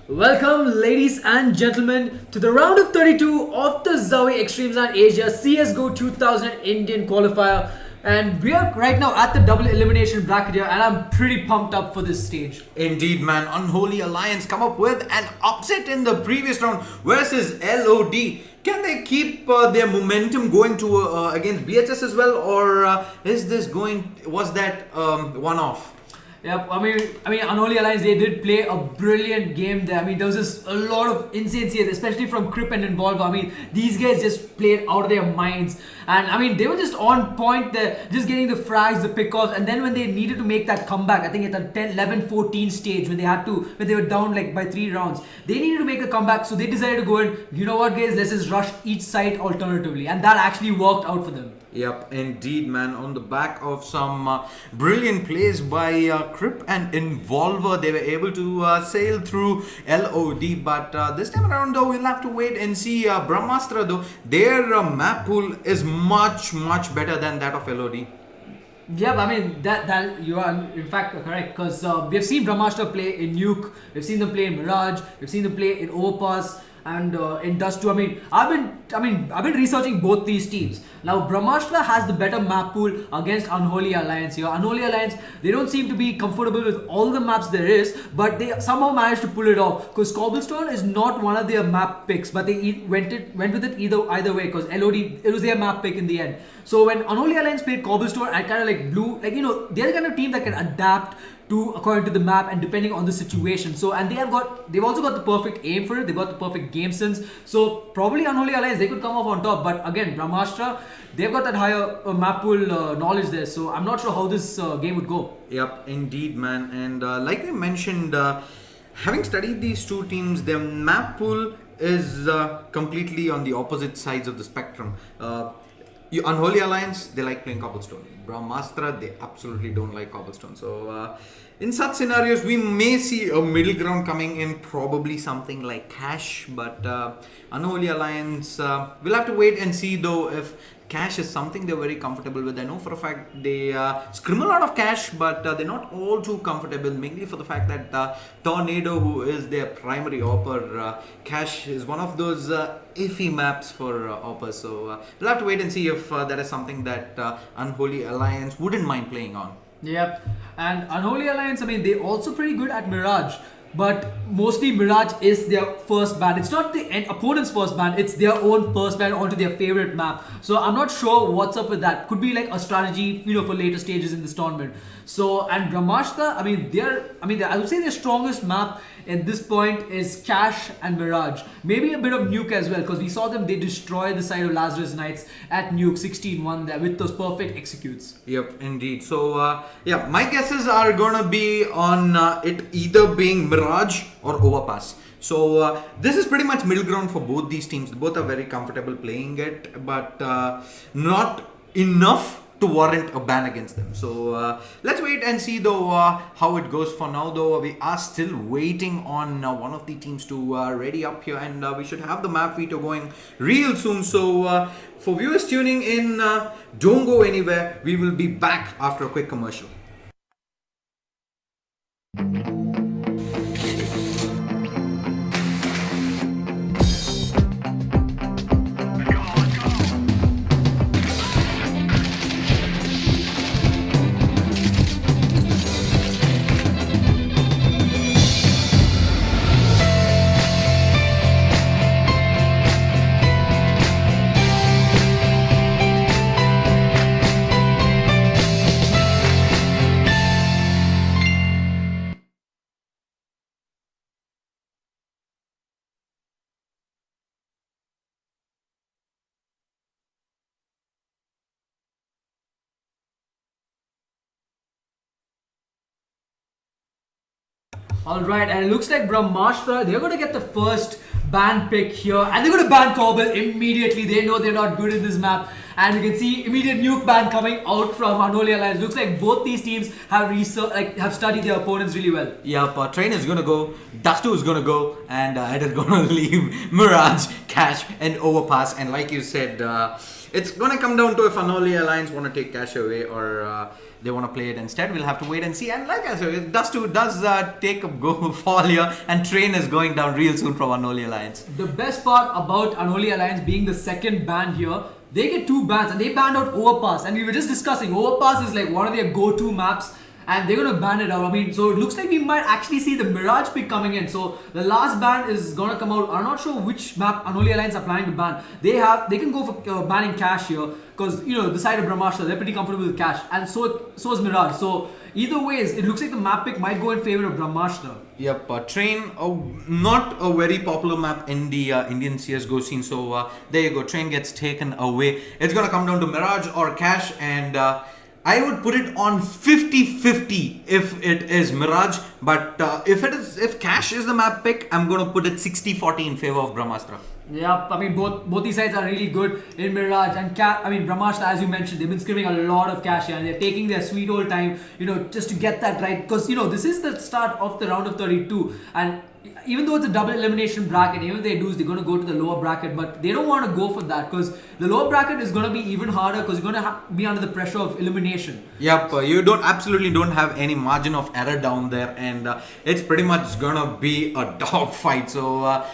Welcome, ladies and gentlemen, to the round of 32 of the ZOWIE eXTREMESLAND Asia CSGO 2000 Indian Qualifier. And we are right now at the double elimination bracket here, and I'm pretty pumped up for this stage. Indeed, man. Unholy Alliance come up with an upset in the previous round versus LOD. Can they keep their momentum going to against BHS as well, or is this going? Was that one-off? Yeah, I mean, Unholy Alliance, they did play a brilliant game there. I mean, there was just a lot of insane CS, especially from Crip and Involver. I mean, these guys just played out of their minds. And I mean, they were just on point there, just getting the frags, the pickoffs. And then when they needed to make that comeback, I think at the 10, 11, 14 stage, when they were down like by 3 rounds, they needed to make a comeback. So they decided to go in, you know what guys, let's just rush each side alternatively. And that actually worked out for them. Yep, indeed, man. On the back of some brilliant plays by Crip and Involver, they were able to sail through LOD. But this time around, though, we'll have to wait and see. Brahmastra, though, their map pool is much better than that of LOD. Yeah, I mean that you are in fact correct, because we have seen Brahmastra play in Nuke, we've seen them play in Mirage, we've seen them play in Overpass and in Dust 2. I've been researching both these teams. Now Brahmastra has the better map pool against Unholy Alliance here. Unholy Alliance, they don't seem to be comfortable with all the maps there is, but they somehow managed to pull it off, because Cobblestone is not one of their map picks, but they went with it either way, because LOD, it was their map pick in the end. So when Unholy Alliance played Cobblestone, I kind of like blew, like, you know, they're the kind of team that can adapt to according to the map and depending on the situation. So, and they've also got the perfect aim for it, they've got the perfect game sense. So probably Unholy Alliance, they could come off on top, but again, Brahmastra, they've got that higher map pool knowledge there. So I'm not sure how this game would go. Yep, indeed, man. And like I mentioned, having studied these two teams, their map pool is completely on the opposite sides of the spectrum. Unholy Alliance, they like playing cobblestone. Brahmastra, they absolutely don't like cobblestone. So in such scenarios, we may see a middle ground coming in, probably something like Cash. But Unholy Alliance, we'll have to wait and see though if Cash is something they're very comfortable with. I know for a fact they scrim a lot of Cash, but they're not all too comfortable, mainly for the fact that Tornado, who is their primary AWPer, Cash is one of those iffy maps for AWPers. So we'll have to wait and see if that is something that Unholy Alliance wouldn't mind playing on. Yep. And Unholy Alliance, I mean, they're also pretty good at Mirage. But mostly Mirage is their first ban. It's not the opponent's first ban, it's their own first ban onto their favorite map. So I'm not sure what's up with that. Could be like a strategy, for later stages in this tournament. So, and Brahmastra, I would say their strongest map at this point is Cash and Mirage. Maybe a bit of Nuke as well, because we saw them, they destroy the side of Lazarus Knights at Nuke 16-1 there with those perfect executes. Yep, indeed. So, yeah, my guesses are gonna be on it either being Mirage or Overpass. So this is pretty much middle ground for both these teams. Both are very comfortable playing it, but not enough to warrant a ban against them. So let's wait and see though how it goes. For now though, we are still waiting on one of the teams to ready up here, and we should have the map veto going real soon. So for viewers tuning in, don't go anywhere. We will be back after a quick commercial. Alright, and it looks like Brahmastra, they're going to get the first ban pick here, and they're going to ban Cobble immediately. They know they're not good in this map, and you can see immediate nuke ban coming out from Unholy Alliance. Looks like both these teams have studied their opponents really well. Yep, Train is going to go, Dustu is going to go, and it is going to leave Mirage, Cash, and Overpass. And like you said, it's going to come down to if Unholy Alliance want to take Cash away or they want to play it instead. We'll have to wait and see. And like I said, Dustu does take a go fall here, and Train is going down real soon from Unholy Alliance. The best part about Unholy Alliance being the second ban here, they get 2 bans, and they banned out Overpass. And we were just discussing, Overpass is like one of their go-to maps, and they're going to ban it out. I mean, so it looks like we might actually see the Mirage pick coming in. So the last ban is going to come out. I'm not sure which map Unholy Alliance are planning to ban. They can go for banning Cash here, because the side of Brahmastra, they're pretty comfortable with Cash, and so is Mirage. So either ways, it looks like the map pick might go in favor of Brahmastra. Yep, Train, not a very popular map in the Indian CSGO scene. So there you go, Train gets taken away. It's gonna come down to Mirage or Cash, and I would put it on 50-50 if it is Mirage, but if Cash is the map pick, I'm gonna put it 60-40 in favor of Brahmastra. Yeah, I mean both these sides are really good in Mirage, and Brahmastra, as you mentioned, they've been scrimming a lot of Cash here, and they're taking their sweet old time, just to get that right, because this is the start of the round of 32, and even though it's a double elimination bracket, even if they lose, they're going to go to the lower bracket, but they don't want to go for that, because the lower bracket is going to be even harder, because you're going to be under the pressure of elimination. Yep, you absolutely don't have any margin of error down there, and it's pretty much going to be a dog fight. So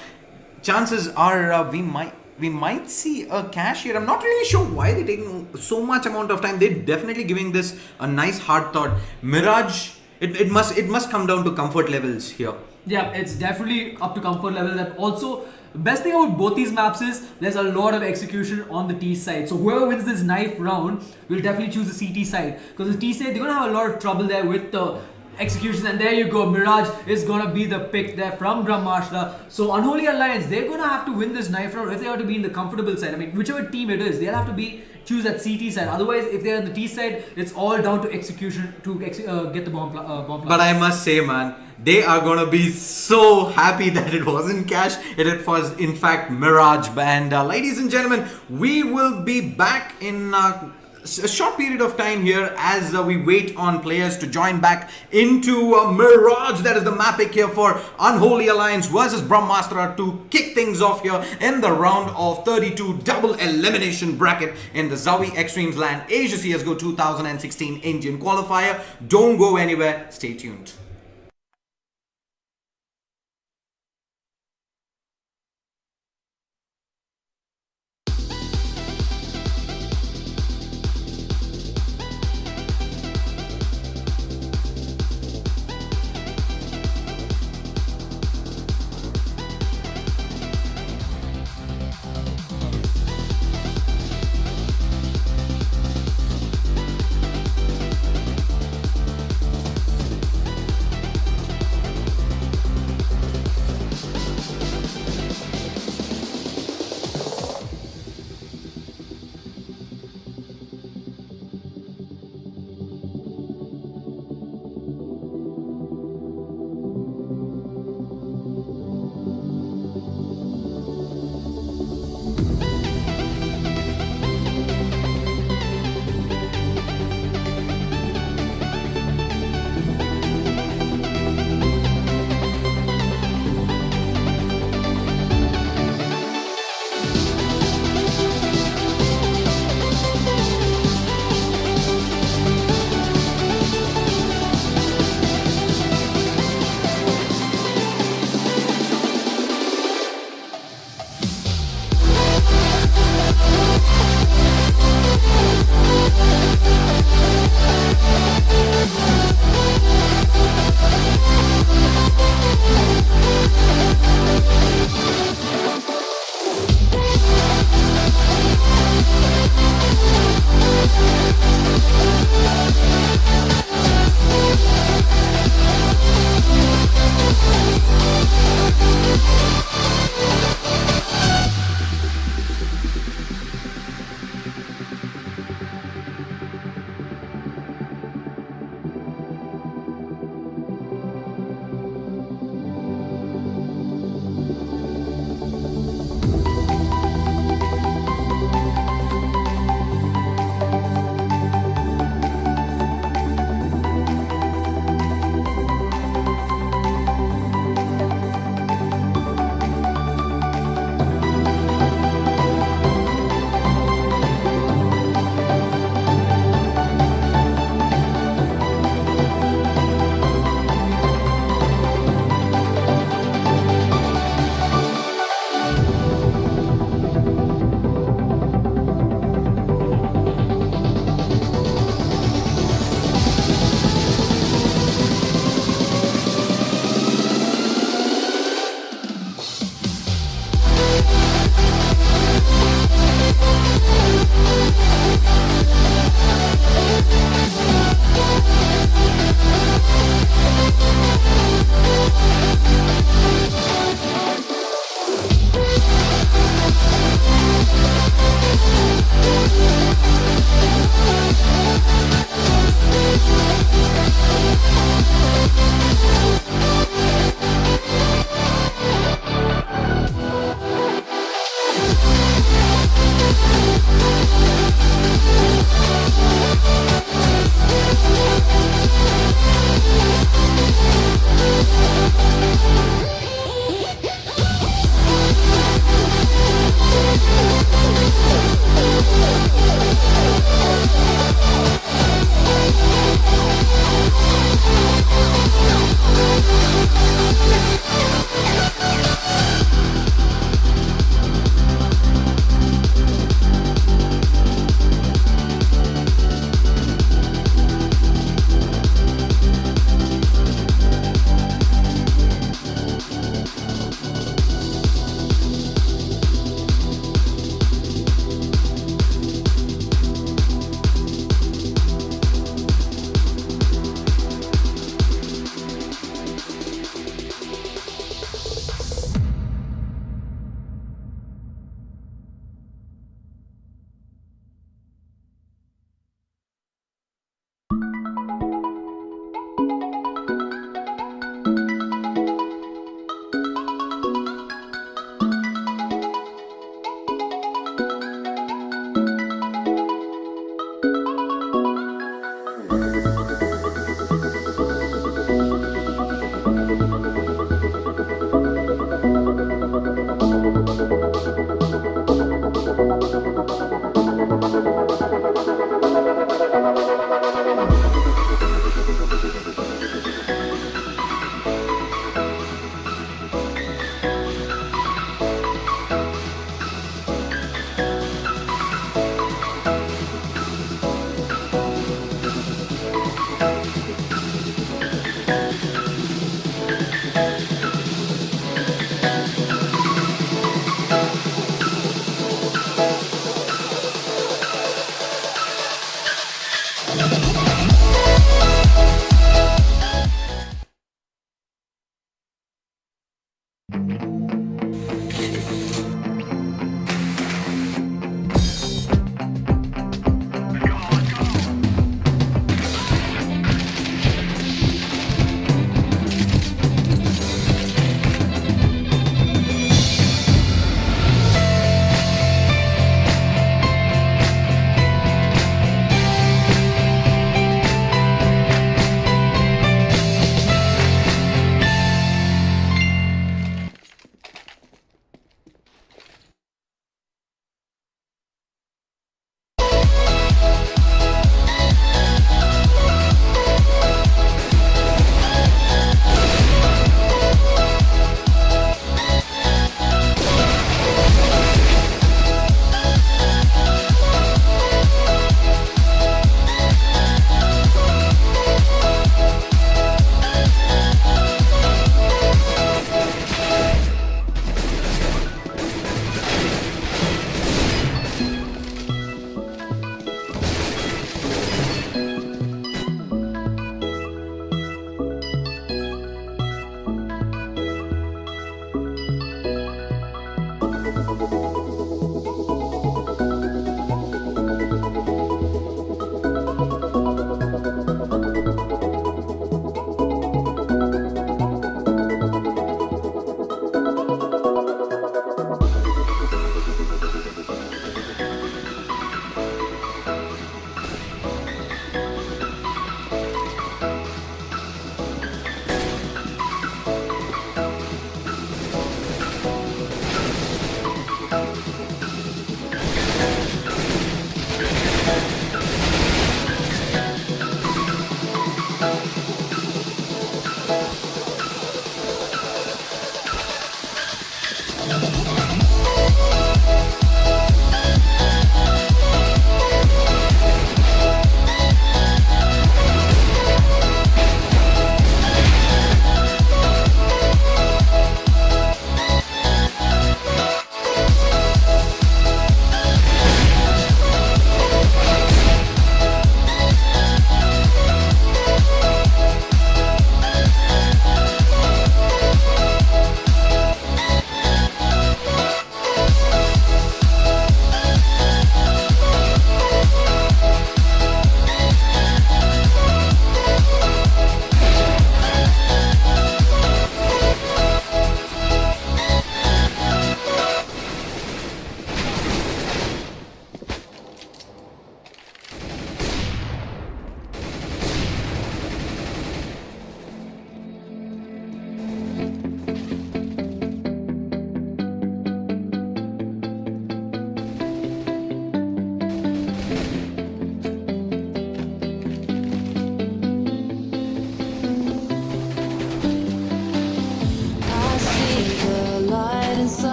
chances are we might see a Cash here. I'm not really sure why they're taking so much amount of time. They're definitely giving this a nice hard thought. Mirage, it must come down to comfort levels here. Yeah, it's definitely up to comfort level. And also, the best thing about both these maps is there's a lot of execution on the T side. So whoever wins this knife round will definitely choose the CT side, because the T side, they're going to have a lot of trouble there with the executions. And there you go, Mirage is going to be the pick there from Brahmastra. So Unholy Alliance, they're going to have to win this knife round if they are to be in the comfortable side. I mean, whichever team it is, they'll have to choose that CT side. Otherwise, if they're on the T side, it's all down to execution to get the bomb. But I must say, man, they are gonna be so happy that it wasn't cash. It was in fact Mirage. And ladies and gentlemen, we will be back in a short period of time here as we wait on players to join back into Mirage. That is the map pick here for Unholy Alliance versus Brahmastra to kick things off here in the round of 32 double elimination bracket in the ZOWIE eXTREMESLAND Asia CSGO 2016 Indian Qualifier. Don't go anywhere. Stay tuned.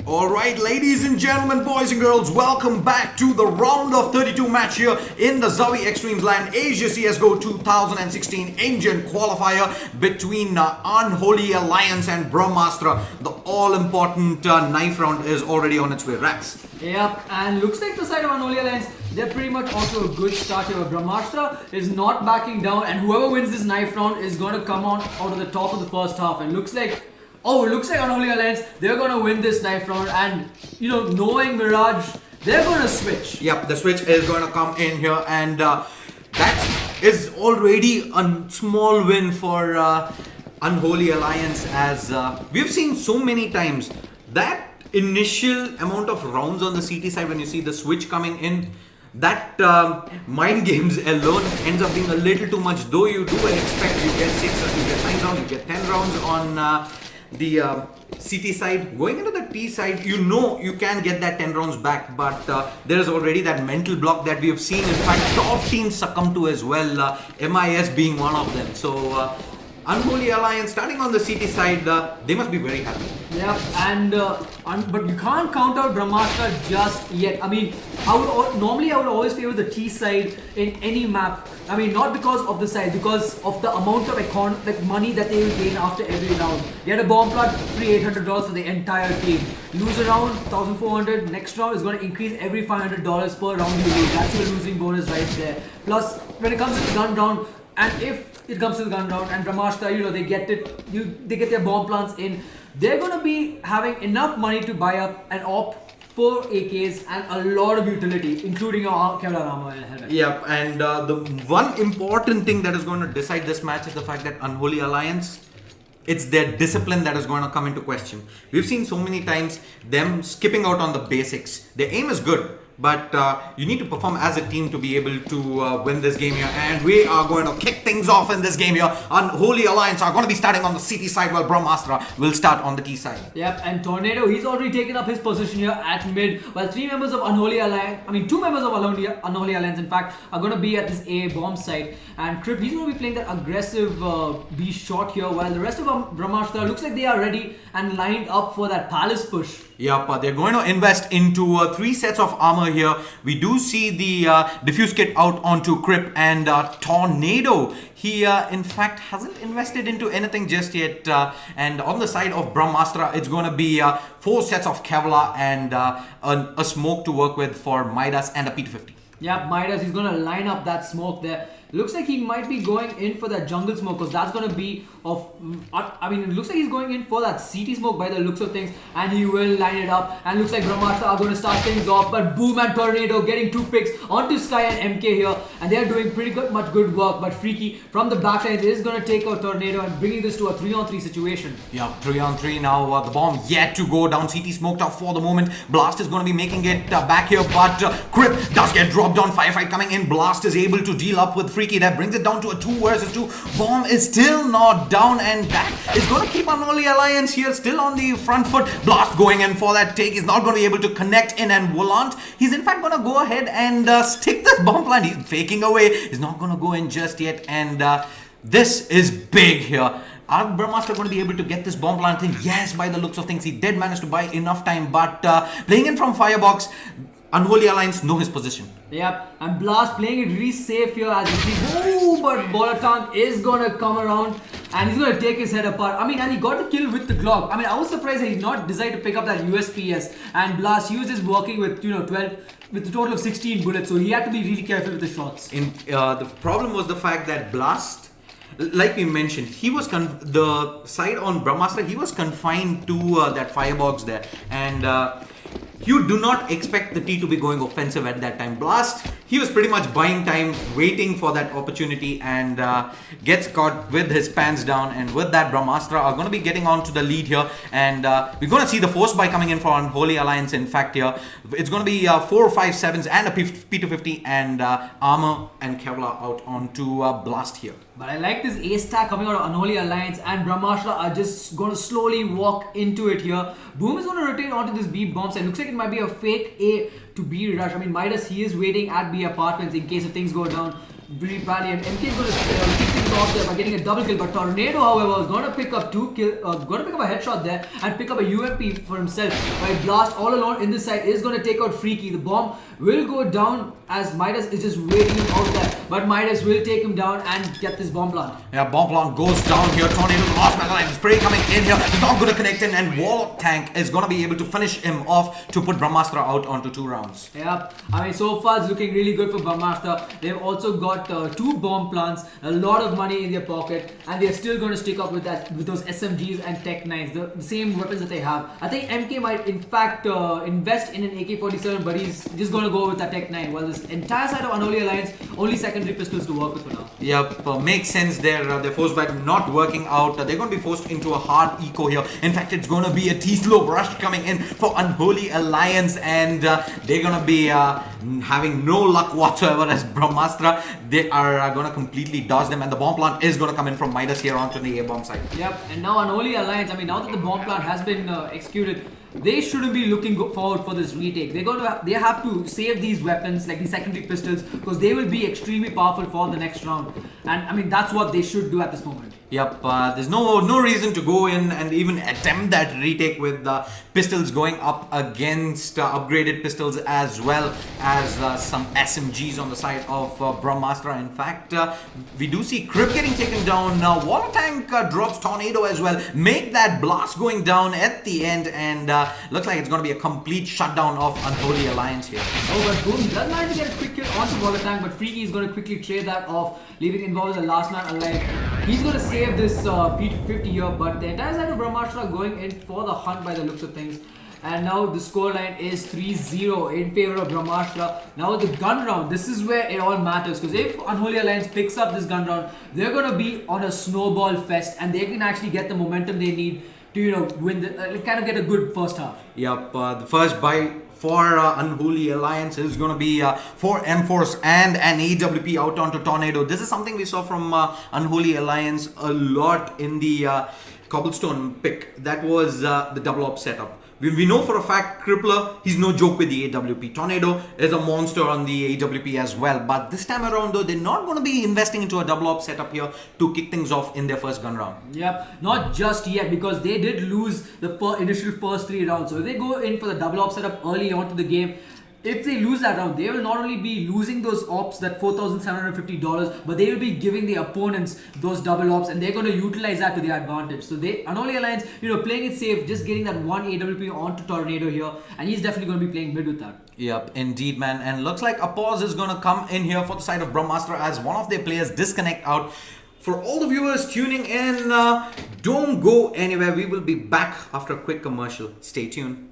Alright, ladies and gentlemen, boys and girls, welcome back to the round of 32 match here in the ZOWIE eXTREMESLAND Asia CSGO 2016 Indian qualifier between Unholy Alliance and Brahmastra. The all-important knife round is already on its way. RatZ. Yep, and looks like the side of Unholy Alliance, they're pretty much off to a good start here. Brahmastra is not backing down, and whoever wins this knife round is going to come on out of the top of the first half. And looks like Unholy Alliance, they're going to win this knife round, and you know, knowing Mirage, they're going to switch. Yep, the switch is going to come in here, and that is already a small win for Unholy Alliance, as we've seen so many times that initial amount of rounds on the CT side when you see the switch coming in, that mind games alone ends up being a little too much. Though you do expect you get 6 or you get 9 rounds, you get 10 rounds on the CT side. Going into the T side, you know you can get that 10 rounds back, but there is already that mental block that we have seen. In fact, top teams succumb to as well, MIS being one of them. So Unholy Alliance starting on the CT side, they must be very happy. Yep, and but you can't count out Brahmastra just yet. I mean, normally I would always favor the T side in any map. I mean, not because of the side, because of the amount of money that they will gain after every round. Get a bomb plant, free $800 for the entire team. Lose a round, 1,400. Next round is going to increase every $500 per round you lose. That's your losing bonus right there. Plus, when it comes to the gun round, and if it comes to the gun round and Brahmastra, you know, they get their bomb plants in, they're going to be having enough money to buy up an AWP, 4 AKs and a lot of utility, including your Kevlar armor and helmet. Yep, and the one important thing that is going to decide this match is the fact that Unholy Alliance, it's their discipline that is going to come into question. We've seen so many times them skipping out on the basics. Their aim is good, but you need to perform as a team to be able to win this game here, and we are going to kick things off in this game here. Unholy Alliance are going to be starting on the CT side while Brahmastra will start on the T side. Yep, and Tornado, he's already taken up his position here at mid, while 2 members of Unholy Alliance in fact are going to be at this A bomb site, and Crip, he's going to be playing that aggressive B shot here, while the rest of Brahmastra looks like they are ready and lined up for that palace push. Yep, they're going to invest into 3 sets of armor here. We do see the diffuse kit out onto Crip, and Tornado, he in fact hasn't invested into anything just yet, and on the side of Brahmastra, it's going to be 4 sets of Kevlar and a smoke to work with for Midas and a P250. Yep, Midas, he's going to line up that smoke there. Looks like he might be going in for that jungle smoke, because that's going to be of, I mean, it looks like he's going in for that CT smoke by the looks of things, and he will line it up, and looks like Brahmastra are going to start things off, but Boom and Tornado getting 2 picks onto Sky and MK here, and they're doing pretty much good work, but Freaky from the backline is going to take out Tornado and bringing this to a 3-on-3 situation. Yeah, 3-on-3 now, the bomb yet to go down, CT smoked up for the moment. Blast is going to be making it back here, but Crip does get dropped down, firefight coming in. Blast is able to deal up with Freaky, that brings it down to a 2 versus 2. Bomb is still not down, and that is going to keep Unholy Alliance here still on the front foot. Blast going in for that take. He's not going to be able to connect in, and Volant, he's in fact going to go ahead and stick this bomb plant. He's faking away. He's not going to go in just yet, and this is big here. Are Brahmastra going to be able to get this bomb plant thing? Yes, by the looks of things, he did manage to buy enough time, but playing in from Firebox, Unholy Alliance know his position. Yep, and Blast playing it really safe here as you see. Ooh, but Bolatang is going to come around and he's going to take his head apart. I mean, and he got the kill with the Glock. I mean, I was surprised that he did not decide to pick up that USPS. And Blast, he was just working with, 12, with a total of 16 bullets. So he had to be really careful with the shots. The problem was the fact that Blast, like we mentioned, he was the side on Brahmastra, he was confined to that firebox there, and you do not expect the T to be going offensive at that time. Blast, he was pretty much buying time, waiting for that opportunity, and gets caught with his pants down. And with that, Brahmastra are going to be getting on to the lead here, and we're going to see the force buy coming in for Unholy Alliance. In fact, here it's going to be 4, 5, 7s and a P250 and armor and Kevlar out onto Blast here. But I like this A stack coming out of Unholy Alliance, and Brahmastra are just going to slowly walk into it here. Boom is going to rotate onto this B bomb site. Looks like it might be a fake A to B rush. I mean, Midas, he is waiting at B apartments in case if things go down really badly, and MK is going to keep things off there by getting a double kill. But Tornado, however, is going to pick up going to pick up a headshot there and pick up a UMP for himself. By Blast all alone in this side is going to take out Freaky. The bomb will go down as Midas is just waiting out there. But Midas will take him down and get this bomb plant. Yeah, bomb plant goes down here. Tornado, the last metal line spray coming in here. He's not going to connect in, and Warlock Tank is going to be able to finish him off to put Brahmastra out onto 2 rounds. Yeah, I mean, so far it's looking really good for Brahmastra. They've also got 2 bomb plants, a lot of money in their pocket, and they're still going to stick up with those SMGs and Tech 9s, the same weapons that they have. I think MK might in fact invest in an AK-47, but he's just going to go with that Tech 9. While this entire side of Unholy Alliance, only secondary pistols to work with for now. Yep, makes sense there. They're forced by not working out. They're going to be forced into a hard eco here. In fact, it's going to be a T-slope rush coming in for Unholy Alliance, and they're going to be having no luck whatsoever as Brahmastra. They are going to completely dodge them, and the bomb plant is going to come in from Midas here onto the A-bomb side. Yep, and now Unholy Alliance, I mean, now that the bomb plant has been executed, they shouldn't be looking forward for this retake. They have to save these weapons, like the secondary pistols, because they will be extremely powerful for the next round. And I mean, that's what they should do at this moment. Yep, there's no reason to go in and even attempt that retake with pistols going up against upgraded pistols, as well as some SMGs on the side of Brahmastra. In fact, we do see Crip getting taken down. Water Tank drops Tornado as well. Make that blast going down at the end, and looks like it's going to be a complete shutdown of Unholy Alliance here. Oh, but Boom does manage to get a quick kill onto Water Tank, but Freaky is going to quickly trade that off, leaving involved as the last man alive. He's going to save this P250 here, but the entire side of Brahmastra going in for the hunt by the looks of things. And now the scoreline is 3-0 in favor of Brahmastra. Now the gun round, this is where it all matters, because if Unholy Alliance picks up this gun round, they're going to be on a snowball fest, and they can actually get the momentum they need to, win kind of get a good first half. Yep, the first buy for Unholy Alliance is going to be 4 M4s and an AWP out onto Tornado. This is something we saw from Unholy Alliance a lot in the Cobblestone pick. That was the double op setup. We know for a fact Crippler, he's no joke with the AWP. Tornado is a monster on the AWP as well. But this time around though, they're not going to be investing into a double op setup here to kick things off in their first gun round. Yep, not just yet, because they did lose the initial first 3 rounds. So if they go in for the double op setup early on to the game, if they lose that round, they will not only be losing those ops, that $4,750, but they will be giving the opponents those double ops, and they're going to utilize that to their advantage. So Unholy Alliance, playing it safe, just getting that one AWP onto Tornado here, and he's definitely going to be playing mid with that. Yep, indeed, man. And looks like a pause is going to come in here for the side of Brahmastra as one of their players disconnect out. For all the viewers tuning in, don't go anywhere. We will be back after a quick commercial. Stay tuned.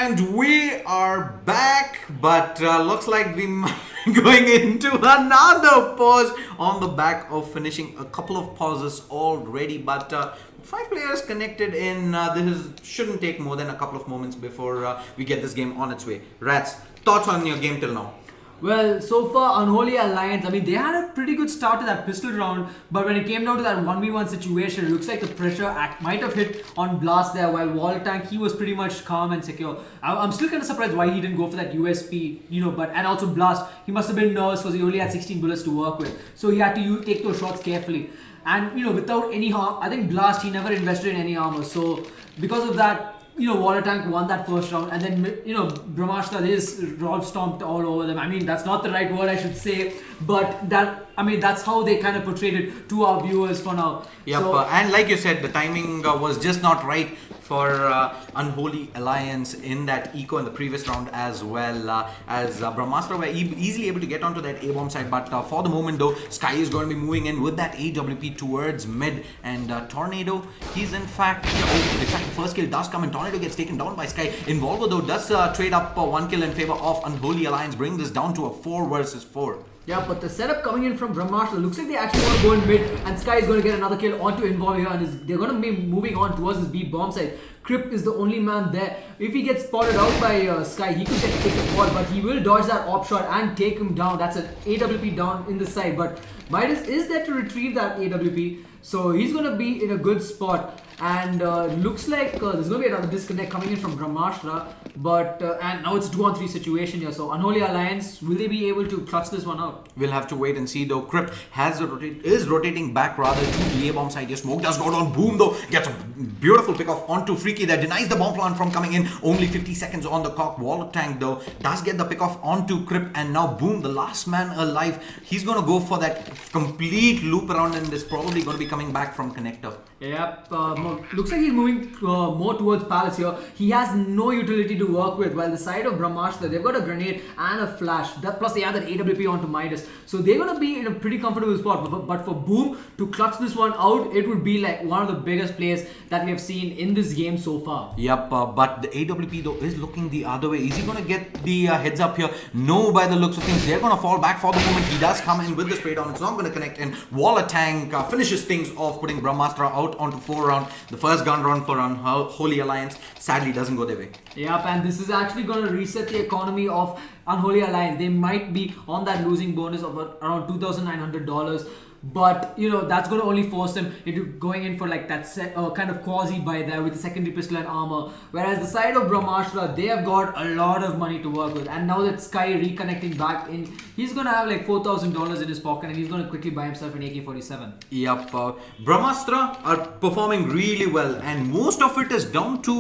And we are back, but looks like we might be going into another pause on the back of finishing a couple of pauses already. But 5 players connected in, this shouldn't take more than a couple of moments before we get this game on its way. RatZ, thoughts on your game till now? Well, so far, Unholy Alliance, I mean, they had a pretty good start to that pistol round, but when it came down to that 1v1 situation, it looks like the pressure might have hit on Blast there, while Walltank, he was pretty much calm and secure. I'm still kind of surprised why he didn't go for that USP, but, and also Blast, he must have been nervous because he only had 16 bullets to work with, so he had to take those shots carefully. And, without any harm, I think Blast, he never invested in any armor, so because of that, Walltank won that first round, and then, Brahmastra, they just Rolf stomped all over them. I mean, that's not the right word I should say, but that's how they kind of portrayed it to our viewers for now. Yep, so, and like you said, the timing was just not right for Unholy Alliance in that eco in the previous round as well, as Brahmastra were easily able to get onto that A-bomb side, but for the moment though, Sky is going to be moving in with that AWP towards mid, and Tornado, he's in fact, the first kill does come and Tornado gets taken down by Sky. Involver though does trade up 1 kill in favor of Unholy Alliance, bring this down to a 4 versus 4. Yeah, but the setup coming in from Brahmastra looks like they actually want to go in mid, and Sky is going to get another kill onto Involver here, and they're going to be moving on towards this B bomb side. Crypt is the only man there. If he gets spotted out by Sky, he could take a fall, but he will dodge that op shot and take him down. That's an AWP down in the side, but Midas is there to retrieve that AWP, so he's going to be in a good spot. And looks like there's going to be another disconnect coming in from Brahmastra, but and now it's a 2-on-3 situation here. So Unholy Alliance, will they be able to clutch this one out? We'll have to wait and see though. Crypt is rotating back rather to the A-bomb side. Your smoke does go down. Boom though gets a beautiful pick off onto Freaky that denies the bomb plant from coming in. Only 50 seconds on the clock. Walltank though does get the pick off onto Crypt, and now boom, the last man alive. He's gonna go for that complete loop around, and is probably gonna be coming back from connector. Yep, looks like he's moving more towards Palace here. He has no utility to work with, while the side of Brahmastra, they've got a grenade and a flash. Plus they have that AWP onto Midas. So they're going to be in a pretty comfortable spot. But for Boom to clutch this one out, it would be like one of the biggest plays that we have seen in this game so far. Yep, but the AWP though is looking the other way. Is he going to get the heads up here? No, by the looks of things. They're going to fall back for the moment. He does come in with the spray down. It's not going to connect, and Walltank finishes things off, putting Brahmastra out onto 4 round. The first gun round for Unholy Alliance sadly doesn't go their way. Yep, and this is actually going to reset the economy of Unholy Alliance. They might be on that losing bonus of around $2,900. But that's going to only force them into going in for like that kind of quasi buy there with the secondary pistol and armor. Whereas the side of Brahmastra, they have got a lot of money to work with, and now that Sky reconnecting back in, he's going to have like $4,000 in his pocket, and he's going to quickly buy himself an AK-47. Yep, Brahmastra are performing really well, and most of it is down to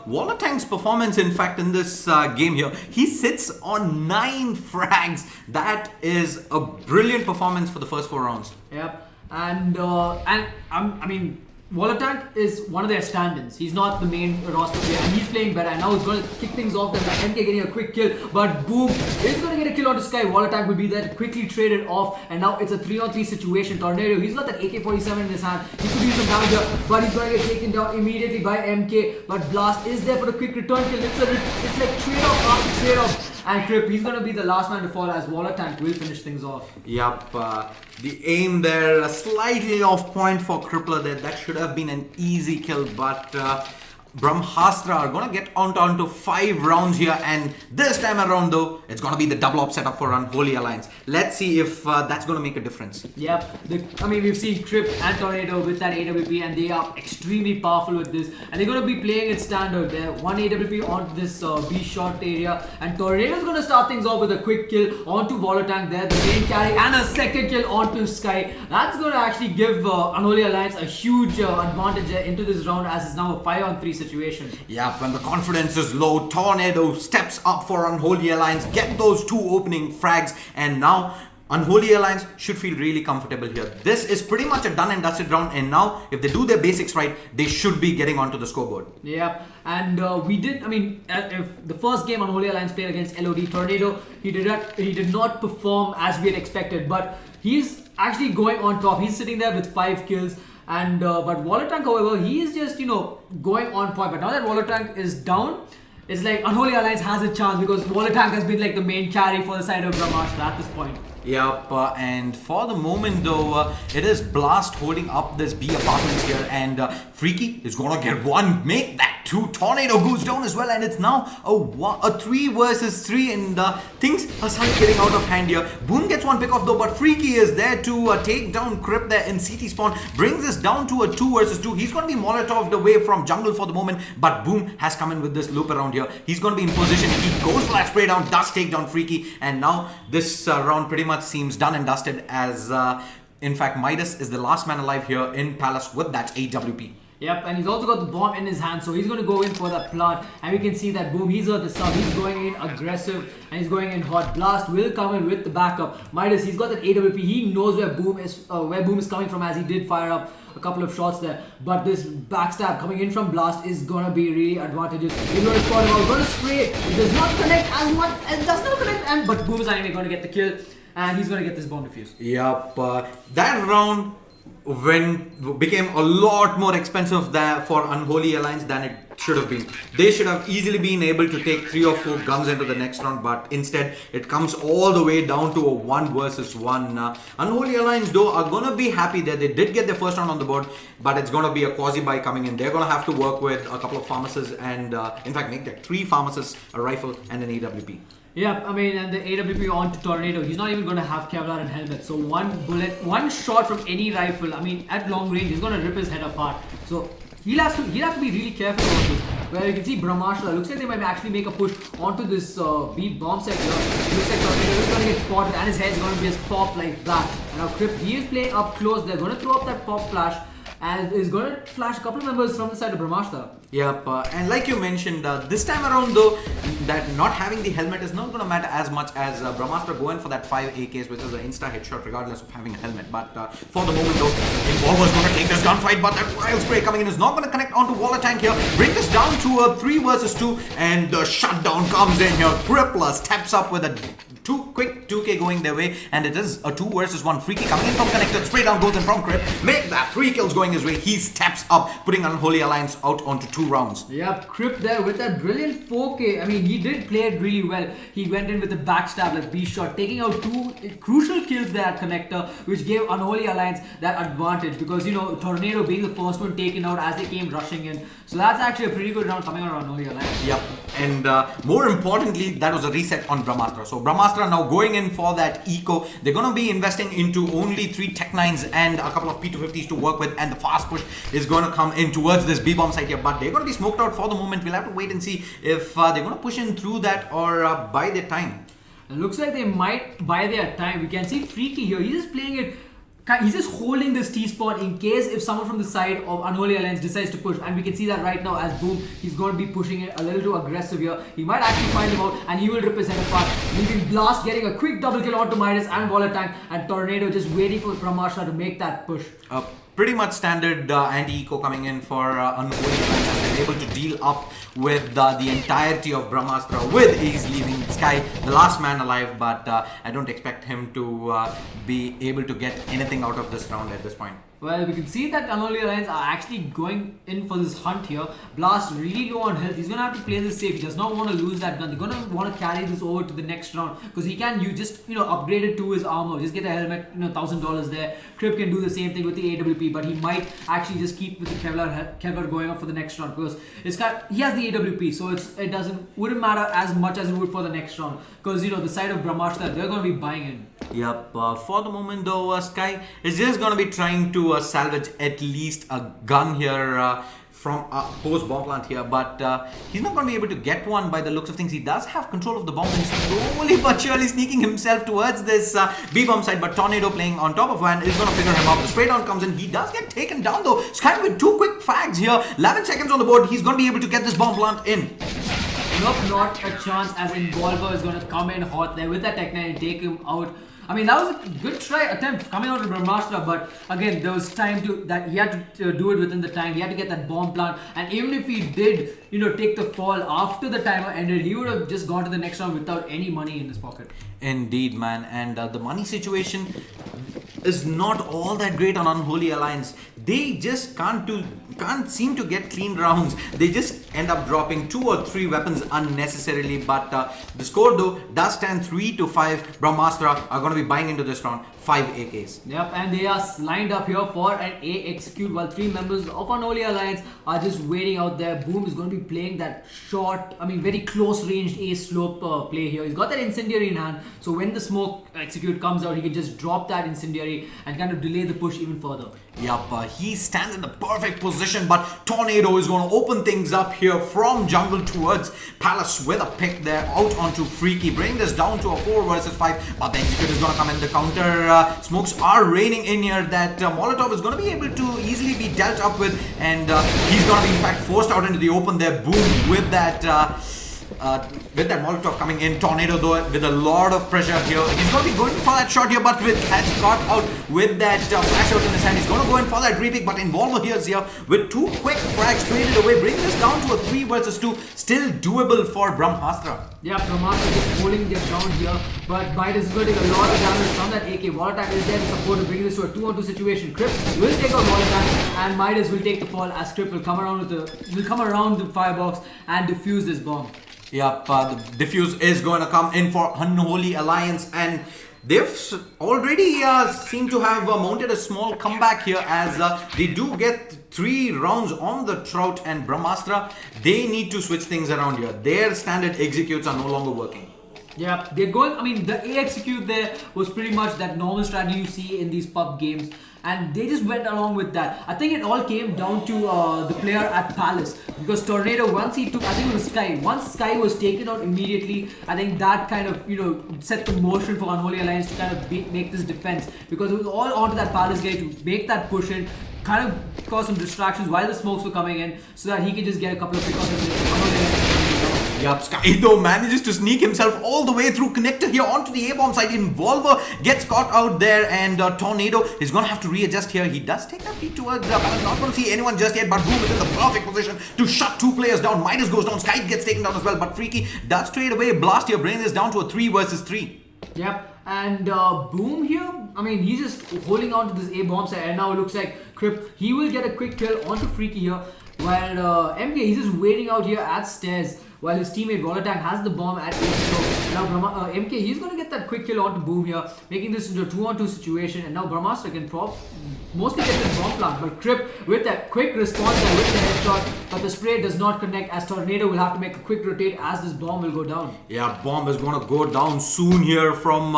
Walltank's performance. In fact, in this game here, he sits on 9 frags. That is a brilliant performance for the first 4 rounds. Yep, and I mean, Walltank is one of their stand-ins. He's not the main roster player, and he's playing better. And now it's going to kick things off. Then MK getting a quick kill, but boom, it's going to get a kill onto Sky. Walltank will be there, quickly traded off, and now it's a 3-on-3 situation. Tornado, he's got that AK-47 in his hand. He could use some damage here, but he's going to get taken down immediately by MK. But Blast is there for the quick return kill. It's like trade-off after trade-off. And Crypt, he's going to be the last man to fall, as Walltank will finish things off. Yep, the aim there slightly off point for Crippler there. That should have been an easy kill, but Brahmastra are going to get onto 5 rounds here, and this time around though, it's going to be the double op setup for Unholy Alliance. Let's see if that's going to make a difference. Yep, I mean, we've seen Crypt and Tornado with that AWP, and they are extremely powerful with this, and they're going to be playing it standard there. 1 AWP onto this B short area, and Tornado's going to start things off with a quick kill onto Walltank there, the main carry, and a second kill onto Sky. That's going to actually give Unholy Alliance a huge advantage into this round, as it's now a 5-on-3 situation. Yeah, when the confidence is low, Tornado steps up for Unholy Alliance, get those 2 opening frags, and now Unholy Alliance should feel really comfortable here. This is pretty much a done and dusted round, and now if they do their basics right, they should be getting onto the scoreboard. Yeah, and if the first game Unholy Alliance played against LOD, Tornado, he did not perform as we had expected, but he's actually going on top. He's sitting there with 5 kills. And but Walltank, however, he is just going on point. But now that Walltank is down, it's like Unholy Alliance has a chance because Volatank has been like the main carry for the side of Brahmastra at this point. Yep, and for the moment though, it is Blast holding up this B apartments here, and Freaky is gonna get one, make that two. Tornado goes down as well, and it's now a 3 versus 3, and things are starting getting out of hand here. Boom gets one pick off though, but Freaky is there to take down Crip there in CT spawn, brings this down to a 2 versus 2. He's gonna be Molotov'd away from jungle for the moment, but Boom has come in with this loop around here. He's gonna be in position. He goes for that spray down, does take down Freaky, and now this round pretty much seems done and dusted as in fact Midas is the last man alive here in Palace with that AWP. Yep, and he's also got the bomb in his hand, so he's going to go in for that plant, and we can see that Boom, he's at the sub, he's going in aggressive, and he's going in hot. Blast will come in with the backup. Midas, he's got that AWP, he knows where Boom is coming from, as he did fire up a couple of shots there, but this backstab coming in from Blast is going to be really advantageous. He's going to spot him out, going to spray, it does not connect as much, it does not connect, but Boom is anyway going to get the kill, and he's going to get this bomb defused. Yep, that round became a lot more expensive for Unholy Alliance than it should have been. They should have easily been able to take 3 or 4 guns into the next round, but instead it comes all the way down to a 1 versus 1. Unholy Alliance though are gonna be happy that they did get their first round on the board, but it's gonna be a quasi buy coming in. They're gonna have to work with a couple of pharmacists and in fact make that 3 pharmacists, a rifle and an AWP. Yeah, I mean, and the AWP on to Tornado, he's not even going to have Kevlar and helmet. So one bullet, one shot from any rifle, I mean, at long range, he's going to rip his head apart. So he'll have to be really careful about this. Where you can see Brahmastra, looks like they might actually make a push onto this B bomb sector. It looks like Tornado is going to get spotted and his head's going to be just pop like that. And now Crip, he is playing up close. They're going to throw up that pop flash and is going to flash a couple of members from the side of Brahmastra. Yep, and like you mentioned, this time around though, that not having the helmet is not going to matter as much as Brahmastra going for that 5 AKs, which is an insta headshot regardless of having a helmet. But for the moment though, Involver's going to take this gunfight, but that wild spray coming in is not going to connect onto Volatank here. Bring this down to a 3 versus 2, and the shutdown comes in here. Crippler steps up with a quick 2k going their way, and it is a 2 versus 1. Freaky coming in from connected, spray down goes in from Crip, make that 3 kills going his way. He steps up, putting Unholy Alliance out onto 2 rounds. Yep, Crip there with that brilliant 4k. I mean, he did play it really well. He went in with a backstab like B shot, taking out 2 crucial kills there at connector, which gave Unholy Alliance that advantage because, you know, Tornado being the first one taken out as they came rushing in. So that's actually a pretty good round coming out on Unholy Alliance. Yep, and more importantly, that was a reset on Brahmastra. So Brahmastra now going in for that eco. They're going to be investing into only 3 Tech 9s and a couple of P250s to work with, and the fast push is going to come in towards this B-bomb site here, but they're going to be smoked out for the moment. We'll have to wait and see if they're going to push in through that or buy their time. It looks like they might buy their time. We can see Freaky here. He's just playing it. He's just holding this T-spot in case if someone from the side of Unholy Alliance decides to push, and we can see that right now as Boom, he's going to be pushing it a little too aggressive here. He might actually find him out and he will rip his head apart. Leaving Blast getting a quick double kill onto Midas and Volatank, and Tornado just waiting for Brahmastra to make that push. Pretty much standard anti-eco coming in for Unholy Alliance, and they're able to deal up with the entirety of Brahmastra with Ace leaving Sky, the last man alive, but I don't expect him to be able to get anything out of this round at this point. Well, we can see that Unholy Alliance are actually going in for this hunt here. Blast really low on health. He's going to have to play this safe. He does not want to lose that gun. They're going to want to carry this over to the next round because he can upgrade it to his armor. Just get a helmet, $1,000 there. Crip can do the same thing with the AWP, but he might actually just keep with the Kevlar going up for the next round because he has the AWP, so it wouldn't matter as much as it would for the next round because the side of Brahmastra, they're going to be buying in. Yep, for the moment though, Sky is just going to be trying to salvage at least a gun here from post bomb plant here, but he's not going to be able to get one by the looks of things. He does have control of the bomb, and he's slowly but surely sneaking himself towards this B bomb side, but Tornado playing on top of one is going to figure him out. The spray down comes in. He does get taken down though. Sky with 2 quick frags here, 11 seconds on the board. He's going to be able to get this bomb plant in. Nope, not a chance, as Involver is going to come in hot there with that Tech 9 and take him out. I mean, that was a good attempt coming out of Brahmastra, but again, there was time that he had to do it within the time. He had to get that bomb plant, and even if he did, take the fall after the timer ended, he would have just gone to the next round without any money in his pocket. Indeed, man, and the money situation is not all that great on Unholy Alliance. They just can't seem to get clean rounds. They just end up dropping 2 or 3 weapons unnecessarily. But the score though does stand 3-5. Brahmastra are going to be buying into this round 5 AKs. Yep, and they are lined up here for an A execute while 3 members of Unholy Alliance are just waiting out there. Boom is going to be playing that short, very close ranged A slope play here. He's got that incendiary in hand, so when the smoke execute comes out, he can just drop that incendiary and kind of delay the push even further. Yup, he stands in the perfect position, but Tornado is going to open things up here from jungle towards Palace with a pick there out onto Freaky. Bring this down to a 4 versus 5, but the execute is going to come in. The counter smokes are raining in here that Molotov is going to be able to easily be dealt up with, and he's going to be in fact forced out into the open there. Boom with that Molotov coming in. Tornado though with a lot of pressure here. He's going to be going for that shot here, but with has got out with that flash out in his hand. He's going to go in for that repick, but Involver here with 2 quick frags traded away. Bring this down to a 3 versus 2. Still doable for Brahmastra. Yeah, Brahmastra is holding their ground here, but Midas is going to take a lot of damage from that AK. Wall attack is there to support to bring this to a 2-on-2 situation. Crip will take out wall attack, and Midas will take the fall as Crip will come around the firebox and defuse this bomb. Yep, the defuse is going to come in for Unholy Alliance, and they've already seem to have mounted a small comeback here as they do get 3 rounds on the Trout, and Brahmastra, they need to switch things around here. Their standard executes are no longer working. Yeah, they're going, the A execute there was pretty much that normal strategy you see in these pub games, and they just went along with that. I think it all came down to the player at Palace, because Tornado, once he took, I think it was Sky, once Sky was taken out immediately, I think that kind of, set the motion for Unholy Alliance to kind of make this defense, because it was all onto that Palace guy to make that push in, kind of cause some distractions while the smokes were coming in, so that he could just get a couple of pickups and Yup, Sky though manages to sneak himself all the way through connector here onto the A-bomb side. Involver gets caught out there, and Tornado is going to have to readjust here. He does take that peek towards Palace. Not going to see anyone just yet, but Boom is in the perfect position to shut 2 players down. Midas goes down, Sky gets taken down as well, but Freaky does trade away. Blast here, bringing this down to a 3 versus 3. Yep, and Boom here, he's just holding on to this A-bomb side, and now it looks like Crip, he will get a quick kill onto Freaky here, while MK, he's just waiting out here at stairs, while his teammate Volatang has the bomb at 8. Now MK, he's going to get that quick kill onto Boom here, making this into a 2-on-2 situation, and now Brahmastra can mostly get the bomb plant, but Crip with that quick response there with the headshot, but the spray does not connect as Tornado will have to make a quick rotate as this bomb will go down. Yeah, bomb is going to go down soon here from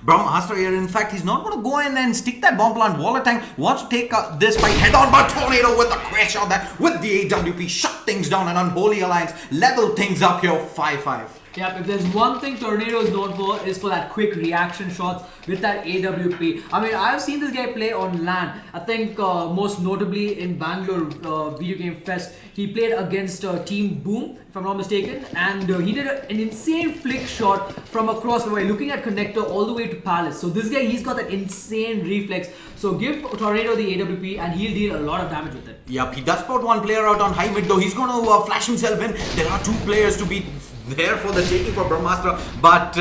Brahmastra here. In fact, he's not going to go in and stick that bomb plant. Volatang wants to take this fight head on, but Tornado with the crash on that with the AWP shut things down, and Unholy Alliance level things up here 5-5. Yeah, if there's one thing Tornado is known for, is for that quick reaction shots with that AWP. I've seen this guy play on LAN. I think most notably in Bangalore Video Game Fest, he played against Team Boom, if I'm not mistaken, and he did an insane flick shot from across the way, looking at connector all the way to Palace. So this guy, he's got that insane reflex. So give Tornado the AWP and he'll deal a lot of damage with it. Yep, he does spot 1 player out on high mid though. He's going to flash himself in. There are 2 players to be there for the taking for Brahmastra, but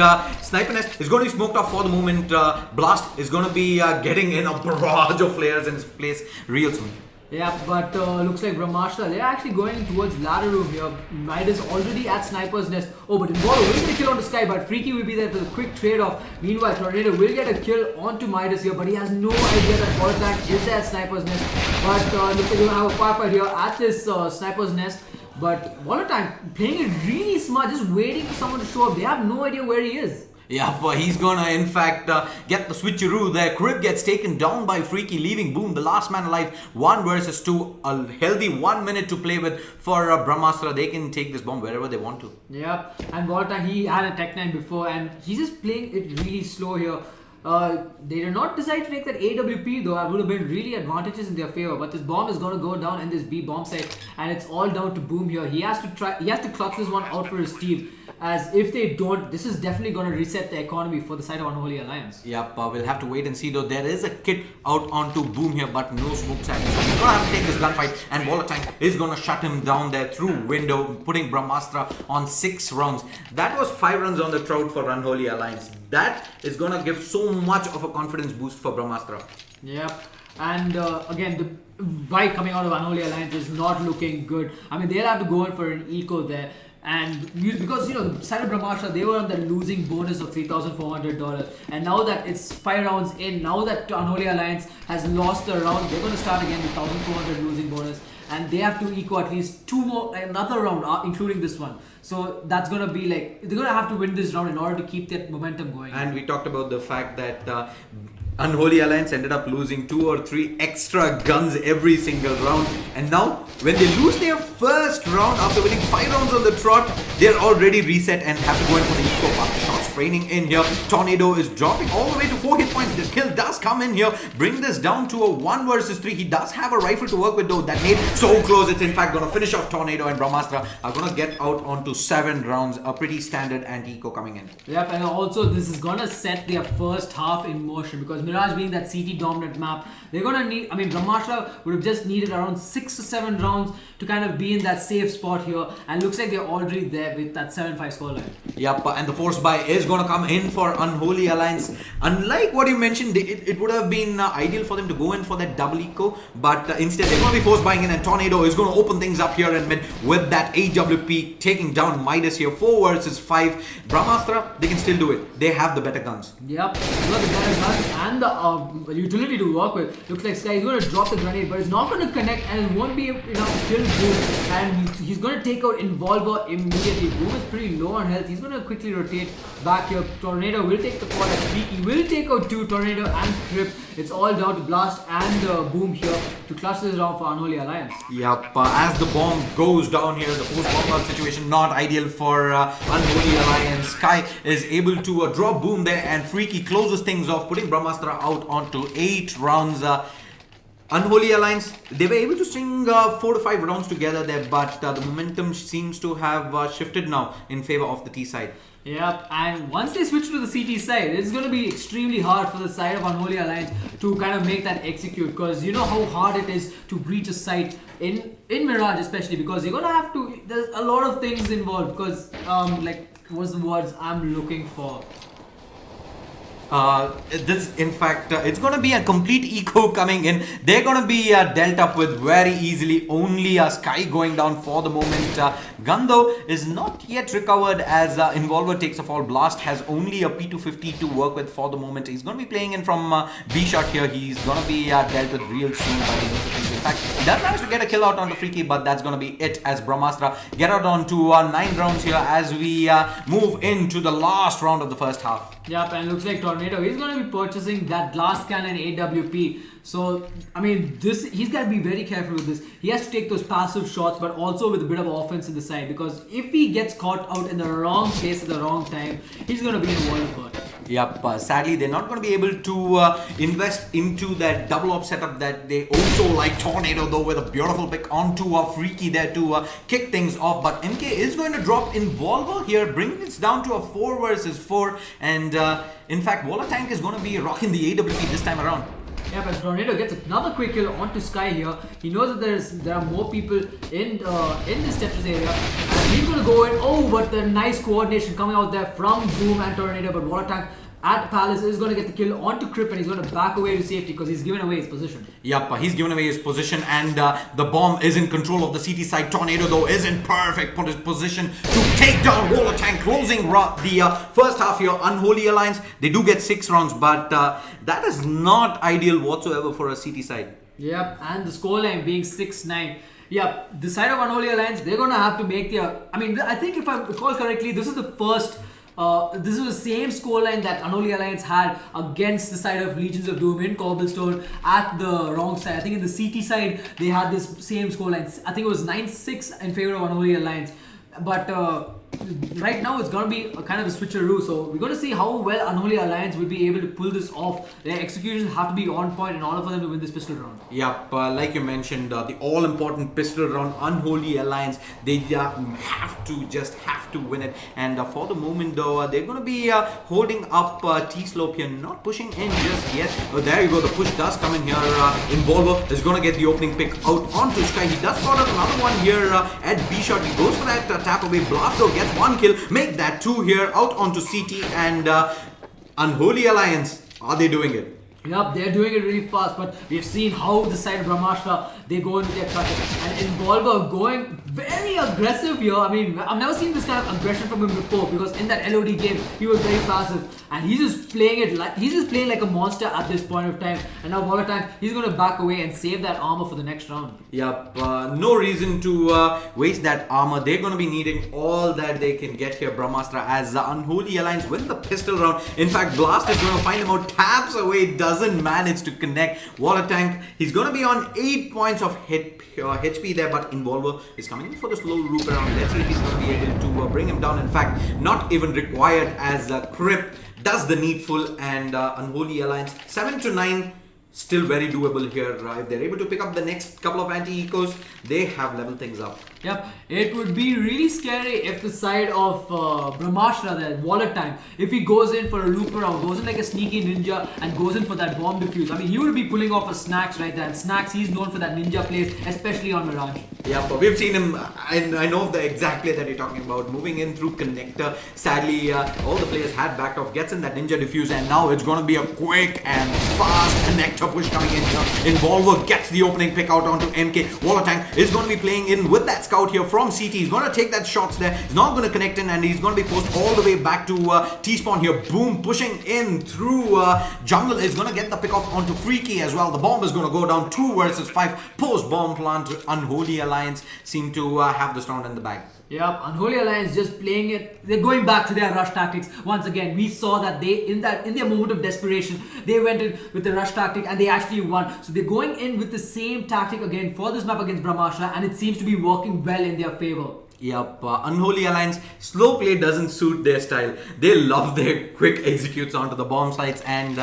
Sniper Nest is going to be smoked off for the moment. Blast is going to be getting in a barrage of players in his place real soon. Yeah, but looks like Brahmastra, they're actually going towards ladder room here. Midas already at Sniper's Nest. Oh, but Involver will get a kill on the Sky, but Freaky will be there for the quick trade-off. Meanwhile, Tornado will get a kill onto Midas here, but he has no idea that Volatang is there at Sniper's Nest. But looks like we're going to have a firefight here at this Sniper's Nest. But Volatang playing it really smart, just waiting for someone to show up. They have no idea where he is. Yeah, but he's gonna in fact get the switcheroo there. Crib gets taken down by Freaky, leaving Boom the last man alive. 1 versus 2, a healthy 1 minute to play with for Brahmastra. They can take this bomb wherever they want to. Yep, and Volatang, he had a Tech 9 before, and he's just playing it really slow here. They did not decide to take that AWP though. It would have been really advantages in their favor, but this bomb is going to go down in this B bomb site, and it's all down to Boom here. He has to clutch this one out for his team, as if they don't, this is definitely going to reset the economy for the side of Unholy Alliance. Yep, we'll have to wait and see though. There is a kit out onto Boom here, but no smoke signals. So he's going to have to take this gunfight, and Volatang is going to shut him down there through window, putting Brahmastra on 6 rounds. That was 5 runs on the Trout for Unholy Alliance. That is going to give so much of a confidence boost for Brahmastra. Yep. And again, the bike coming out of Unholy Alliance is not looking good. I mean, they'll have to go in for an eco there. And because the side of Brahmastra, they were on the losing bonus of $3,400, and now that it's 5 rounds in, now that Unholy Alliance has lost a round, they're going to start again with 1,400 losing bonus, and they have to eco at least 2 more, another round, including this one. So that's going to be like, they're going to have to win this round in order to keep that momentum going. And we talked about the fact that Unholy Alliance ended up losing 2 or 3 extra guns every single round, and now when they lose their first round after winning 5 rounds on the trot, they're already reset and have to go in for the eco path. Shots raining in here. Tornado is dropping all the way to 4 hit points. This kill does come in here, bring this down to a 1 versus 3. He does have a rifle to work with though. That made so close. It's in fact going to finish off Tornado, and Brahmastra are going to get out onto 7 rounds. A pretty standard anti-eco coming in. Yep, and also this is going to set their first half in motion, because Mirage being that CT dominant map, they're going to need, I mean, Brahmastra would have just needed around 6 to 7 rounds to kind of be in that safe spot here, and looks like they're already there with that 7-5 scoreline. Yep, and the force buy is going to come in for Unholy Alliance. Unlike what you mentioned, it would have been ideal for them to go in for that double eco, but instead they're going to be force buying in, and Tornado is going to open things up here in mid with that AWP taking down Midas here. 4 versus 5. Brahmastra, they can still do it. They have the better guns. Yep, they've got the better guns and the utility to work with. Looks like Sky is going to drop the grenade, but it's not going to connect, and it won't be enough to kill Boom, and he's going to take out Involver immediately. Boom is pretty low on health. He's going to quickly rotate back here. Tornado will take the fall at 3. He will take out 2, Tornado and Crip. It's all down to Blast and Boom here to clutch this round for Unholy Alliance. Yep, as the bomb goes down here, the post-bomb situation not ideal for Unholy Alliance. Sky is able to drop Boom there, and Freaky closes things off, putting Brahmastra out onto 8 rounds. Unholy Alliance, they were able to string 4 to 5 rounds together there, but the momentum seems to have shifted now in favor of the T side. Yep, and once they switch to the CT side, it's going to be extremely hard for the side of Unholy Alliance to kind of make that execute, because you know how hard it is to breach a site in Mirage, especially because you're going to have to, there's a lot of things involved, because like, what's the words I'm looking for? This, in fact, it's going to be a complete eco coming in. They're going to be dealt up with very easily. Only Sky going down for the moment. Gun though is not yet recovered, as Involver takes a fall. Blast has only a P250 to work with for the moment. He's going to be playing in from B shot here. He's going to be dealt with real soon by the things. In fact, he does manage to get a kill out on the Freaky, but that's going to be it, as Brahmastra get out on to 9 rounds here as we move into the last round of the first half. Yep, and looks like Tornado, he's going to be purchasing that Blast Cannon AWP. So, I mean, he's got to be very careful with this. He has to take those passive shots, but also with a bit of offense in the side, because if he gets caught out in the wrong place at the wrong time, he's going to be in a world of hurt. Yep, sadly they're not going to be able to invest into that double op setup that they also like. Tornado though with a beautiful pick onto a Freaky there to kick things off, but MK is going to drop Involver here, bringing this down to a 4 versus 4, and in fact Walla Tank is going to be rocking the AWP this time around. Yeah, but Tornado gets another quick kill onto Sky here. He knows that there are more people in this Tetris area, and he's going to go in. Oh, but the nice coordination coming out there from Boom and Tornado, but Water Tank at Palace is going to get the kill onto Crip, and he's going to back away to safety because he's given away his position. Yep, he's given away his position, and the bomb is in control of the CT side. Tornado though is in perfect position to take down Water Tank, closing the first half here. Unholy Alliance, they do get 6 rounds, but that is not ideal whatsoever for a CT side. Yep, and the scoreline being 6-9. Yep, the side of Unholy Alliance, they're going to have to make their... I mean, I think if I recall correctly, this is the first... this is the same scoreline that Unholy Alliance had against the side of Legions of Doom in Cobblestone at the wrong side. I think in the CT side, they had this same scoreline. I think it was 9-6 in favor of Unholy Alliance. But right now, it's going to be a kind of a switcheroo. So we're going to see how well Unholy Alliance will be able to pull this off. Their executions have to be on point in order for them to win this pistol round. Yep, like you mentioned, the all-important pistol round, Unholy Alliance, they have to win it. And for the moment though, they're going to be holding up T-Slope here, not pushing in just yet. There you go, the push does come in here. Involver is going to get the opening pick out onto Sky. He does spot out another one here at B-Shot. He goes for that tap away. Blasto gets 1 kill, make that 2 here out onto CT, and Unholy Alliance, are they doing it? Yup, they're doing it really fast, but we've seen how the side of Brahmastra, they go into their clutches. And Involver going very aggressive here. I mean, I've never seen this kind of aggression from him before, because in that LOD game, he was very passive. And he's just playing like a monster at this point of time. And now Volatile, he's going to back away and save that armor for the next round. Yep, no reason to waste that armor. They're going to be needing all that they can get here, Brahmastra, as the Unholy Alliance win the pistol round. In fact, Blast is going to find him out, taps away, doesn't manage to connect. Water Tank, he's going to be on 8 points of HP there, but Involver is coming in for the slow loop around. Let's see if he's going to be able to bring him down. In fact, not even required, as Crip does the needful, and Unholy Alliance 7 to 9. Still very doable here. If they're able to pick up the next couple of anti-ecos, they have leveled things up. Yep, it would be really scary if the side of Brahmastra, there, Wallet Tank, if he goes in for a loop around, goes in like a sneaky ninja and goes in for that bomb defuse. I mean, he would be pulling off a Snacks right there. And Snacks, he's known for that ninja plays, especially on Mirage. Yeah, but we've seen him, I know the exact play that you're talking about, moving in through Connector. Sadly, all the players had backed off, gets in that ninja diffuse, and now it's going to be a quick and fast Connector push coming in here. Involver gets the opening pick out onto MK. Water Tank is going to be playing in with that scout here from CT. He's going to take that shots there. He's not going to connect in, and he's going to be forced all the way back to T-spawn here. Boom, pushing in through jungle is going to get the pick off onto Freaky as well. The bomb is going to go down 2 versus 5. Post bomb plant. Unholy Alliance seem to have this round in the bag. Yep, Unholy Alliance just playing it. They're going back to their rush tactics. Once again, we saw that they, in their moment of desperation, they went in with the rush tactic and they actually won. So they're going in with the same tactic again for this map against Brahmastra, and it seems to be working well in their favor. Yep, Unholy Alliance, slow play doesn't suit their style. They love their quick executes onto the bomb sites, and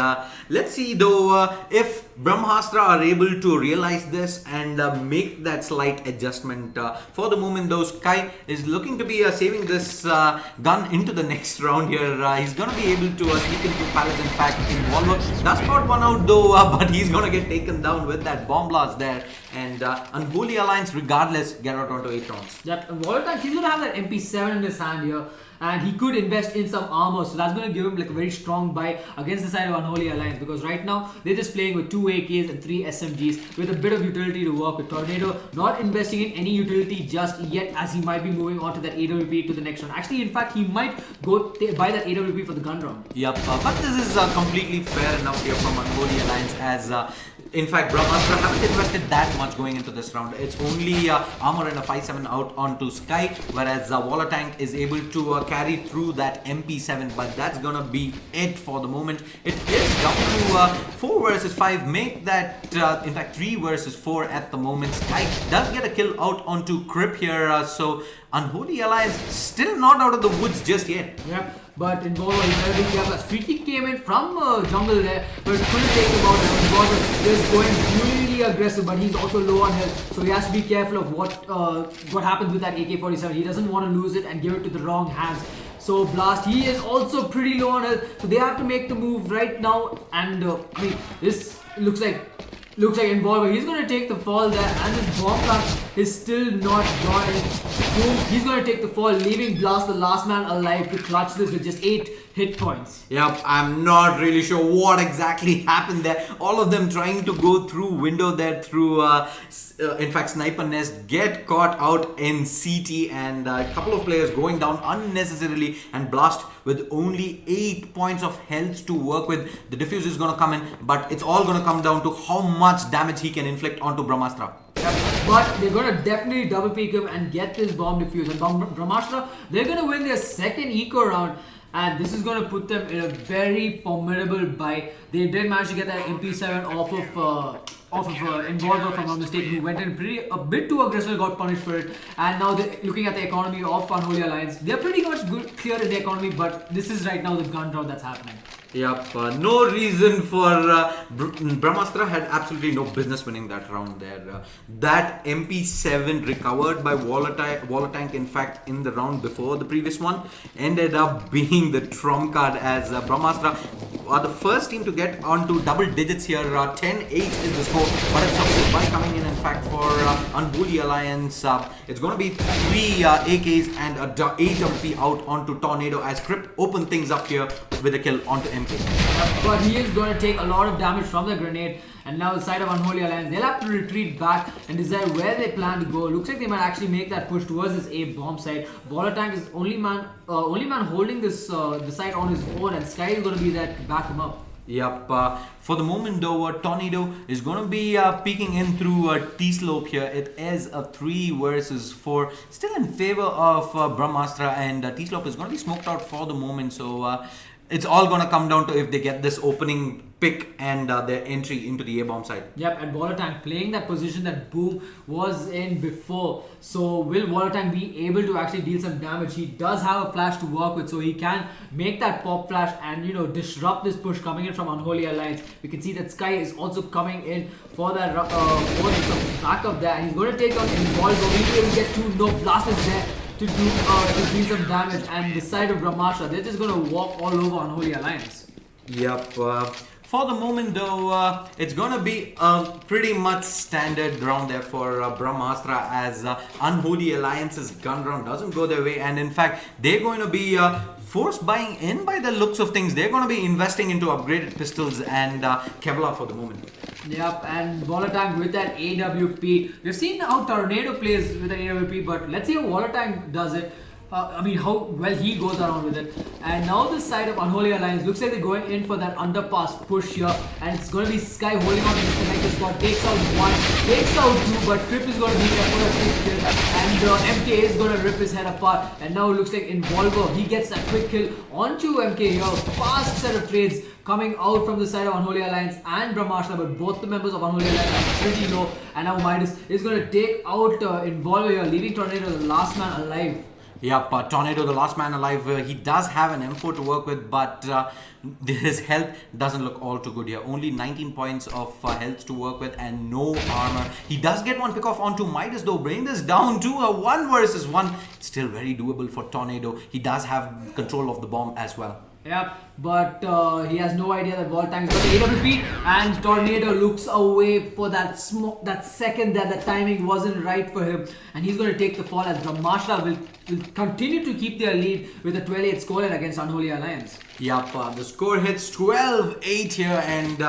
let's see though if Brahmastra are able to realize this and make that slight adjustment. For the moment though, Sky is looking to be saving this gun into the next round here. He's going to be able to sneak into Palace. In fact, Involver does not one out though, but he's going to get taken down with that bomb blast there. And Unholy Alliance, regardless, get out onto 8 rounds. Yep, and Volatile, he's going to have that MP7 in his hand here. And he could invest in some armor, so that's going to give him like a very strong buy against the side of Unholy Alliance, because right now they're just playing with 2 AKs and 3 SMGs with a bit of utility to work with. Tornado not investing in any utility just yet, as he might be moving on to that AWP to the next round. Actually, in fact, he might go buy that AWP for the gun round. Yep, but this is completely fair enough here from Unholy Alliance, as in fact, Brahmastra haven't invested that much going into this round. It's only armor and a 5-7 out onto Sky, whereas Waller Tank is able to carry through that MP7, but that's gonna be it for the moment. It is down to 4 versus 5, make that in fact 3 versus 4 at the moment. Sky does get a kill out onto Crip here, so Unholy Alliance still not out of the woods just yet. Yep. But Involver, he better be careful. Freaky came in from jungle there, but couldn't take him out. Involver is going really aggressive, but he's also low on health, so he has to be careful of what happens with that AK-47. He doesn't want to lose it and give it to the wrong hands. So Blast, he is also pretty low on health, so they have to make the move right now. And I mean, this looks like Involver, he's going to take the fall there, and his bomb blast is still not gone. Boom, he's going to take the fall, leaving Blast the last man alive to clutch this with just 8 hit points. Yep, I'm not really sure what exactly happened there. All of them trying to go through window there through, in fact, Sniper Nest, get caught out in CT, and a couple of players going down unnecessarily, and Blast with only 8 points of health to work with. The diffuse is going to come in, but it's all going to come down to how much damage he can inflict onto Brahmastra. Yep. But they're going to definitely double peek him and get this bomb defuse. And Brahmastra, they're going to win their second eco round. And this is going to put them in a very formidable buy. They did manage to get that MP7 off of Involver, from a mistake, who went in a bit too aggressive, got punished for it. And now they're looking at the economy of Unholy Alliance. They're pretty much good clear in the economy, but this is right now the gun round that's happening. Yep, no reason for Brahmastra had absolutely no business winning that round there. That MP7 recovered by Waller Tank, in fact, in the round before the previous one, ended up being the trump card, as Brahmastra the first team to get onto double digits here. 10-8 is the score, but it's a by coming in fact, for Unholy Alliance. It's going to be 3 AKs and a AWP out onto Tornado as Crypt open things up here with a kill onto MK. But he is going to take a lot of damage from the grenade. And now the side of Unholy Alliance, they'll have to retreat back and decide where they plan to go. Looks like they might actually make that push towards this A bomb site. Baller Tank is only man holding this the site on his own, and Sky is going to be there to back him up. Yep. For the moment though, Tornado is going to be peeking in through T-Slope here. It is a 3 versus 4. Still in favor of Brahmastra, and T-Slope is going to be smoked out for the moment. So it's all going to come down to if they get this opening pick and their entry into the A-bomb side. Yep, and Baller Tank playing that position that Boom was in before. So will Baller Tank be able to actually deal some damage? He does have a flash to work with, so he can make that pop flash and, you know, disrupt this push coming in from Unholy Alliance. We can see that Sky is also coming in for that backup there, and he's going to take out Involver. He will get 2. No, Blast is there to deal some damage, and the side of Brahmastra, they're just going to walk all over Unholy Alliance. Yep. For the moment though, it's going to be a pretty much standard round there for Brahmastra, as Unholy Alliance's gun round doesn't go their way, and in fact they're going to be forced buying in by the looks of things. They're going to be investing into upgraded pistols and Kevlar for the moment. Yep, and Baller Tank with that AWP. We've seen how Tornado plays with an AWP, but let's see how Baller Tank does it. I mean, how well he goes around with it. And now this side of Unholy Alliance looks like they're going in for that underpass push here, and it's going to be Sky holding on to this connector spot. Takes out 1, takes out 2, but Trip is going to be there for a quick kill, and MK is going to rip his head apart. And now it looks like Involver, he gets that quick kill onto MK here. Fast set of trades coming out from the side of Unholy Alliance and Brahmastra, but both the members of Unholy Alliance are pretty low. And now Midas is going to take out Involver here, leaving Tornado the last man alive. Yep, Tornado, the last man alive. He does have an M4 to work with, but his health doesn't look all too good here. Only 19 points of health to work with and no armor. He does get one pick off onto Midas though, bringing this down to a 1 versus 1. Still very doable for Tornado. He does have control of the bomb as well. Yeah, but he has no idea that Baller Tank is got the AWP, and Tornado looks away for that second that the timing wasn't right for him, and he's going to take the fall as Brahmastra will continue to keep their lead with a 12-8 scoreline against Unholy Alliance. Yup, the score hits 12-8 here, and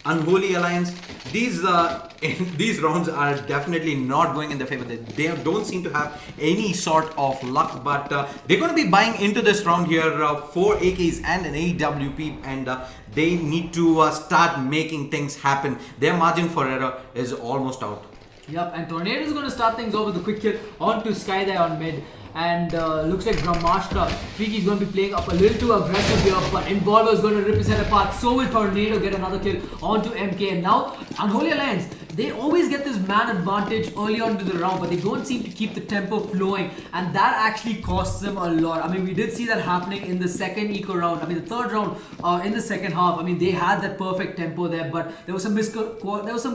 Unholy Alliance, these rounds are definitely not going in their favor. They don't seem to have any sort of luck, but they're going to be buying into this round here. 4 AKs and an AWP, and they need to start making things happen. Their margin for error is almost out. Yep, and Tornado is going to start things off with a quick kill onto Sky there on mid. And looks like Brahmastra, Freaky is going to be playing up a little too aggressive here, but Involver is going to rip his head apart. So will Tornado get another kill onto MK. And now Unholy Alliance, they always get this man advantage early on into the round, but they don't seem to keep the tempo flowing, and that actually costs them a lot. I mean, we did see that happening in the second eco round. I mean, the third round in the second half. I mean, they had that perfect tempo there, but there was some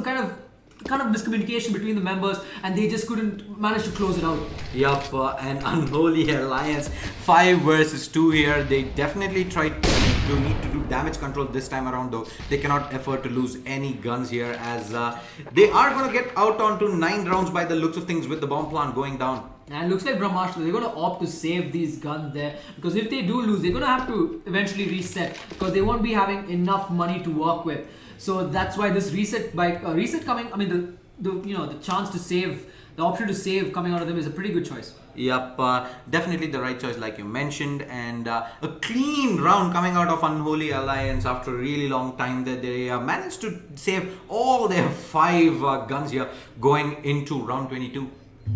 kind of miscommunication between the members, and they just couldn't manage to close it out. Yup, and Unholy Alliance 5 versus 2 here. They definitely tried to need to do damage control this time around though. They cannot afford to lose any guns here, as they are going to get out onto 9 rounds by the looks of things with the bomb plant going down. And looks like Brahmastra, they're going to opt to save these guns there, because if they do lose, they're going to have to eventually reset, because they won't be having enough money to work with. So that's why this reset coming, I mean the chance to save, the option to save coming out of them is a pretty good choice. Yep, definitely the right choice like you mentioned, and a clean round coming out of Unholy Alliance after a really long time that they managed to save all their 5 guns here going into round 22.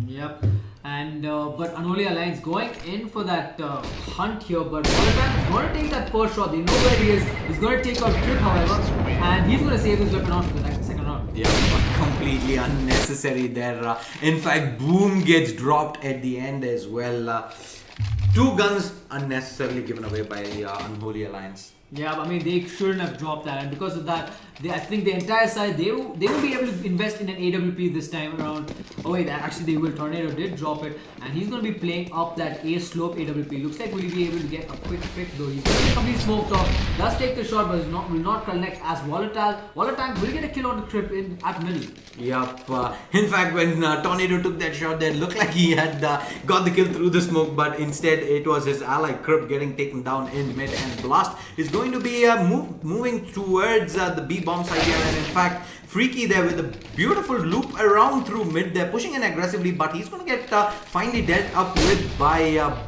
Yep. And but Unholy Alliance going in for that hunt here, but Baller is going to take that first shot. They know where he is. He's going to take out Trip, however, and he's going to save his weapon on for the second round. Yeah, but completely unnecessary there. In fact, Boom gets dropped at the end as well. 2 guns unnecessarily given away by Unholy Alliance. Yeah, I mean, they shouldn't have dropped that, and because of that, I think the entire side, they will be able to invest in an AWP this time around. Oh wait, actually they will. Tornado did drop it, and he's going to be playing up that A slope AWP. Looks like will he be able to get a quick pick though. He's going to be completely smoked off. Does take the shot, but will not connect as Volatile. Volatile will get a kill on the trip at middle. Yup. In fact, when Tornado took that shot, that looked like he had got the kill through the smoke, but instead it was his ally Crip getting taken down in mid, and Blast is going to be moving towards the B bomb side here, and in fact Freaky there with a beautiful loop around through mid. They're pushing in aggressively, but he's going to get finally dealt up with by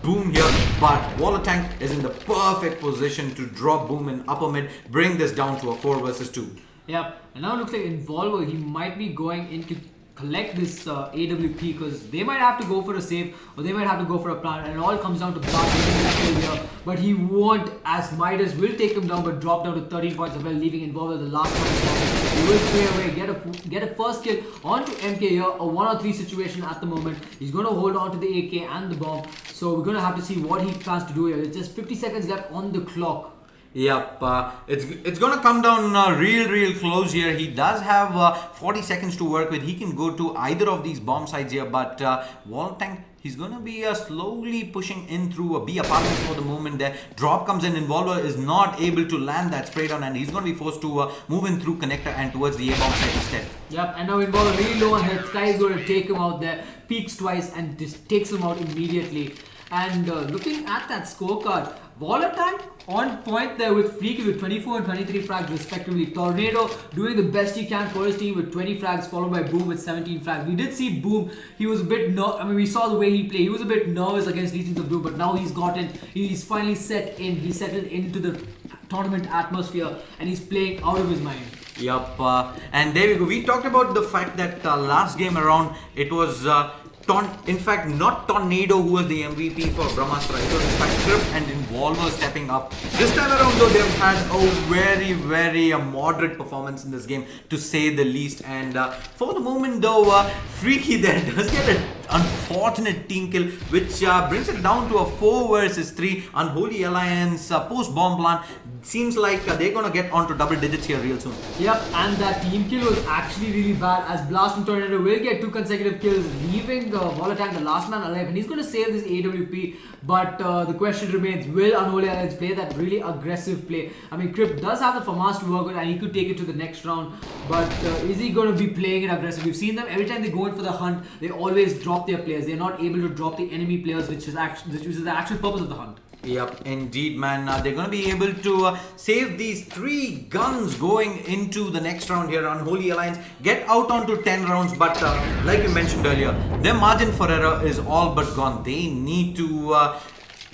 Boom here. But Waller Tank is in the perfect position to drop Boom in upper mid, bring this down to a 4 versus 2. Yep, and now it looks like Involver, he might be going in to collect this AWP, because they might have to go for a save or they might have to go for a plant, and it all comes down to Blast getting that kill here. But he won't, as Midas will take him down but drop down to 13 points as well, leaving Involver the last one. He will stay away, get a first kill onto MK here, a 1-on-3 situation at the moment. He's going to hold on to the AK and the bomb, so we're going to have to see what he plans to do here. It's just 50 seconds left on the clock. Yep, it's gonna come down real close here. He does have 40 seconds to work with. He can go to either of these bomb sides here, but Wall Tank, he's gonna be slowly pushing in through a B apartment for the moment there. Drop comes in, Involver is not able to land that spray down, and he's gonna be forced to move in through connector and towards the A bomb side instead. Yep, and now Involver really low on health. Sky is going to take him out there, peeks twice and just takes him out immediately. And looking at that scorecard, Volatile on point there with Freaky with 24 and 23 frags respectively. Tornado doing the best he can for his team with 20 frags, followed by Boom with 17 frags. We did see Boom, he was a bit we saw the way he played. He was a bit nervous against Legions of Doom, but now he's finally set in. He settled into the tournament atmosphere and he's playing out of his mind. Yup, and there we go. We talked about the fact that last game around it was in fact not Tornado who was the MVP for Brahmastra. It was in fact Crip and Involver stepping up. This time around though, they've had a very moderate performance in this game, to say the least. And for the moment though, Freaky there does get an unfortunate team kill, which brings it down to a 4 versus 3. Unholy Alliance post bomb plant seems like they're gonna get onto double digits here real soon. Yep, and that team kill was actually really bad, as Blast and Tornado will get 2 consecutive kills, leaving Volatile the last man alive, and he's going to save this AWP. But the question remains, will Unholy Alliance play that really aggressive play? I mean, Crip does have the FAMAS to work with and he could take it to the next round, but is he going to be playing it aggressive? We've seen them every time they go in for the hunt, they always drop their players. They're not able to drop the enemy players, which is the actual purpose of the hunt. Yep, indeed, man. They're going to be able to save these 3 guns going into the next round here. Unholy Alliance get out onto 10 rounds, but like you mentioned earlier, their margin for error is all but gone. They need to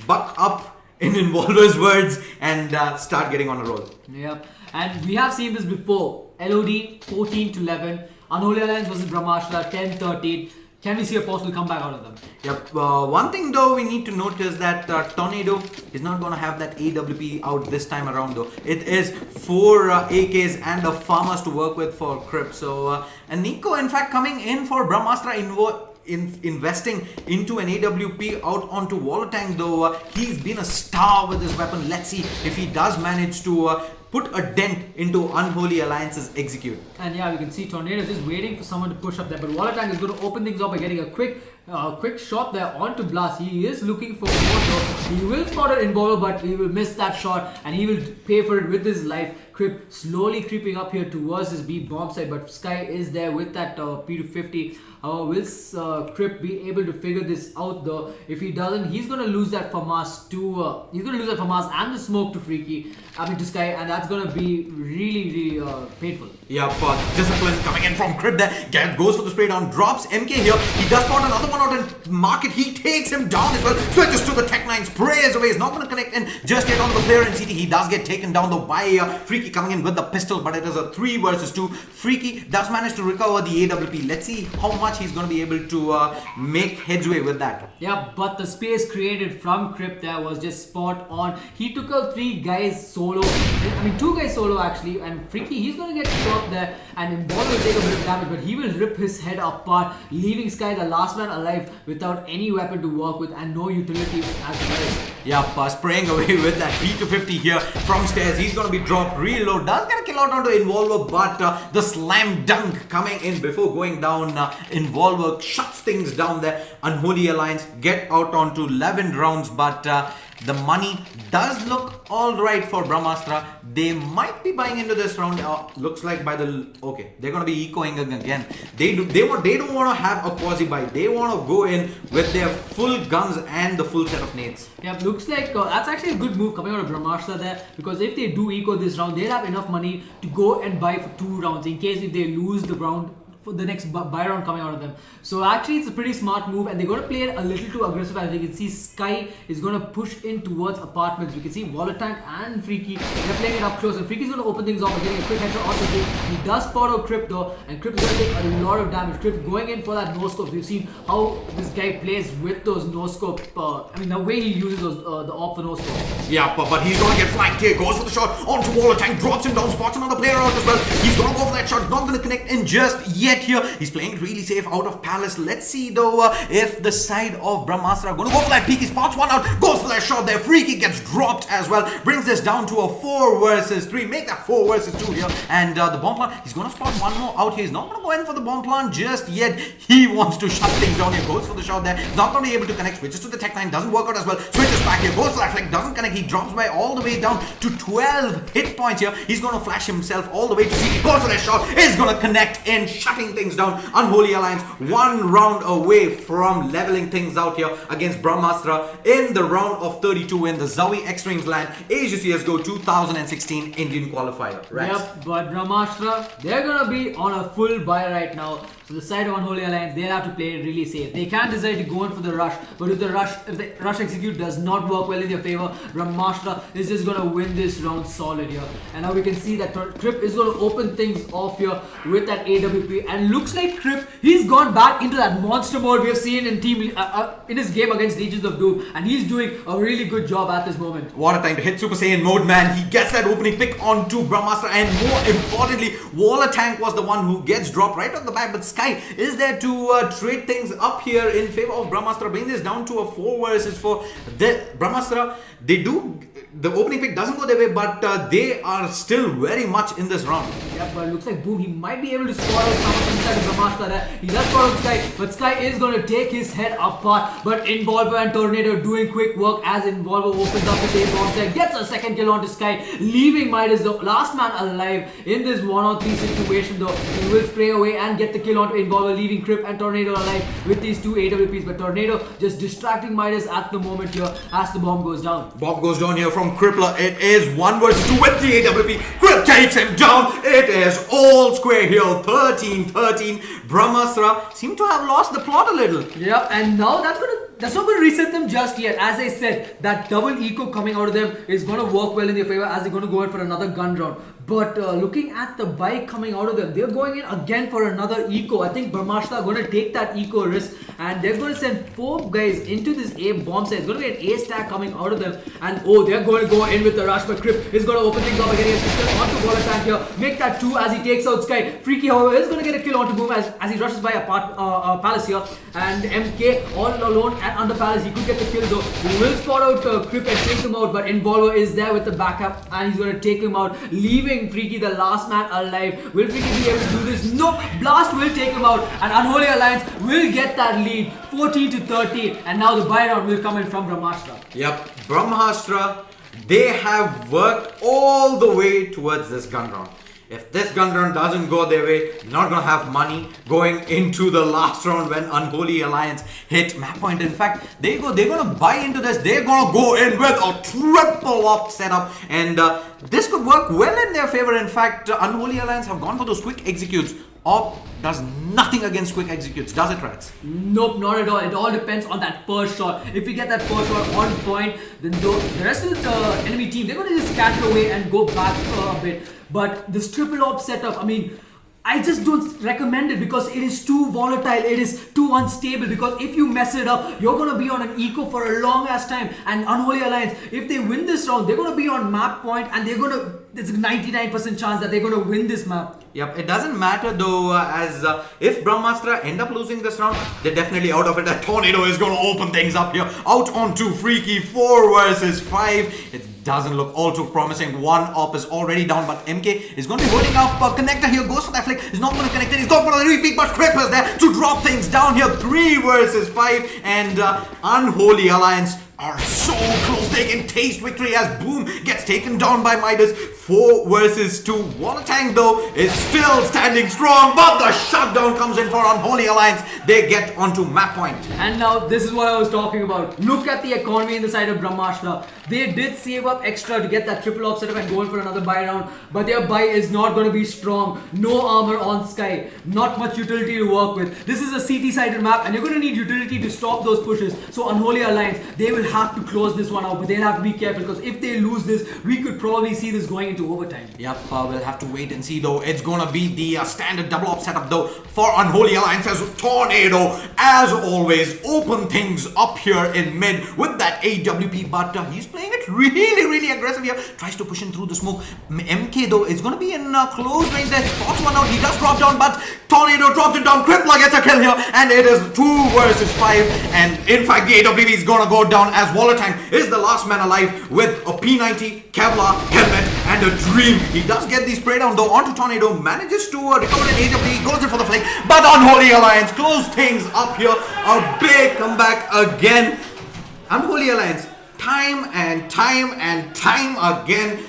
buck up, in Involver's words, and start getting on a roll. Yep, and we have seen this before. LOD 14-11, Unholy Alliance versus Brahmastra 10-13. Can we see a possible comeback out of them? Yep. One thing though we need to note is that Tornado is not going to have that AWP out this time around though. It is 4 AKs and a farmers to work with for Crip. So and Nico in fact coming in for Brahmastra investing into an AWP out onto Waller Tank though. He's been a star with this weapon. Let's see if he does manage to put a dent into Unholy Alliance's execute. And yeah, we can see Tornado just waiting for someone to push up there, but Waller Tank is going to open things up by getting a quick shot there onto Blast. He is looking for more though. He will spot an Involver, but he will miss that shot and he will pay for it with his life. Crip slowly creeping up here towards his B bomb side, but Sky is there with that P250. Will Crip be able to figure this out though? If he doesn't, he's gonna lose that FAMAS to and the smoke to Freaky. To Sky, and that's gonna be really painful. Yeah, but discipline coming in from Crip there. Garrett goes for the spray down, drops MK here. He does spot another one out in market. He takes him down as well. Switches to the Tech 9, sprays away. He's not going to connect in just yet on the player in CT. He does get taken down though by Freaky coming in with the pistol, but it is a 3 versus 2. Freaky does manage to recover the AWP. Let's see how much he's going to be able to make headway with that. Yeah, but the space created from Crip there was just spot on. He took out 3 guys solo. 2 guys solo actually, and Freaky, he's going to get shot there, and Involver will take a bit of damage, but he will rip his head apart, leaving Sky the last man alive without any weapon to work with and no utility as well. Yep, spraying away with that B250 here from stairs. He's going to be dropped real low. Does get a kill out onto Involver, but the slam dunk coming in before going down. Involver shuts things down there. Unholy Alliance get out onto 11 rounds, but the money does look alright for Brahmastra. They might be buying into this round. Looks like by the okay, they're gonna be ecoing again. They don't want to have a quasi buy. They want to go in with their full guns and the full set of nades. Yeah, looks like that's actually a good move coming out of Brahmastra there, because if they do eco this round, they'll have enough money to go and buy for 2 rounds in case if they lose the round for the next buy round coming out of them. So actually it's a pretty smart move, and they're going to play it a little too aggressive. As you can see, Sky is going to push in towards apartments. We can see Volatank and Freaky, they're playing it up close, and Freaky's going to open things off and getting a quick headshot on the game. He does spot out Crypt though, and Crypt is going to take a lot of damage. Crypt going in for that no-scope. We've seen how this guy plays with those no-scope, I mean the way he uses those, the op for no-scope. Yeah, but he's going to get flanked here. Goes for the shot onto Volatank, drops him down, spots another player out as well. He's going to go for that shot, not going to connect in just yet here. He's playing it really safe out of Palace. Let's see though if the side of Brahmastra are going to go for that peek. He spots one out, goes for that shot there. Freaky gets dropped as well. Brings this down to a 4 versus 3. Make that 4 versus 2 here. And the bomb plant, he's going to spot one more out here. He's not going to go in for the bomb plant just yet. He wants to shut things down here. Goes for the shot there. Not going to be able to connect. Switches to the tech line. Doesn't work out as well. Switches back here. Goes for that flank. Doesn't connect. He drops by all the way down to 12 hit points here. He's going to flash himself all the way to CT. Goes for that shot. Is going to connect in, shutting things down. Unholy Alliance 1 round away from leveling things out here against Brahmastra in the round of 32 in the ZOWIE eXTREMESLAND Asia CSGO 2016 Indian qualifier. Right? Yep, but Brahmastra, they're gonna be on a full buy right now. So the side of Unholy Alliance, they'll have to play it really safe. They can decide to go in for the rush, but if the rush execute does not work well in their favor, Brahmastra is just gonna win this round solid here. And now we can see that Crypt is gonna open things off here with that AWP, and looks like Crypt, he's gone back into that monster mode we have seen in in his game against Legions of Doom, and he's doing a really good job at this moment. What a time to hit Super Saiyan mode, man. He gets that opening pick onto Brahmastra, and more importantly, Volatank was the one who gets dropped right off the back, but Sky is there to trade things up here in favor of Brahmastra, bring this down to a 4 versus 4. Brahmastra, the opening pick doesn't go their way, but they are still very much in this round. Yeah, but it looks like Boom, he might be able to spot out someone inside of Brahmastra there. He does spot out Sky, but Sky is going to take his head apart. But Involver and Tornado doing quick work as Involver opens up the tape bomb there, gets a second kill onto Sky, leaving Midas the last man alive in this 1-on-3 situation though. He will spray away and get the kill onto Involver, leaving Crypt and Tornado alive with these 2 AWPs. But Tornado just distracting Midas at the moment here as the bomb goes down. Bomb goes down here from Crippler. It is 1 versus 2 with the AWP. Crypt takes him down. It is all square here. 13-13. Brahmastra seem to have lost the plot a little. Yeah, and now that's not going to reset them just yet. As I said, that double eco coming out of them is going to work well in their favor as they're going to go in for another gun round. But looking at the bike coming out of them, they're going in again for another eco. I think Brahmastra are going to take that eco risk, and they're going to send 4 guys into this A bomb set. It's going to be an A stack coming out of them, and oh, they're going to go in with the rush. But Crypt is going to open things up again. He's onto Volatank here, make that 2 as he takes out Sky. Freaky, however, is going to get a kill onto Boom as he rushes by a Palace here, and MK all alone and under Palace. He could get the kill though. He will spot out Crypt and take him out, but Involver is there with the backup, and he's going to take him out, leaving Freaky the last man alive. Will Freaky be able to do this? No! Blast will take him out, and Unholy Alliance will get that lead 14-13, and now the buy round will come in from Brahmastra. Yep, Brahmastra, they have worked all the way towards this gun round. If this gun round doesn't go their way, not gonna have money going into the last round when Unholy Alliance hit map point. In fact, they're gonna buy into this. They're gonna go in with a triple op setup, and this could work well in their favor. In fact, Unholy Alliance have gone for those quick executes. Op does nothing against quick executes, does it, RatZ? Nope, not at all. It all depends on that first shot. If we get that first shot on point, then the rest of the enemy team, they're going to just scatter away and go back a bit. But this triple op setup, I mean, I just don't recommend it because it is too volatile, it is too unstable. Because if you mess it up, you're gonna be on an eco for a long ass time. And Unholy Alliance, if they win this round, they're gonna be on map point, and there's a 99% chance that they're gonna win this map. Yep, it doesn't matter though, as if Brahmastra end up losing this round, they're definitely out of it. That Tornado is going to open things up here. Out onto Freaky, 4 versus 5. It doesn't look all too promising. One op is already down, but MK is going to be holding up. Connector here goes for that flick. He's not going to connect it. He's going for the repeat, but Crip is there to drop things down here. 3 versus 5, and Unholy Alliance are so close. They can taste victory as Boom gets taken down by Midas. 4 versus 2. Watertank though is still standing strong, but the shutdown comes in for Unholy Alliance. They get onto map point. And now this is what I was talking about. Look at the economy in the side of Brahmastra. They did save up extra to get that triple op setup and go in for another buy round, but their buy is not going to be strong. No armor on Sky, not much utility to work with. This is a CT sided map, and you're going to need utility to stop those pushes. So Unholy Alliance, they will have to close this one out, but they'll have to be careful, because if they lose this, we could probably see this going into overtime. Yep, we'll have to wait and see though. It's gonna be the standard double op setup though for Unholy Alliance, as Tornado, as always, open things up here in mid with that AWP, but he's playing it really aggressive here. Tries to push in through the smoke. MK though is gonna be in close range there. Spots one out. He does drop down, but Tornado drops it down. Crippler gets a kill here, and it is 2 versus 5. And in fact, the AWP is gonna go down as Wallatank is the last man alive with a P90, Kevlar, helmet, and a Dream. He does get the spray down though onto Tornado, manages to recover an AWP, goes in for the flick, but Unholy Alliance close things up here. A big comeback again. Unholy Alliance, time and time again,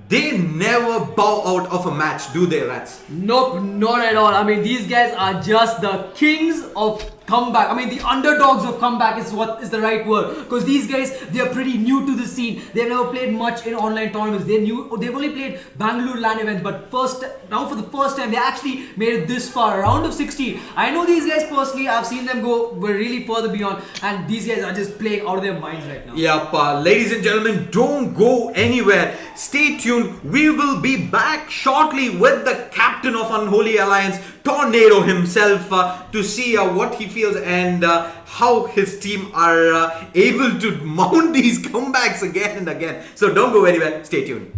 they never bow out of a match, do they, RatZ? Nope, not at all. I mean, these guys are just the kings of comeback. I mean, the underdogs of comeback is what is the right word, because these guys, they are pretty new to the scene. They've never played much in online tournaments. They've only played Bangalore LAN events, but now for the first time they actually made it this far, round of 16. I know these guys personally. I've seen them go really further beyond, and these guys are just playing out of their minds right now. Yep, ladies and gentlemen, don't go anywhere. Stay tuned. We will be back shortly with the captain of Unholy Alliance, Tornado himself, to see what he feels and how his team are able to mount these comebacks again and again. So don't go anywhere. Stay tuned.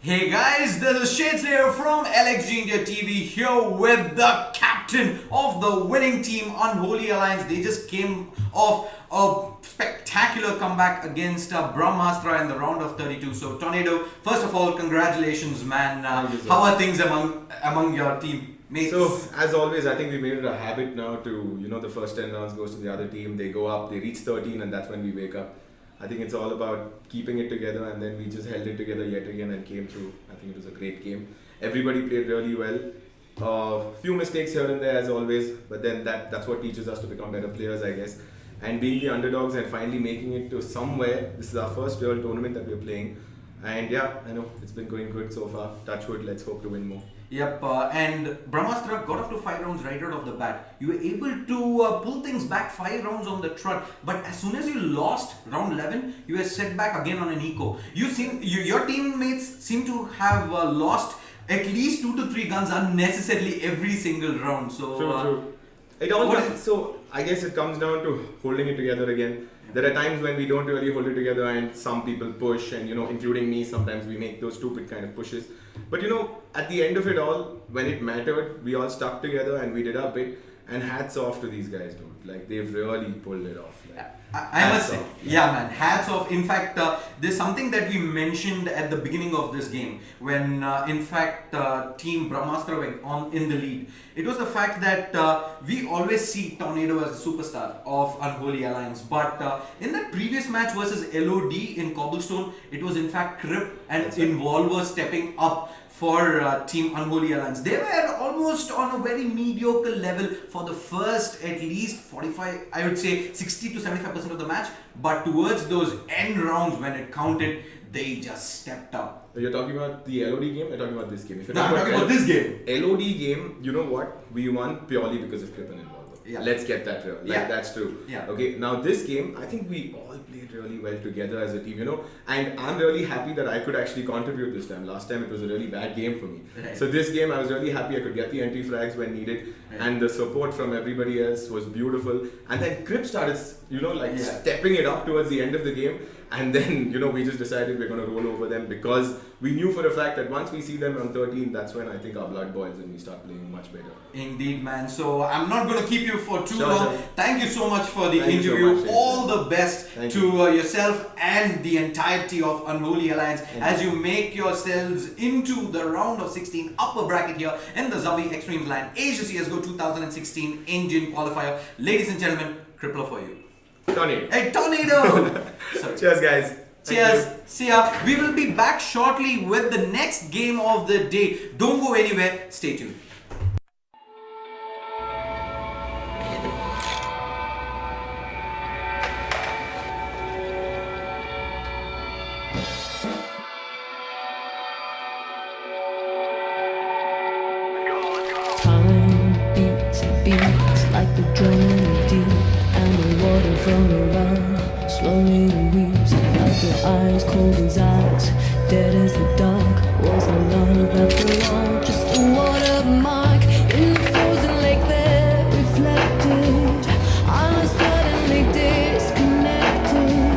Hey guys, this is ShaDeSLaYeR from LXG India TV here with the captain of the winning team, Unholy Alliance. They just came off a spectacular comeback against Brahmastra in the round of 32. So Tornado, first of all, congratulations, man. How are things among your team mates? So, as always, I think we made it a habit now to, the first 10 rounds goes to the other team, they go up, they reach 13, and that's when we wake up. I think it's all about keeping it together, and then we just held it together yet again and came through. I think it was a great game. Everybody played really well. Few mistakes here and there as always, but then that's what teaches us to become better players, I guess. And being the underdogs and finally making it to somewhere, this is our first real tournament that we're playing. And yeah, I know it's been going good so far. Touch wood, let's hope to win more. Yep, and Brahmastra got up to 5 rounds right out of the bat. You were able to pull things back 5 rounds on the trot, but as soon as you lost round 11, you were set back again on an eco. Your teammates seem to have lost at least 2 to 3 guns unnecessarily every single round. So True. So I guess it comes down to holding it together again. There are times when we don't really hold it together and some people push, and including me, sometimes we make those stupid kind of pushes. But at the end of it all, when it mattered, we all stuck together and we did our bit. And hats off to these guys, dude. Like, they've really pulled it off. Like, I must say, yeah, man, hats off. In fact, there's something that we mentioned at the beginning of this game when, in fact, Team Brahmastra went on in the lead. It was the fact that we always see Tornado as the superstar of Unholy Alliance. But in that previous match versus LOD in Cobblestone, it was in fact Crip and Involver stepping up for Team Unholy Alliance. They were almost on a very mediocre level for the first at least 45, I would say 60 to 75% of the match. But towards those end rounds when it counted, they just stepped up. You're talking about the LOD game, or you're talking about this game? No, I'm talking about this game. LOD game, you know what? We won purely because of Crip and Involver. Yeah. Let's get that real. That's true. Yeah. Okay, now this game, I think we all played really well together as a team, and I'm really happy that I could actually contribute this time. Last time it was a really bad game for me. Right. So this game, I was really happy I could get the entry frags when needed, and the support from everybody else was beautiful. And then Crip started, stepping it up towards the end of the game, and then, we just decided we're going to roll over them because we knew for a fact that once we see them on 13, that's when I think our blood boils and we start playing much better. Indeed, man. So I'm not going to keep you for too Sure, long. sure. Thank you so much for the Thank you so interview. much, All sir. the best Thank to you. yourself and the entirety of Unholy Alliance as you make yourselves into the round of 16 upper bracket here in the ZOWIE eXTREMESLAND Asia CSGO 2016 Indian Qualifier. Ladies and gentlemen, crippler for you. Tornado. A tornado! Sorry. Cheers, guys. Thank Cheers. you. See ya. We will be back shortly with the next game of the day. Don't go anywhere. Stay tuned. Time beats like the drum in the deep, and the water from around slowly weeps. Like your eyes, cold as ice, dead as the dark. Was our love after all just a watermark in the frozen lake that reflected? I was suddenly disconnected.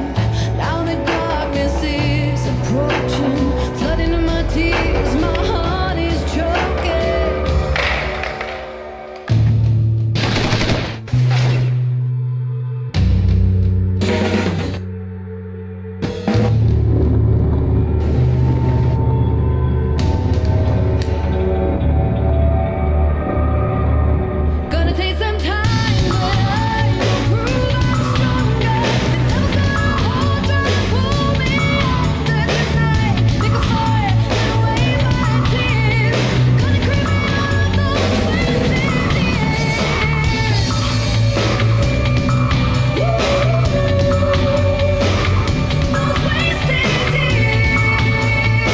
Now the darkness is approaching, flooding in my tears. My heart is choking. Gonna take some time, but I will prove I'm stronger. The devil's got a hold, trying to pull me under tonight. Make a fire, burn away my tears. Gonna creep me out those wasted years. Those wasted years.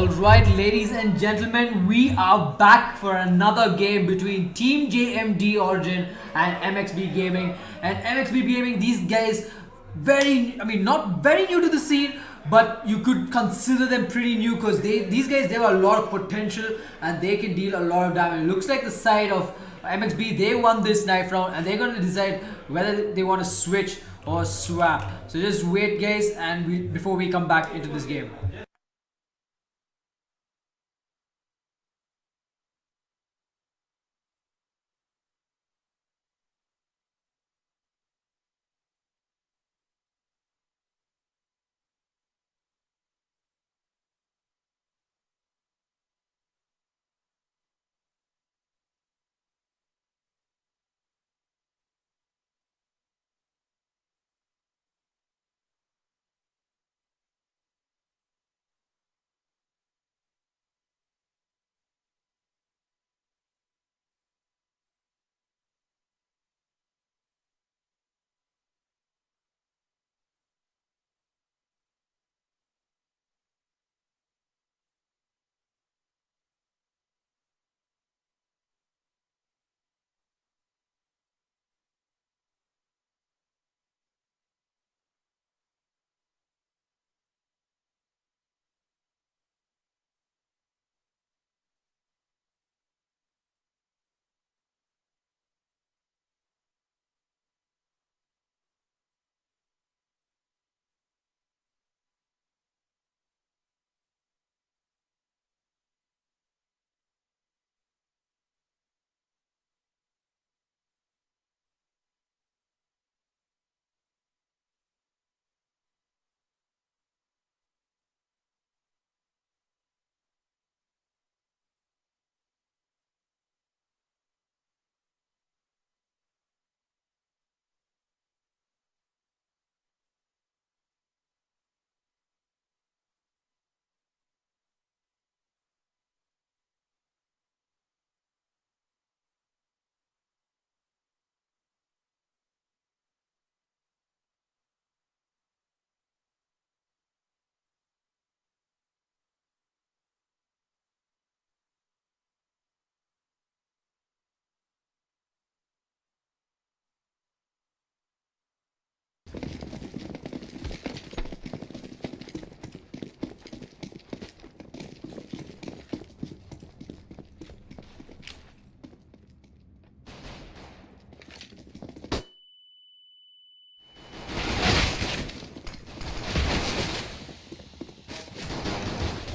Alright, ladies and gentlemen, we are back for another game between Team JMD Origin and MXB Gaming. And MXB Gaming, these guys, not very new to the scene, but you could consider them pretty new because these guys, they have a lot of potential and they can deal a lot of damage. It looks like the side of MXB, they won this knife round and they're going to decide whether they want to switch or swap. So just wait, guys, and before we come back into this game.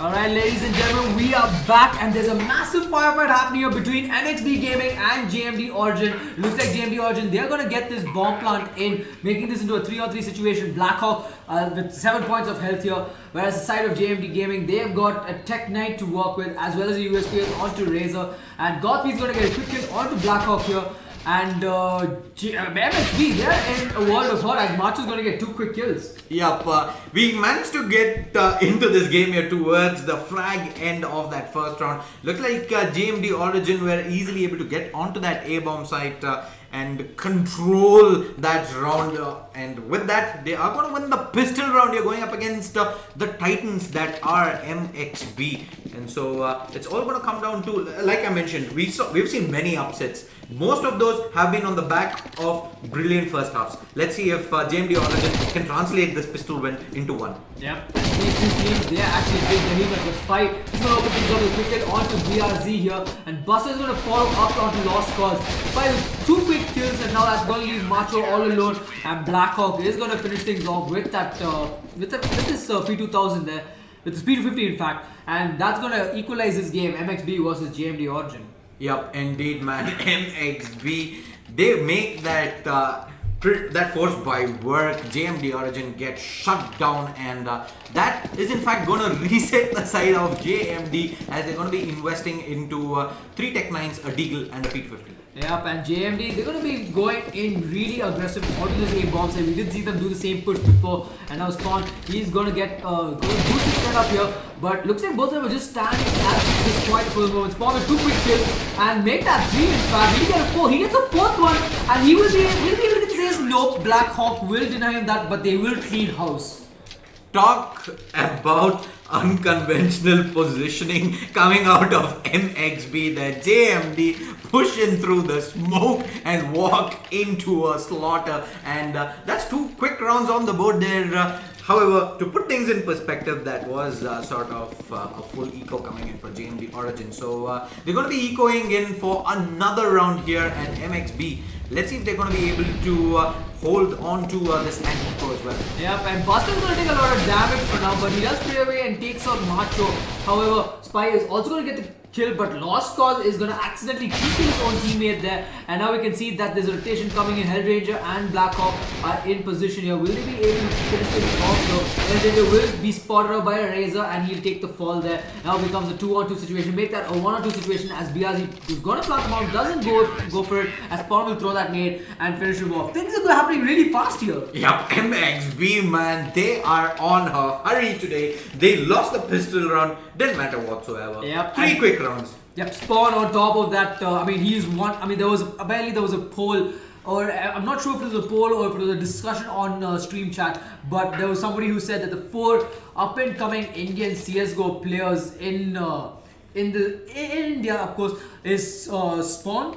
Alright, ladies and gentlemen, we are back and there's a massive firefight happening here between MXB Gaming and JMD Origin. Looks like JMD Origin, they're going to get this bomb plant in, making this into a 3-on-3 situation. Blackhawk with 7 points of health here, whereas the side of JMD Gaming, they've got a Tech Knight to work with as well as a USPS onto RatZ. And Gothby is going to get a quick kill onto Blackhawk here. And MXB, they're in a world of hurt as Macho is going to get 2 quick kills. Yup, we managed to get into this game here towards the flag end of that first round. Looks like JMD Origin were easily able to get onto that A-bomb site and control that round. And with that, they are going to win the pistol round. You're going up against the Titans that are MXB. And so it's all going to come down to, like I mentioned, we've seen many upsets. Most of those have been on the back of brilliant first halves. Let's see if JMD Origin can translate this pistol win into one. Yep. These two teams, they are actually big. They're here with Spy. He's going to open things up with quick hit onto BRZ here. And Buster is going to follow up onto Lost Cause. Spy with 2 quick kills and now that's going to leave Macho all alone. And Blackhawk is going to finish things off with that with this P2000 there. With this P250 in fact. And that's going to equalize this game, MXB versus JMD Origin. Yup, indeed, man. MXB, they make that that force by work. JMD Origin gets shut down, and that is in fact going to reset the side of JMD as they're going to be investing into 3 Tech 9s, a Deagle, and a P250. Yep, and JMD, they're going to be going in really aggressive onto this A-bomb side. We did see them do the same push before, and now Spawn, he's going to get boost his set up here, but looks like both of them are just standing at this point for the moment. Spawn with 2 quick kills and make that 3 in fact. He gets a 4, he gets a 4th one, and he will be able to get says nope, Blackhawk will deny him that, but they will clean house. Talk about unconventional positioning coming out of MXB. The JMD pushing through the smoke and walk into a slaughter. And that's 2 quick rounds on the board there. However, to put things in perspective, that was sort of a full eco coming in for JMD Origin. So they're going to be ecoing in for another round here at MXB. Let's see if they're going to be able to hold on to this anti-eco as well. Yep, and Buster is going to take a lot of damage for now, but he does stay away and takes out Macho. However, Spy is also going to get the kill, but Lost Cause is going to accidentally kill his own teammate there. And now we can see that there's a rotation coming in. Hellranger and Blackhawk are in position here. Will they be able to finish this off though? Hellranger will be spotted out by a Razor and he'll take the fall there. Now becomes a 2-on-2 situation. Make that a 1-on-2 situation as BRZ is going to plant the bomb, doesn't go for it, as Spawn will throw that nade and finish him off. Things are happening really fast here. Yep, MXB, man, they are on a hurry today. They lost the pistol round, didn't matter whatsoever. Yep. 3 quick rounds. Yep, Spawn on top of that. I mean, he's one. I mean, there was a poll, or I'm not sure if it was a poll or if it was a discussion on stream chat, but there was somebody who said that the 4 up-and-coming Indian CS:GO players in India, of course, is Spawn,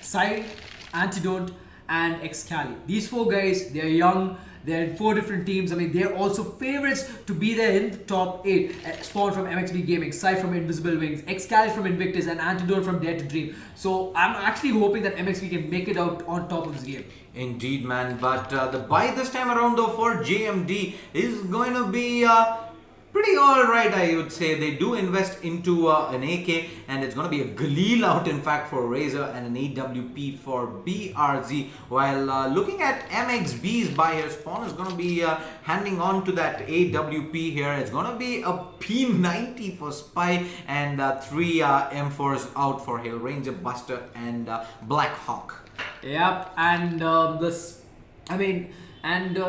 Sai, Antidote, and Excali. These 4 guys, they're young. They're in 4 different teams. I mean, they're also favorites to be there in the top 8. Spawn from MXB Gaming, Sai from Invisible Wings, Excali from Invictus, and Antidote from Dare to Dream. So I'm actually hoping that MXB can make it out on top of this game. Indeed, man. But the buy this time around though for JMD is going to be pretty alright, I would say. They do invest into an AK, and it's going to be a Galil out, in fact, for Razor, and an AWP for BRZ. While looking at MXB's buy here, Spawn is going to be handing on to that AWP here. It's going to be a P90 for Spy, and 3 M4s out for Hill Ranger, Buster, and Black Hawk. Yep, and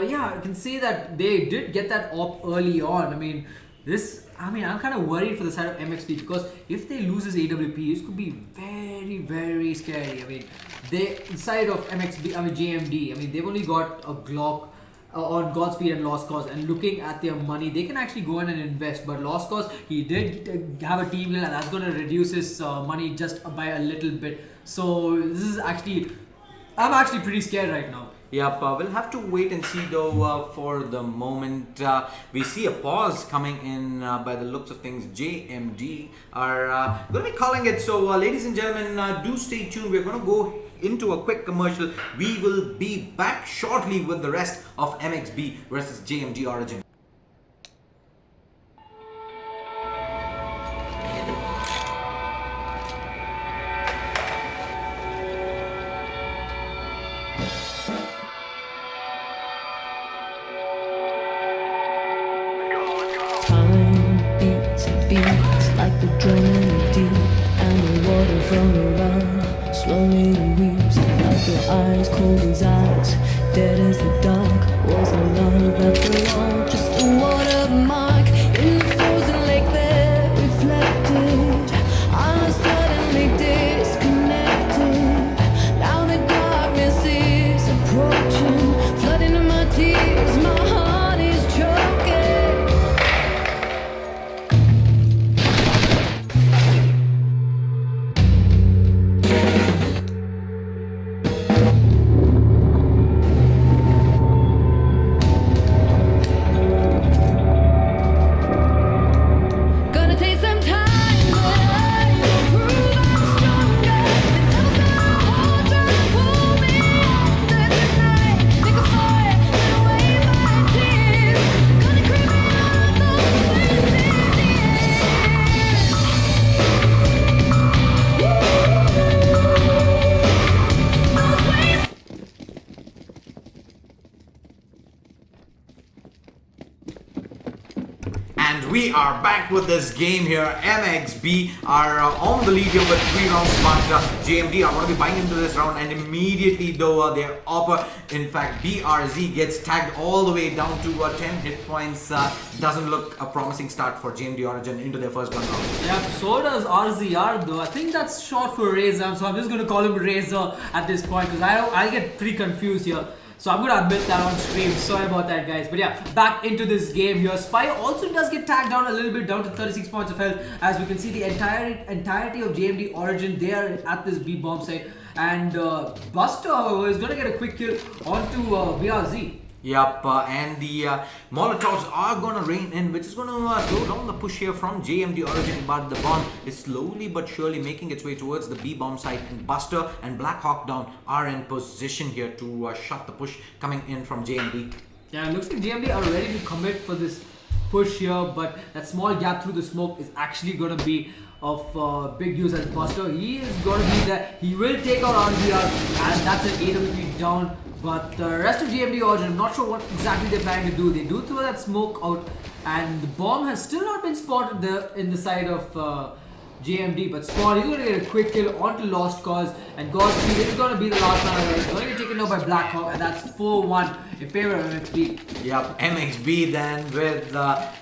yeah, I can see that they did get that op early on. I'm kind of worried for the side of MXP, because if they lose this AWP, this could be very, very scary. I mean, the side of JMD, they've only got a Glock on Godspeed and Lost Cause, and looking at their money, they can actually go in and invest. But Lost Cause, he did have a team deal, and that's going to reduce his money just by a little bit. So this is I'm actually pretty scared right now. Yep, we'll have to wait and see though for the moment. We see a pause coming in by the looks of things. JMD are going to be calling it. So ladies and gentlemen, do stay tuned. We're going to go into a quick commercial. We will be back shortly with the rest of MXB versus JMD Origin. Like the drumming deep and the water from around slowly weeps, like your eyes cold as ice, dead as the dark. Was a love after all just a watermark in the frozen lake there reflected? I was suddenly disconnected. Now the darkness is approaching, flooding in my tears, my heart is choking. We are back with this game here. MXB are on the lead here with 3 rounds, but JMD are going to be buying into this round, and immediately though their opper, in fact BRZ, gets tagged all the way down to 10 hit points. Doesn't look a promising start for JMD Origin into their first gun round. Yeah, so does RZR though. I think that's short for Razor, so I'm just going to call him Razor at this point, because I get pretty confused here. So I'm gonna admit that on stream. Sorry about that, guys. But yeah, back into this game here. Spy also does get tagged down a little bit, down to 36 points of health. As we can see, the entirety of JMD Origin, they are at this B bomb site. And Buster, however, is gonna get a quick kill onto BRZ. Yup, and the Molotovs are gonna rain in, which is gonna slow down the push here from JMD Origin, but the bomb is slowly but surely making its way towards the B bomb site, and Buster and Black Hawk Down are in position here to shut the push coming in from JMD. Yeah, it looks like JMD are ready to commit for this push here, but that small gap through the smoke is actually gonna be of big use as Buster. He is gonna be there. He will take out RBR, and that's an AWP down. But the rest of GMD Origin, I'm not sure what exactly they're planning to do. They do throw that smoke out, and the bomb has still not been spotted there in the side of JMD. But Spawn, he's going to get a quick kill onto Lost Cause, and Godspeed is going to be the last man away. He's going to get taken out by Blackhawk, and that's 4-1 in favor of MXB. Yep, MXB then with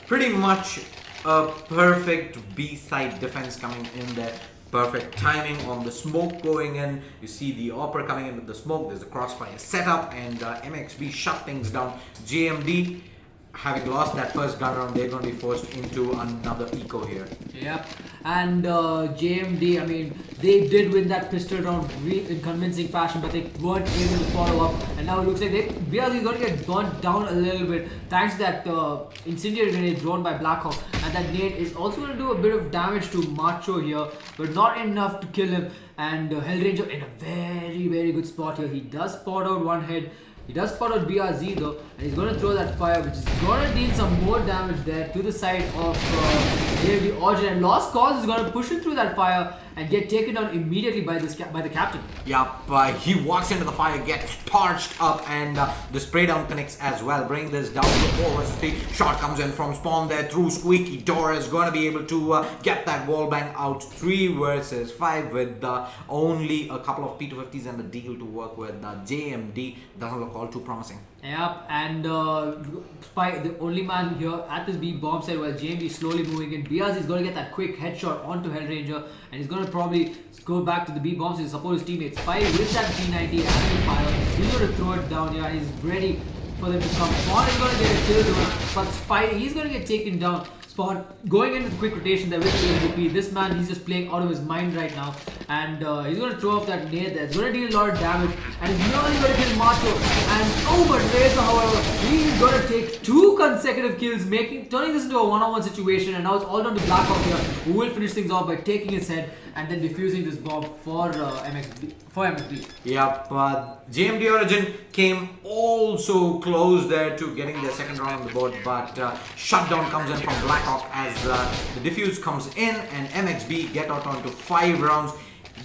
pretty much a perfect B-side defense coming in there. Perfect timing on the smoke going in. You see the Opera coming in with the smoke. There's a crossfire setup, and MXB shut things down. JMD, having lost that first gun round, they're going to be forced into another eco here. Yep, and JMD, I mean, they did win that pistol round in convincing fashion, but they weren't able to follow up. And now it looks like BRZ is going to get burnt down a little bit thanks to that incendiary grenade thrown by Blackhawk. And that nade is also going to do a bit of damage to Macho here, but not enough to kill him. And Hellranger in a very, very good spot here. He does spot out one head. He does spot out BRZ though, and he's going to throw that fire, which is going to deal some more damage there to the side of JMD Origin. And Lost Cause is going to push him through that fire and get taken down immediately by the captain. Yup, he walks into the fire, gets torched up, and the spray down connects as well, bringing this down to 4 versus 3. Shot comes in from Spawn there through Squeaky Door, is going to be able to get that wall bang out. 3 versus 5 with only a couple of P250s and the deal to work with. JMD doesn't look all too promising. Yep, and Spy, the only man here at this B bomb site, while JMD is slowly moving in. BRZ is going to get that quick headshot onto Hellranger, and he's going to probably go back to the B bombs to support his teammates. Spy with that P90 and the fire, he's going to throw it down here, and he's ready for them to come. Spawn is going to get a kill though, but Spy, he's going to get taken down. Spawn going into the quick rotation there with the MVP. This man, he's just playing out of his mind right now, and he's going to throw up that nade there. It's going to deal a lot of damage, and he's nearly going to kill Macho. And but RatZ, however, he's going to take 2 consecutive kills, turning this into a one-on-one situation. And now it's all down to Blackhawk here, who will finish things off by taking his head and then defusing this bomb for MXB. Yep, JMD Origin came also close there to getting their second round on the board, but shutdown comes in from Blackhawk as the defuse comes in, and MXB get out onto 5 rounds.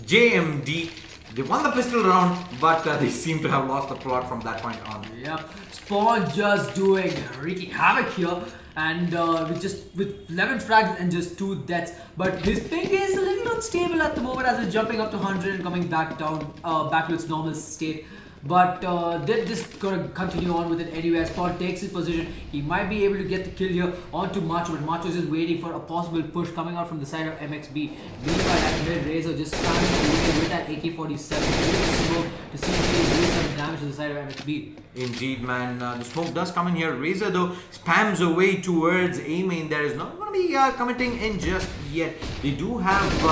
JMD, they won the pistol round, but they seem to have lost the plot from that point on. Yep, Spawn just doing wreaking havoc here, and with 11 frags and just 2 deaths. But his ping is a little unstable at the moment as it's jumping up to 100 and coming back down, back to its normal state. But they're just gonna continue on with it anyway. As Spawn takes his position, he might be able to get the kill here onto Macho, but Macho is just waiting for a possible push coming out from the side of MXB. Meanwhile, at mid, RatZ just standing with that AK-47 to see if he can do some damage to the side of MXB. Indeed, man. The smoke does come in here. RatZ though spams away towards A main. There is not going to be committing in just yet. They do have 4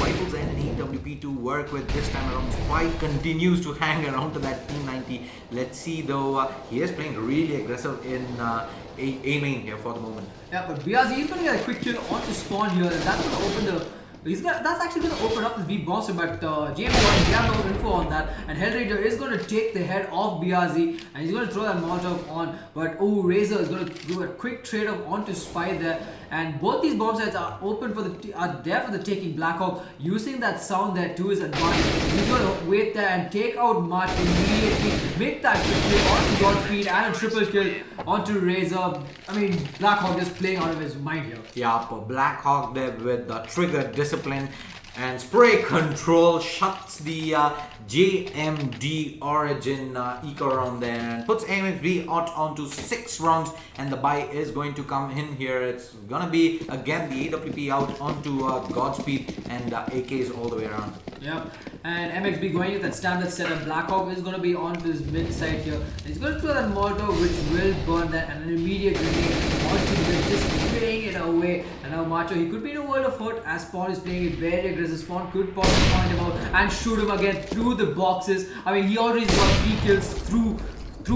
rifles and an AWP to work with this time around. Spy continues to hang around to that P90. Let's see though. He is playing really aggressive in A main here for the moment. Yeah, but BRZ is going to get a quick kill onto Spawn here, and that's going to open the. That's actually going to open up this B bouncer, but JMD, we have no info on that. And Hellranger is going to take the head off BRZ, and he's going to throw that Molotov on. But RatZ is going to do a quick trade off onto Spy there. And both these bomb sites are open for there for the taking. Blackhawk using that sound there to his advantage. He's going to wait there and take out March immediately, make that kill onto Godspeed and a triple kill onto RatZ. I mean, Blackhawk just playing out of his mind here. Yeah, but Blackhawk there with the trigger discipline and spray control shuts the JMD Origin eco round there, and puts MXB out onto 6 rounds, and the buy is going to come in here. It's gonna be again the AWP out onto Godspeed and AKs all the way around. Yep, and MXB going with that standard setup. Blackhawk is going to be on this mid side here. And he's going to throw that Molotov, which will burn that, and an immediate grenade onto the mid, just playing it away. And now Macho, he could be in a world of hurt as Spawn is playing it very aggressive. Spawn could possibly point him out and shoot him again through the boxes. I mean, he already got 3 kills through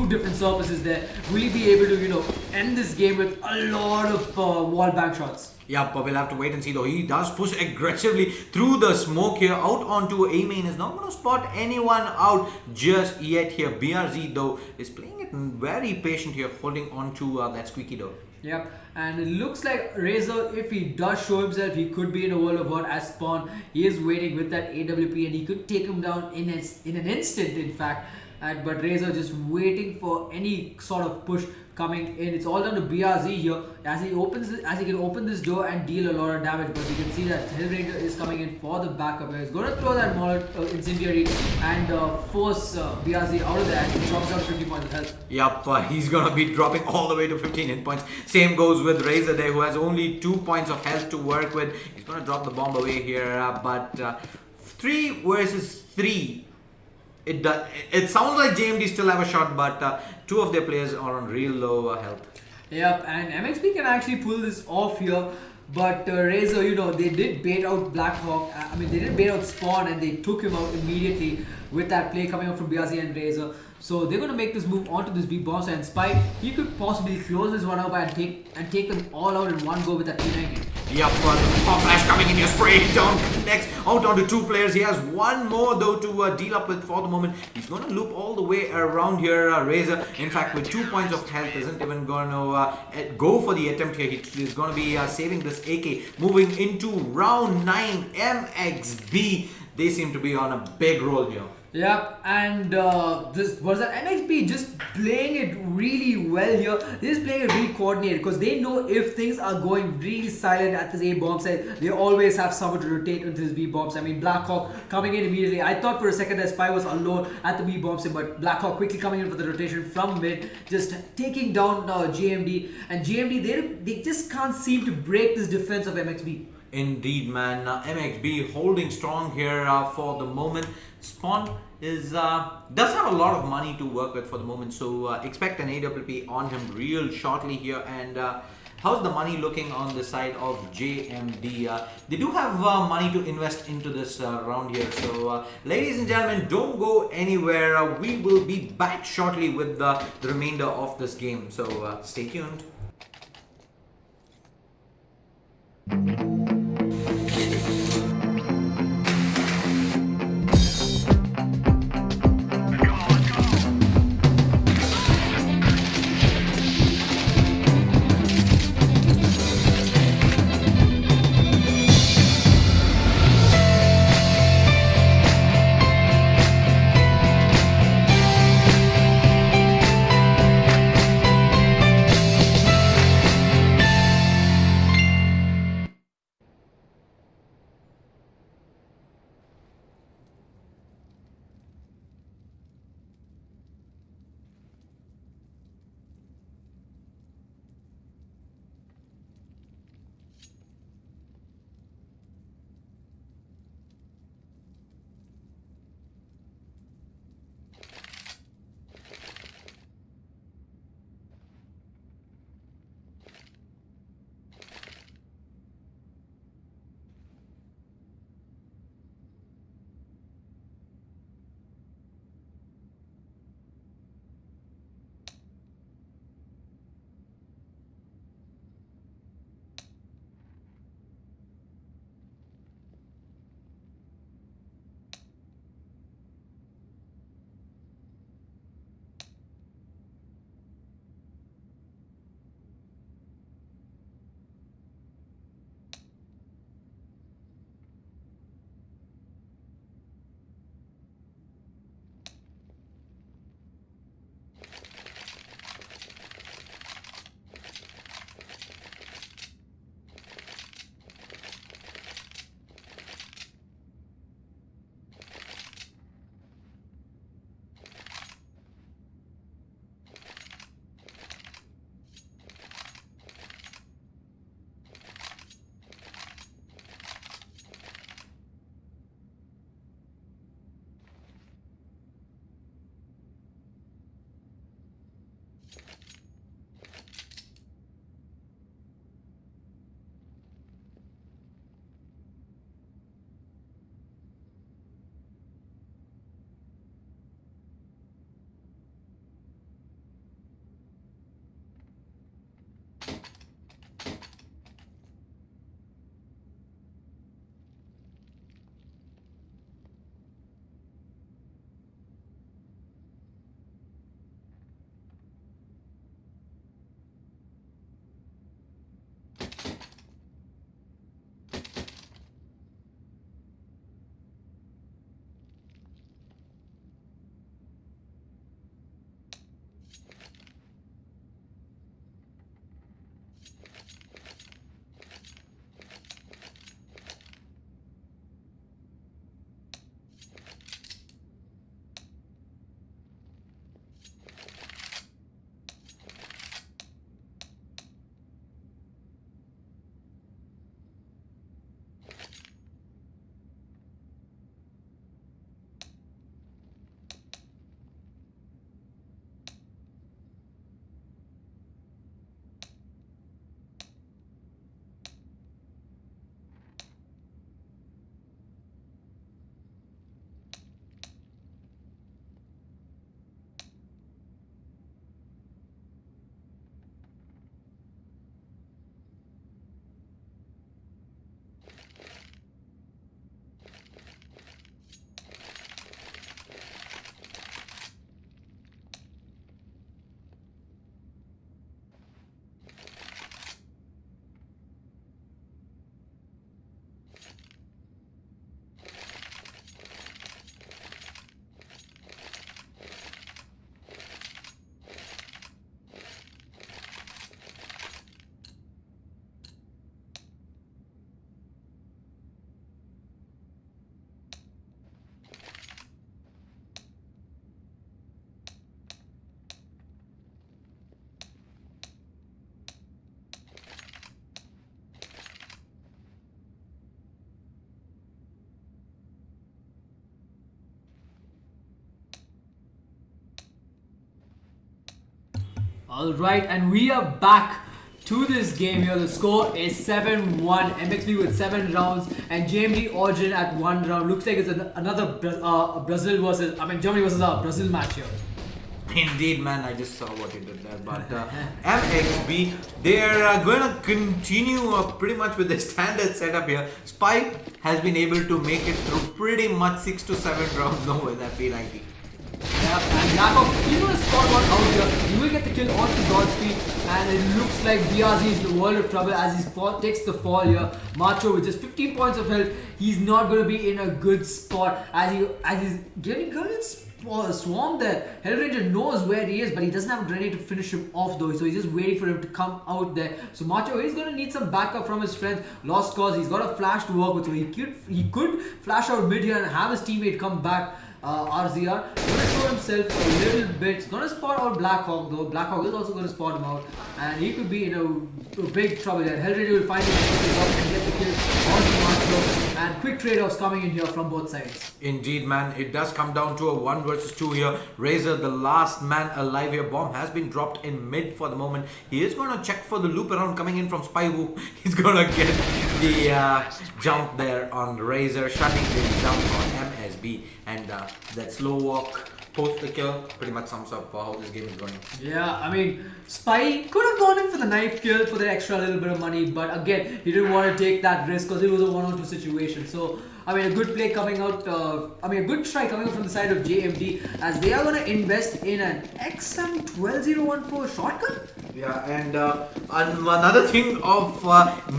different surfaces there. Will he be able to, end this game with a lot of wall bang shots? Yep, but we'll have to wait and see though. He does push aggressively through the smoke here out onto A main. Is not going to spot anyone out just yet here. BRZ though is playing it very patient here, holding on to that squeaky door. Yep, and it looks like RatZ, if he does show himself, he could be in a world of hurt as Spawn. He is waiting with that AWP and he could take him down in an instant, in fact. But RatZ just waiting for any sort of push coming in. It's all down to BRZ here as he can open this door and deal a lot of damage. But you can see that Hellraiser is coming in for the backup here. He's going to throw that Molotov incendiary and force BRZ out of there, and he drops down 50 points of health. Yep, he's going to be dropping all the way to 15 hit points. Same goes with RatZ there, who has only 2 points of health to work with. He's going to drop the bomb away here, but 3 versus 3. It sounds like JMD still have a shot, but 2 of their players are on real low health. Yep, and MXP can actually pull this off here. But RatZ, they did bait out Blackhawk. They did bait out Spawn, and they took him out immediately with that play coming out from BRZ and RatZ. So they're going to make this move onto this B bomb side, and Spike, he could possibly close this one up and take them all out in one go with that P90. Yep, bomb flash coming in here, spraying down next out onto 2 players. He has 1 more though to deal up with for the moment. He's going to loop all the way around here. RatZ, in fact, with 2 points of health, isn't even going to go for the attempt here. He's going to be saving this AK. Moving into round 9, MXB. They seem to be on a big roll here. Yep, and this was that MXB just playing it really well here. They're just playing it really coordinated because they know if things are going really silent at this A bomb side, they always have someone to rotate into this B bomb side. Blackhawk coming in immediately. I thought for a second that Spy was alone at the B bomb side, but Blackhawk quickly coming in for the rotation from mid, just taking down JMD. And JMD, they just can't seem to break this defense of MXB. Indeed, man. MXB holding strong here for the moment. Spawn does have a lot of money to work with for the moment, so expect an AWP on him real shortly here. And how's the money looking on the side of JMD? They do have money to invest into this round here. So, ladies and gentlemen, don't go anywhere. We will be back shortly with the remainder of this game. So, stay tuned. Alright, and we are back to this game here. The score is 7-1. MXB with 7 rounds and JMD Origin at 1 round. Looks like it's another Germany versus Brazil match here. Indeed, man, I just saw what you did there. But MXB, they're going to continue pretty much with the standard setup here. Spy has been able to make it through pretty much 6 to 7 rounds now with that P90. Yeah, and Yakov, he's going to spot one out here. He will get the kill onto Godspeed, and it looks like BRZ is in a world of trouble as he takes the fall here. Macho with just 15 points of health, he's not going to be in a good spot as he's getting swarmed there. Hellranger knows where he is, but he doesn't have a grenade to finish him off though, so he's just waiting for him to come out there. So Macho is going to need some backup from his friends. Lost cause, he's got a flash to work with, so he could flash out mid here and have his teammate come back. RZR going to show himself a little bit. He's going to spot out Blackhawk though. Blackhawk is also going to spot him out, and he could be in a big trouble there. Hellranger will find him and get the kill on Macho, and quick trade-offs coming in here from both sides. Indeed, man, it does come down to a 1 versus 2 here. RatZ, the last man alive here. Bomb has been dropped in mid for the moment. He is going to check for the loop around coming in from Spy, who he's going to get the jump there on RatZ, shutting the jump on MSB, and that slow walk post the kill pretty much sums up how this game is going. Yeah, I mean, Spy could have gone in for the knife kill for the extra little bit of money, but again, he didn't want to take that risk because it was a 1-on-2 situation. So, I mean, a good play coming out, a good try coming out from the side of JMD as they are going to invest in an XM12014 shotgun. Yeah, and another thing of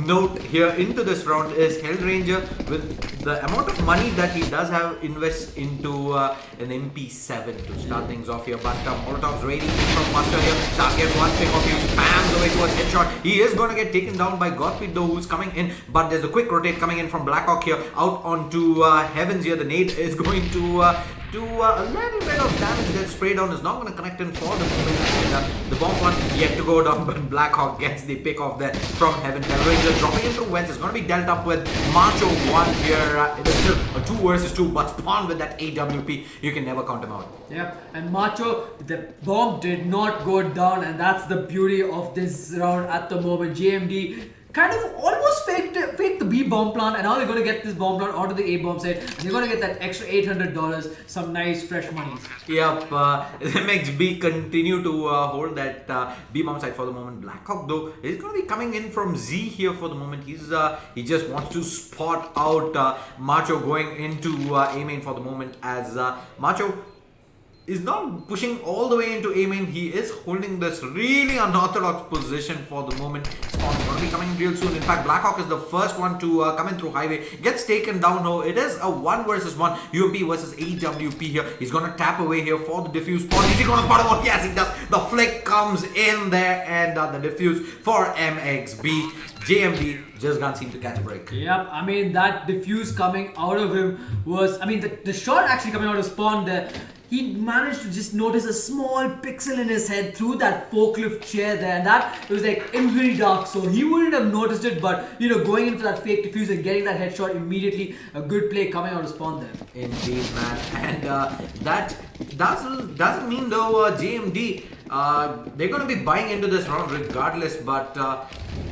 note here into this round is Hellranger, with the amount of money that he does have invest into an MP7 to start things off here. But Molotov's raiding from Master here, does get one thing off, he spams away towards headshot. He is going to get taken down by Godspeed though, who's coming in, but there's a quick rotate coming in from Blackhawk here, out onto Heavens here. The nade is going to do a little bit of damage. That spray down is not going to connect in for the moment, and the bomb one yet to go down, but Blackhawk gets the pick off there from Heaven. Hellranger dropping into Wentz is going to be dealt up with Macho 1 here. It is still a 2 versus 2, but Spawn with that AWP, you can never count him out. Yeah, and Macho, the bomb did not go down, and that's the beauty of this round at the moment. JMD kind of almost faked the B bomb plant, and now they're going to get this bomb plant onto the A bomb side, and they're going to get that extra $800, some nice fresh money. Yep, MXB continue to hold that B bomb side for the moment. Blackhawk though is going to be coming in from Z here for the moment. He just wants to spot out Macho going into A main for the moment, as Macho is not pushing all the way into A main. He is holding this really unorthodox position for the moment. Spawn is going to be coming real soon. In fact, Blackhawk is the first one to come in through highway. Gets taken down now. It is a 1 versus 1. UMP versus AWP here. He's going to tap away here for the defuse. Spawn, is he going to spot him out? Yes, he does. The flick comes in there, and the defuse for MXB. JMD just can't seem to catch a break. Yep, I mean, that defuse coming out of him was, I mean, the shot actually coming out of Spawn there, he managed to just notice a small pixel in his head through that forklift chair there, and that it was like very dark, so he wouldn't have noticed it, but you know, going in for that fake defuse and getting that headshot immediately, a good play coming out of Spawn there. Indeed, man, and that doesn't mean though JMD they're going to be buying into this round regardless, but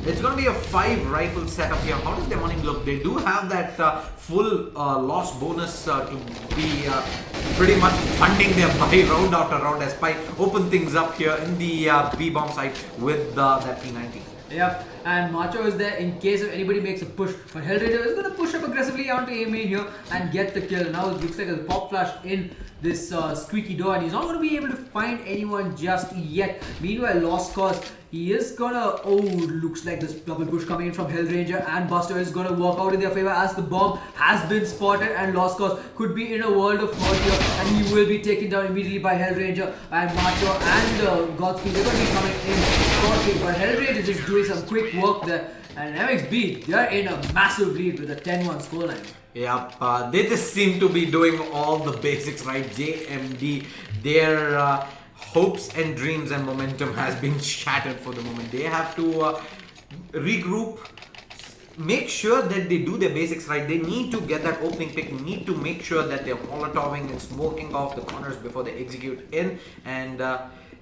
it's going to be a 5 rifle setup here. How does their money look? They do have that full loss bonus to be pretty much funding their buy round after round as Spy open things up here in the B bomb site with that P90. Yep, and Macho is there in case if anybody makes a push, but Hellraiser is going to push up aggressively onto A main here and get the kill. Now it looks like a pop flash in this squeaky door, and he's not going to be able to find anyone just yet. Meanwhile, Lost Cause, he is gonna, looks like this double push coming in from Hellranger and Buster is gonna work out in their favor as the bomb has been spotted, and Lost Cause could be in a world of hurt here, and he will be taken down immediately by Hellranger, and Macho and Godspeed, they're gonna be coming in shortly, but Hellranger just doing some quick work there, and MXB, they're in a massive lead with a 10-1 scoreline. Yep, they just seem to be doing all the basics right. JMD, their hopes and dreams and momentum has been shattered for the moment. They have to regroup, make sure that they do their basics right. They need to get that opening pick, need to make sure that they're molotoving and smoking off the corners before they execute in, and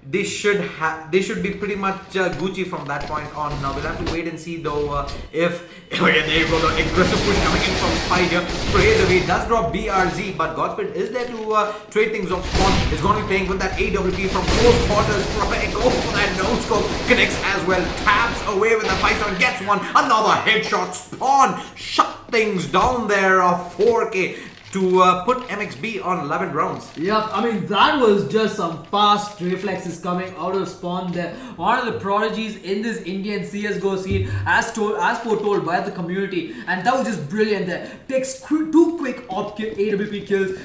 they should be pretty much Gucci from that point on. Now we'll have to wait and see though if there you go, the aggressive push coming in from Spy here. Sprays away, does drop BRZ, but Godspeed is there to trade things off. Spawn is going to be playing with that AWP from close quarters. Go for that no scope, connects as well, taps away with the 5-7, gets one, another headshot. Spawn shut things down there. 4K to put MXB on 11 rounds. Yep, I mean that was just some fast reflexes coming out of Spawn there. One of the prodigies in this Indian CSGO scene, as foretold by the community, and that was just brilliant there. Takes 2 quick AWP kills,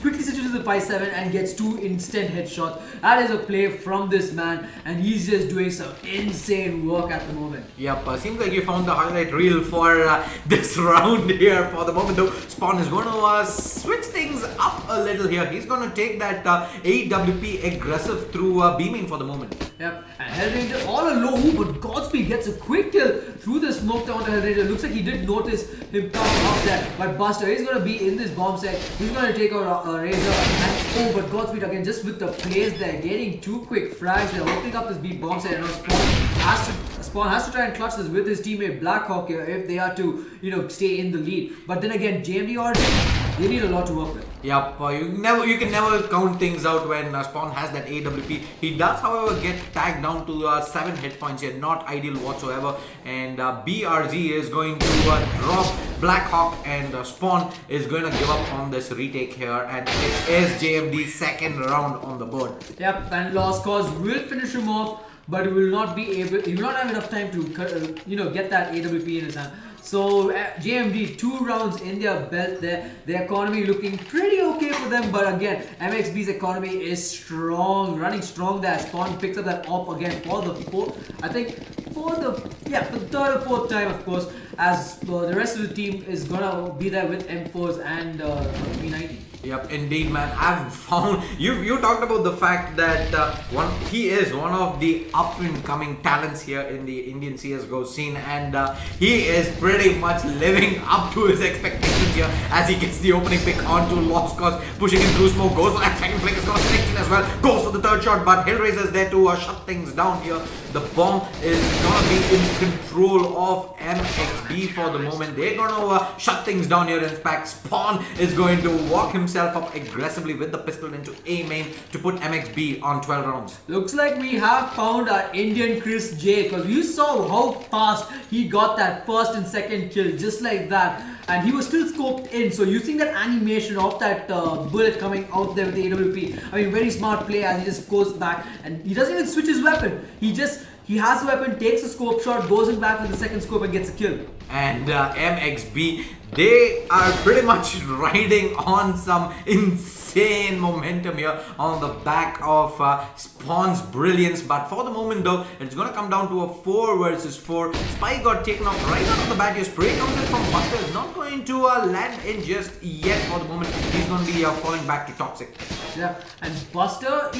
quickly switches to the 5-7 and gets 2 instant headshots. That is a play from this man, and he's just doing some insane work at the moment. Yep, seems like you found the highlight reel for this round here. For the moment though, Spawn is going to switch things up a little here. He's going to take that AWP aggressive through B-main for the moment. Yep, and Hellraiser all alone, but Godspeed gets a quick kill through the smoke down to Hellraiser. Looks like he did notice him coming up there, but Buster is going to be in this bomb set. He's going to take out Razor, and but Godspeed again just with the plays there, getting 2 quick frags there, opening up this B bomb set, and Spawn has to try and clutch this with his teammate Blackhawk here if they are to, stay in the lead. But then again, JMD Origin, they need a lot to work with. Yep, you can never count things out when Spawn has that AWP. He does, however, get tagged down to 7 hit points here, not ideal whatsoever. And BRZ is going to drop Blackhawk, and Spawn is going to give up on this retake here. And it is JMD's second round on the board. Yep, and Lost Cause will finish him off, but he will not have enough time to get that AWP in his hand. So JMD 2 rounds in their belt there. The economy looking pretty okay for them, but again MXB's economy is strong, running strong there. Spawn picks up that op again for the third or fourth time, of course, as the rest of the team is gonna be there with M4s and P90. Yep, indeed, man. I've found you talked about the fact that he is one of the up and coming talents here in the Indian CS:GO scene, and he is pretty much living up to his expectations here as he gets the opening pick onto Lost Cause, pushing in through smoke, goes for that second flick, is going to connect in as well, goes for the third shot, but Hellraiser is there to shut things down here. The bomb is going to be in control of MXB for the moment. They're going to shut things down here. In fact, Spawn is going to walk himself up aggressively with the pistol into A main to put MXB on 12 rounds. Looks like we have found our Indian Chris J, because you saw how fast he got that first and second kill just like that, and he was still scoped in. So using that animation of that bullet coming out there with the AWP, I mean, very smart play as he just goes back and he doesn't even switch his weapon. He has a weapon, takes a scope shot, goes in back with the second scope and gets a kill. And MXB, they are pretty much riding on some insane momentum here on the back of Spawn's brilliance. But for the moment though, it's going to come down to a 4 versus 4. Spy got taken off right out of the bat. Your spray comes in from Buster. Is not going to land in just yet for the moment. He's going to be falling back to Toxic. Yeah, and Buster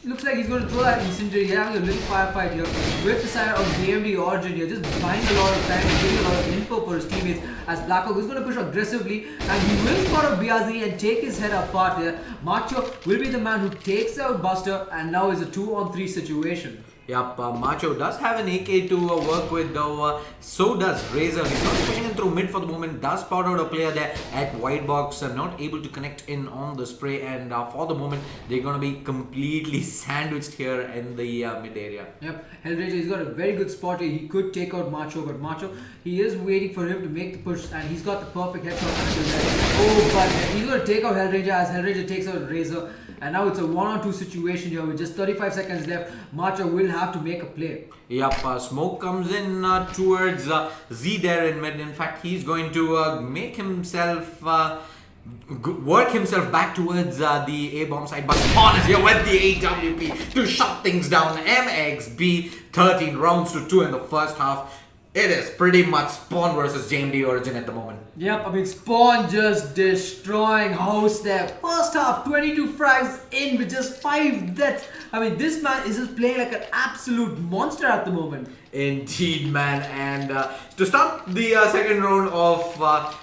looks like he's going to throw that incendiary. He's having a little firefight here with the side of JMD Origin here, just buying a lot of time and giving a lot of info for his teammates, as Blackhawk is going to push aggressively and he will spot out BRZ and take his head apart here. Macho will be the man who takes out Buster, and now is a 2-on-3 situation. Yep, Macho does have an AK to work with though, so does Razor. He's not pushing in through mid for the moment, does spot out a player there at white box, not able to connect in on the spray, and for the moment they're going to be completely sandwiched here in the mid area. Yep, Hellraiser, he's got a very good spot here. He could take out Macho, but Macho, he is waiting for him to make the push, and he's got the perfect headshot until there. Oh, but he's going to take out Hellraiser as Hellraiser takes out Razor. And now it's a 1-on-2 situation here with just 35 seconds left. Macho will have to make a play. Yep, smoke comes in towards Z there in mid. In fact, he's going to make himself work himself back towards the A-bomb side. But Spawn is here with the AWP to shut things down. MXB 13 rounds to 2 in the first half. It is pretty much Spawn versus JMD Origin at the moment. Yep, I mean, Spawn just destroying house there. First half, 22 frags in with just 5 deaths. I mean, this man is just playing like an absolute monster at the moment. Indeed, man. And to start the second round of,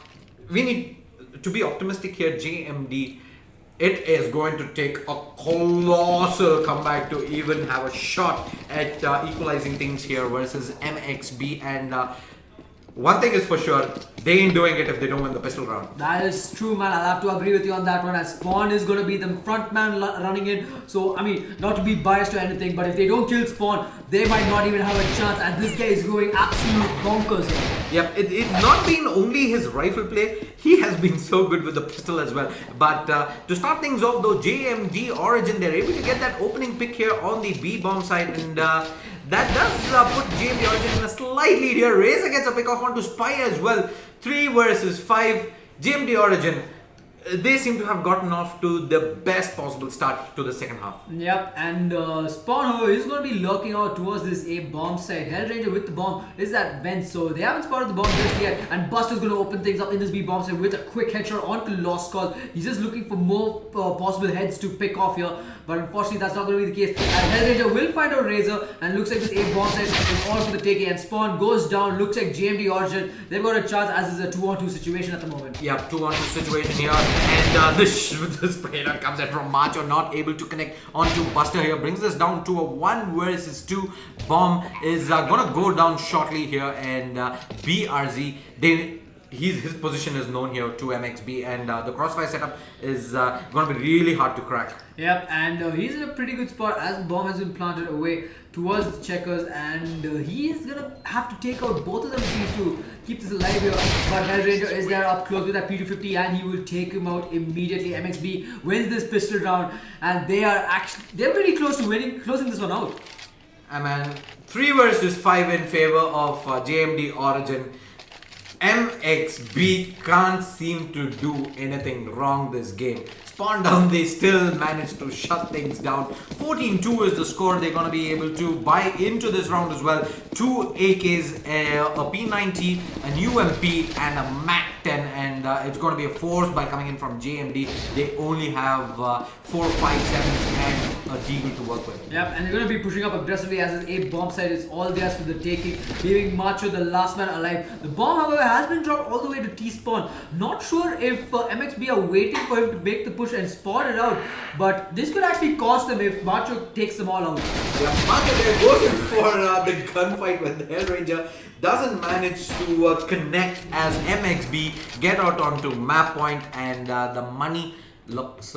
we need to be optimistic here. JMD it is going to take a colossal comeback to even have a shot at equalizing things here versus MXB. And one thing is for sure, they ain't doing it if they don't win the pistol round. That is true, man. I'll have to agree with you on that one. As Spawn is going to be the front man running in. So, I mean, not to be biased or anything, but if they don't kill Spawn, they might not even have a chance. And this guy is going absolute bonkers here. Yep, it's not been only his rifle play, he has been so good with the pistol as well. But to start things off though, JMD Origin, they're able to get that opening pick here on the B bomb side, and that does put JMD Origin in a slight lead here. RatZ gets a pick off onto Spy as well. 3 versus 5. JMD Origin, they seem to have gotten off to the best possible start to the second half. Yep, and Spawn is going to be lurking out towards this A bomb side. Hellranger with the bomb is at vent, so they haven't spotted the bomb just yet. And Buster's going to open things up in this B bomb side with a quick headshot onto Lost Cause. He's just looking for more possible heads to pick off here, but unfortunately that's not going to be the case. And Hellranger will find out RatZ, and looks like this A bomb side is all for the taking. And Spawn goes down. Looks like JMD Origin, they've got a chance as is a 2-on-2 situation at the moment. Yep, 2-on-2 situation here. And the spray that comes in from Macho, not able to connect onto Buster here, brings this down to a 1 versus 2. Bomb is gonna go down shortly here, and BRZ, his position is known here to MXB, and the crossfire setup is gonna be really hard to crack. Yep, and he's in a pretty good spot as the bomb has been planted away towards the checkers, and he is gonna have to take out both of them to keep this alive here. But Hellranger is there up close with that P250, and he will take him out immediately. MXB wins this pistol round, and they're pretty close to closing this one out. I mean, 3 versus 5 in favor of JMD Origin. MXB can't seem to do anything wrong this game. Spawn down, they still managed to shut things down. 14-2 is the score. They're going to be able to buy into this round as well. 2 AKs, a P90, an UMP, and a MAC-10, and it's going to be a force by coming in from JMD. They only have 4, 5, 7 and a deagle to work with. Yep, and they're going to be pushing up aggressively as this A bomb side is all theirs for the taking, leaving Macho the last man alive. The bomb, however, has been dropped all the way to T-Spawn. Not sure if MXB are waiting for him to make the push and spawn it out, but this could actually cost them if Macho takes them all out. Yeah, Macho there goes in for the gunfight when the Hellranger doesn't manage to connect as MXB get out onto map point, and the money looks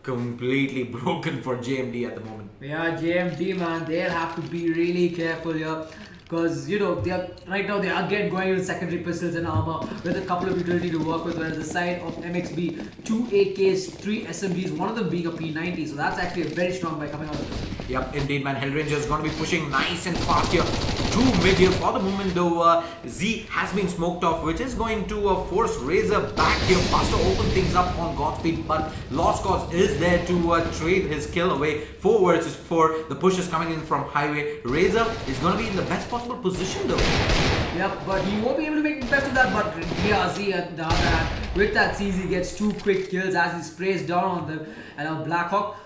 completely broken for JMD at the moment. Yeah, JMD, man, they'll have to be really careful here. Because, you know, right now they are going with secondary pistols and armor with a couple of utility to work with, whereas the side of MXB, 2 AKs, 3 SMGs, one of them being a P90, so that's actually a very strong buy coming out of them. Yep, indeed, man. Hellranger is going to be pushing nice and fast here to mid here. For the moment though, Z has been smoked off, which is going to force RatZ back here. Faster open things up on Godspeed, but Lost Cause is there to trade his kill away. 4 versus 4. The push is coming in from Highway. RatZ is going to be in the best possible position though. Yep, but he won't be able to make the best of that. But BRZ at the other hand, with that CZ, gets 2 quick kills as he sprays down on them. And now Blackhawk,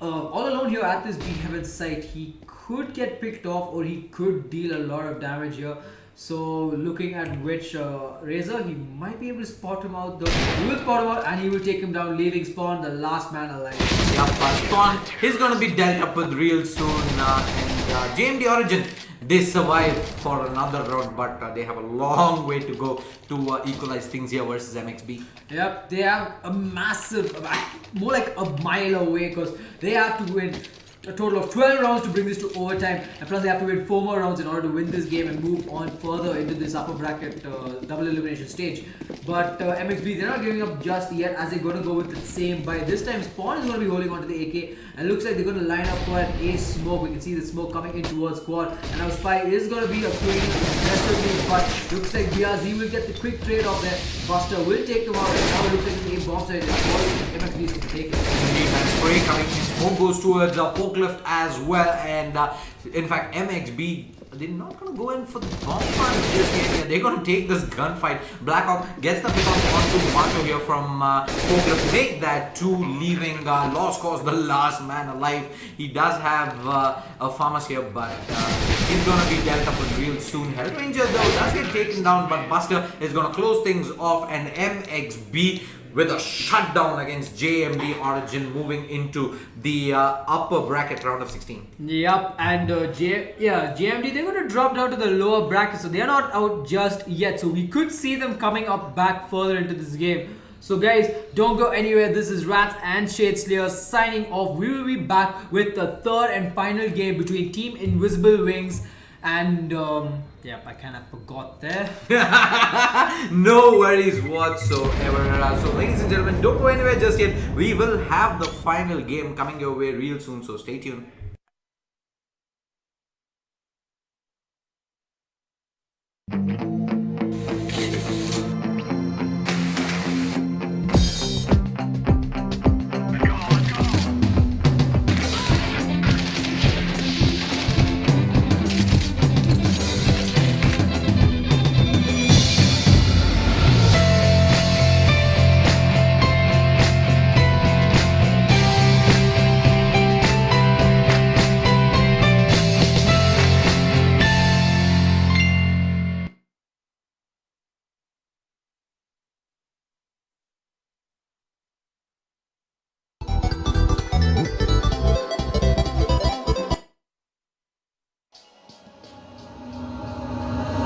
all alone here at this B Heaven site, he could get picked off or he could deal a lot of damage here. So looking at which RatZ, he might be able to spot him out though. He will spot him out and he will take him down, leaving Spawn the last man alive. Yeah, but Spawn, he's gonna be dealt up with real soon, and JMD Origin, they survive for another round, but they have a long way to go to equalize things here versus MXB. Yep, they have a massive, more like a mile away, because they have to win a total of 12 rounds to bring this to overtime, and plus they have to win 4 more rounds in order to win this game and move on further into this upper bracket double elimination stage. But MXB, they're not giving up just yet, as they're going to go with the same buy. This time Spawn is going to be holding on to the AK, and looks like they're going to line up for an A smoke. We can see the smoke coming in towards Quad, and now Spy is going to be a queen aggressively, but looks like BRZ will get the quick trade off there. Buster will take them out, and now it looks like the A bomb side is all MXB is going to take it. Indeed, and spray coming in. Smoke goes towards Forklift as well, and in fact MXB, they're not going to go in for the bomb fight just yet. They're going to take this gunfight. Blackhawk gets the pick up onto Macho here from Forklift. Take that 2, leaving Lost Cause the last man alive. He does have a Farmers here, but he's going to be dealt up with real soon. Hellranger though does get taken down, but Buster is going to close things off, and MXB with a shutdown against JMD Origin, moving into the upper bracket round of 16. Yep, and JMD, they're going to drop down to the lower bracket, so they're not out just yet. So we could see them coming up back further into this game. So guys, don't go anywhere. This is RatZ and ShaDeSLaYeR signing off. We will be back with the third and final game between Team Invisible Wings and yep, I kind of forgot there. No worries whatsoever. So ladies and gentlemen, don't go anywhere just yet. We will have the final game coming your way real soon, so stay tuned.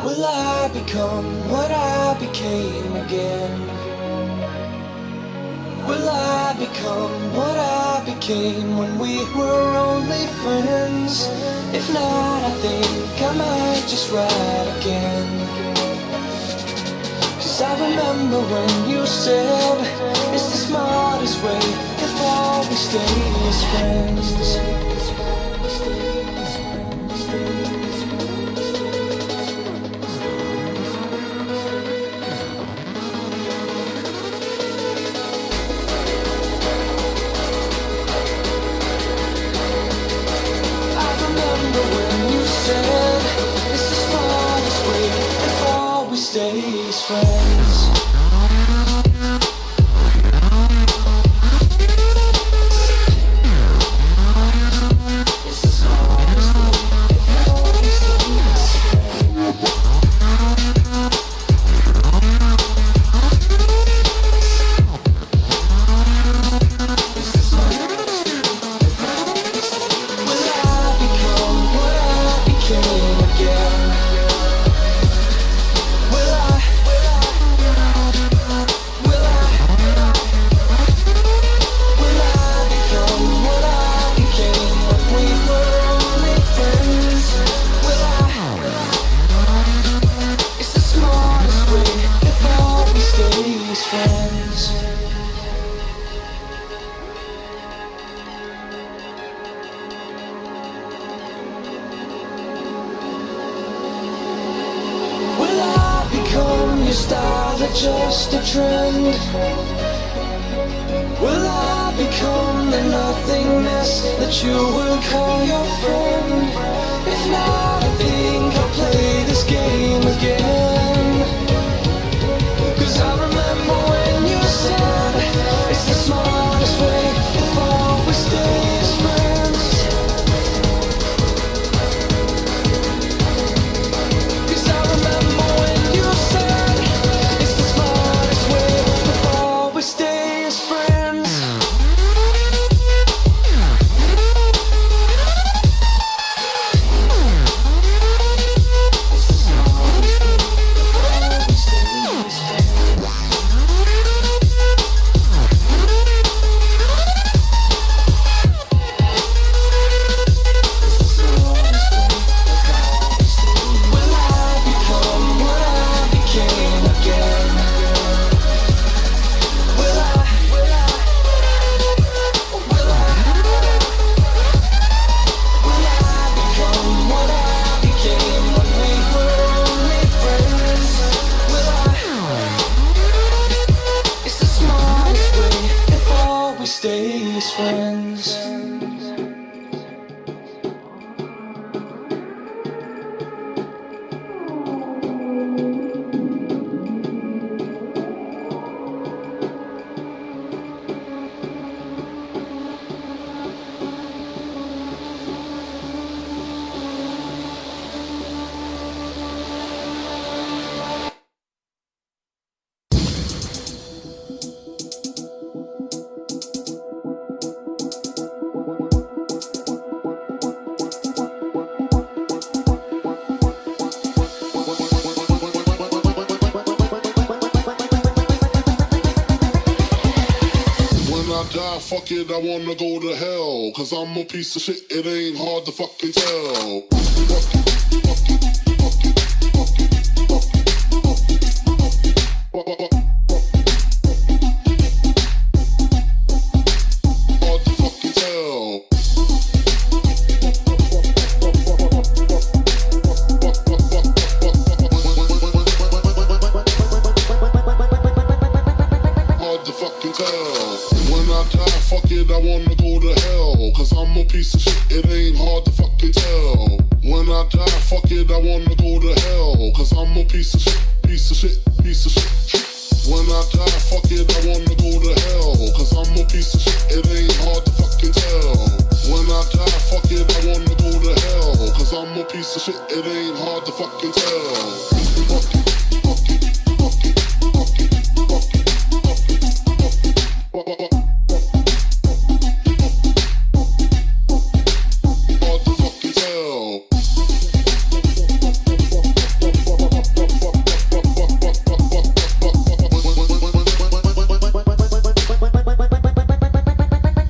Will I become what I became again? Will I become what I became when we were only friends? If not, I think I might just write again. 'Cause I remember when you said it's the smartest way if all we stay as friends. Stay as friends. Style or just a trend? Will I become the nothingness that you will call your friend? If not, I think I'll play this game again. 'Cause I remember when you said it's the smartest way if all we stay as friends. 'Cause I remember when you said it's the smartest way if all we stay as friends. fuck it, I wanna go to hell. Cause I'm a piece of shit, it ain't hard to fucking tell. Hard to fucking tell. Hard to fucking tell. When I die, fuck it, I wanna go to hell. Cause I'm a piece of shit, it ain't hard to fucking tell. When I die, fuck it, I wanna go to hell. Cause I'm a piece of shit, piece of shit, piece of shit. When I die, fuck it, I wanna go to hell. Cause I'm a piece of shit, it ain't hard to fucking tell. When I die, fuck it, I wanna go to hell. Cause I'm a piece of shit, it ain't hard to fucking tell. Hard to fucking tell.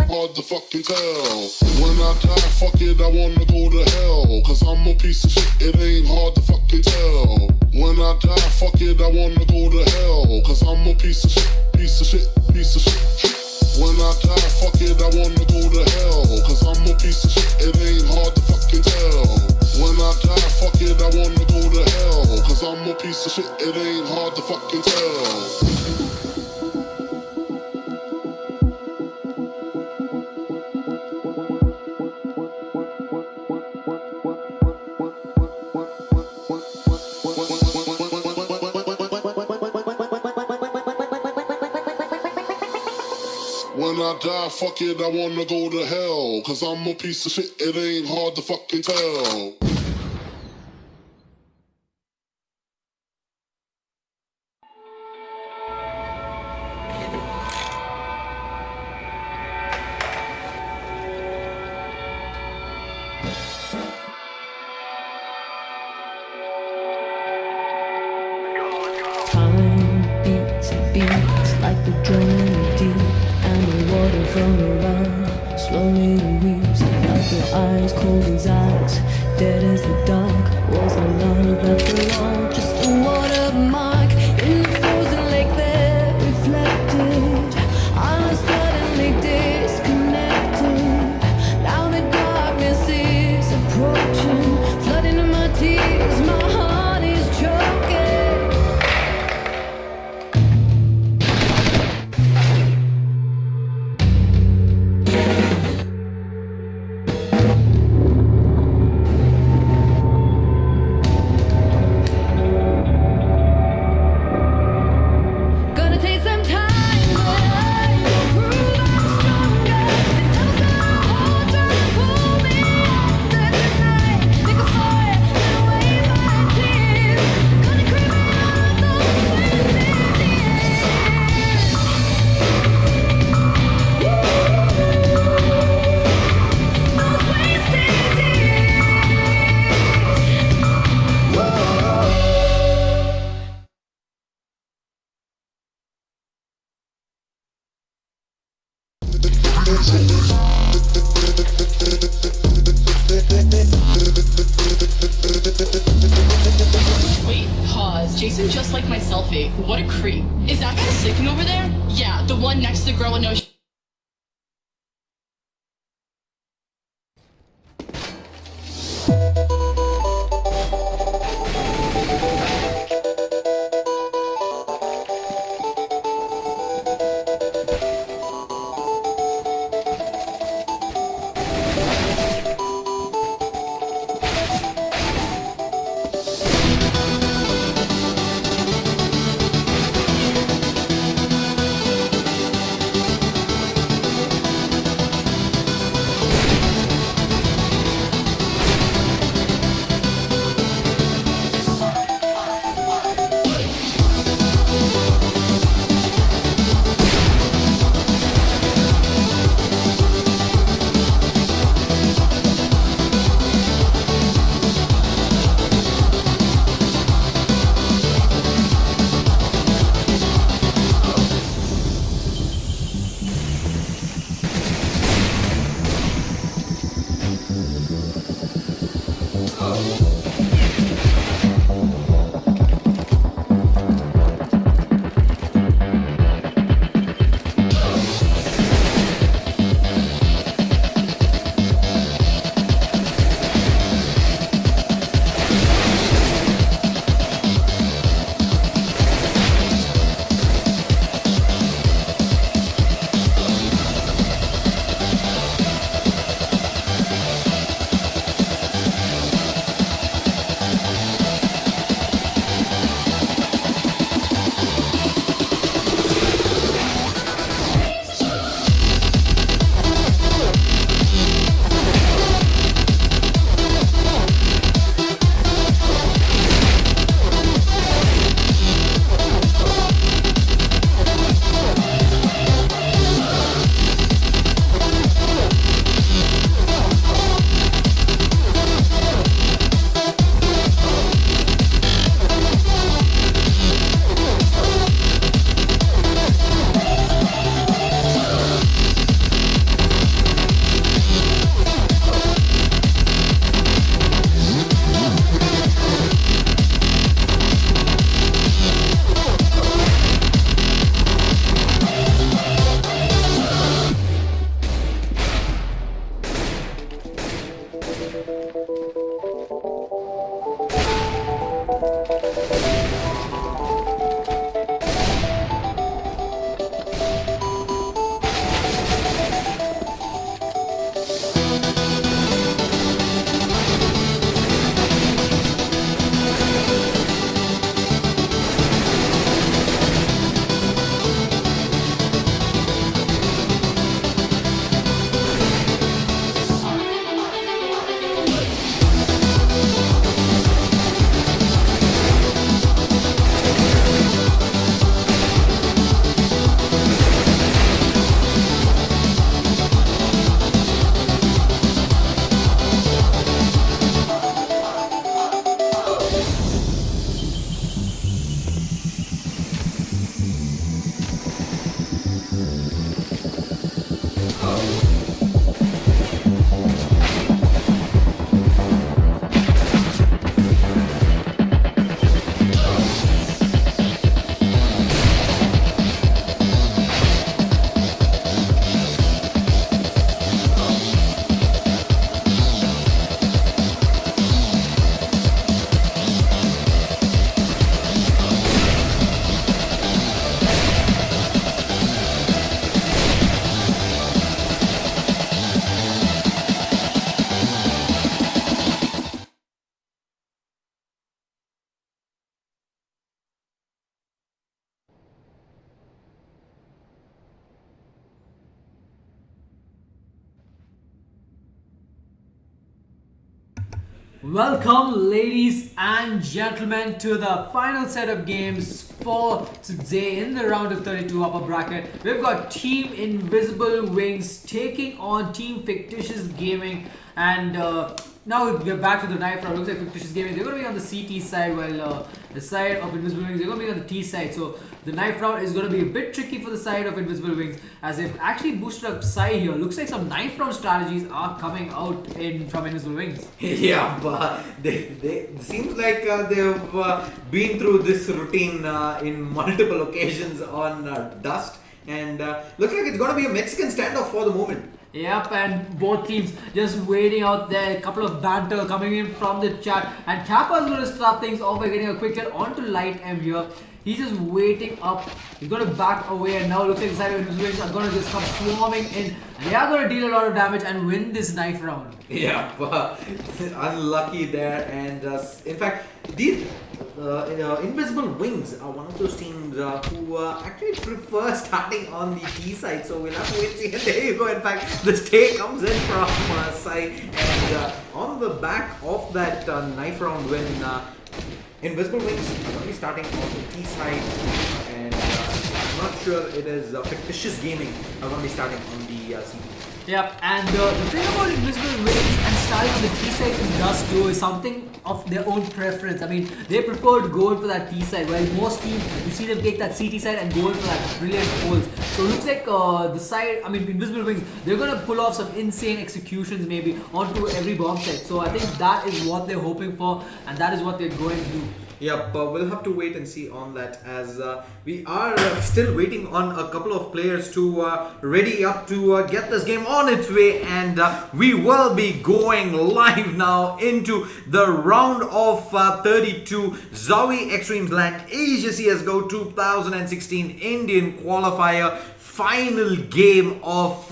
Hard to fucking tell. When I die, fuck it, I wanna go to hell. Cause I'm a piece of shit, it ain't hard to fucking tell. When I die, fuck it, I wanna go to hell. Cause I'm a piece of shit, piece of shit, piece of shit. When I die, fuck it, I wanna go to hell. Cause I'm a piece of shit, it ain't hard to fucking tell. When I die, fuck it, I wanna go to hell. Cause I'm a piece of shit, it ain't hard to fucking tell. When I die, fuck it, I wanna go to hell. Cause I'm a piece of shit, it ain't hard to fucking tell. Time beats like the drum in the deep, and the water from around slowly weeps. Like your eyes, cold as ice, dead as the dark. Was our love left alone? Just a watermark in the frozen lake that reflected. I was suddenly disconnected. Now the darkness is approaching, flooding in my tears. My heart is choking. Gonna take some time, but I will prove I'm stronger. The devil's gonna hold, trying to pull me under tonight. Think of fire, turn away my tears. Gonna creep out those twisted years. Those wasted years. Wait, pause. Jason just liked my selfie. What a creep. Is that guy sleeping over there? Yeah, the one next to the girl with no Welcome, ladies and gentlemen, to the final set of games for today in the round of 32 upper bracket. We've got Team Invisible Wings taking on Team Fictitious Gaming, and now we're back to the knife round. Looks like Fictitious Gaming, they're going to be on the CT side, while the side of Invisible Wings, they're going to be on the T side. So the knife round is going to be a bit tricky for the side of Invisible Wings, as they've actually boosted up Psy here. Looks like some knife round strategies are coming out from Invisible Wings. Yeah, but they seems like they've been through this routine in multiple occasions on Dust, and looks like it's going to be a Mexican standoff for the moment. Yep, and both teams just waiting out there. A couple of banter coming in from the chat, and Kappa's going to start things off by getting a quick hit onto Light M here. He's just waiting up. He's going to back away, and now looks like the side of Invisible Wings are going to just come swarming in, and they are going to deal a lot of damage and win this knife round. Yeah, unlucky there, and in fact, these Invisible Wings are one of those teams who actually prefer starting on the T side, so we'll have to wait and see. And there you go, in fact, the stay comes in from side, and on the back of that knife round win, Invisible Wings are going to be starting on the T side, and I'm not sure it is Fictitious Gaming are going to be starting on the CT. Yep, and the thing about Invisible Wings and starting on the T-side in Dust duo is something of their own preference. I mean, they prefer to go in for that T-side, while most teams, you see them take that CT side and go in for that brilliant holes. So it looks like the side, I mean, Invisible Wings, they're going to pull off some insane executions maybe onto every bomb site. So I think that is what they're hoping for, and that is what they're going to do. Yep, we'll have to wait and see on that, as we are still waiting on a couple of players to ready up to get this game on its way, and we will be going live now into the round of 32 ZOWIE eXTREMESLAND Asia CSGO 2016 Indian Qualifier final game of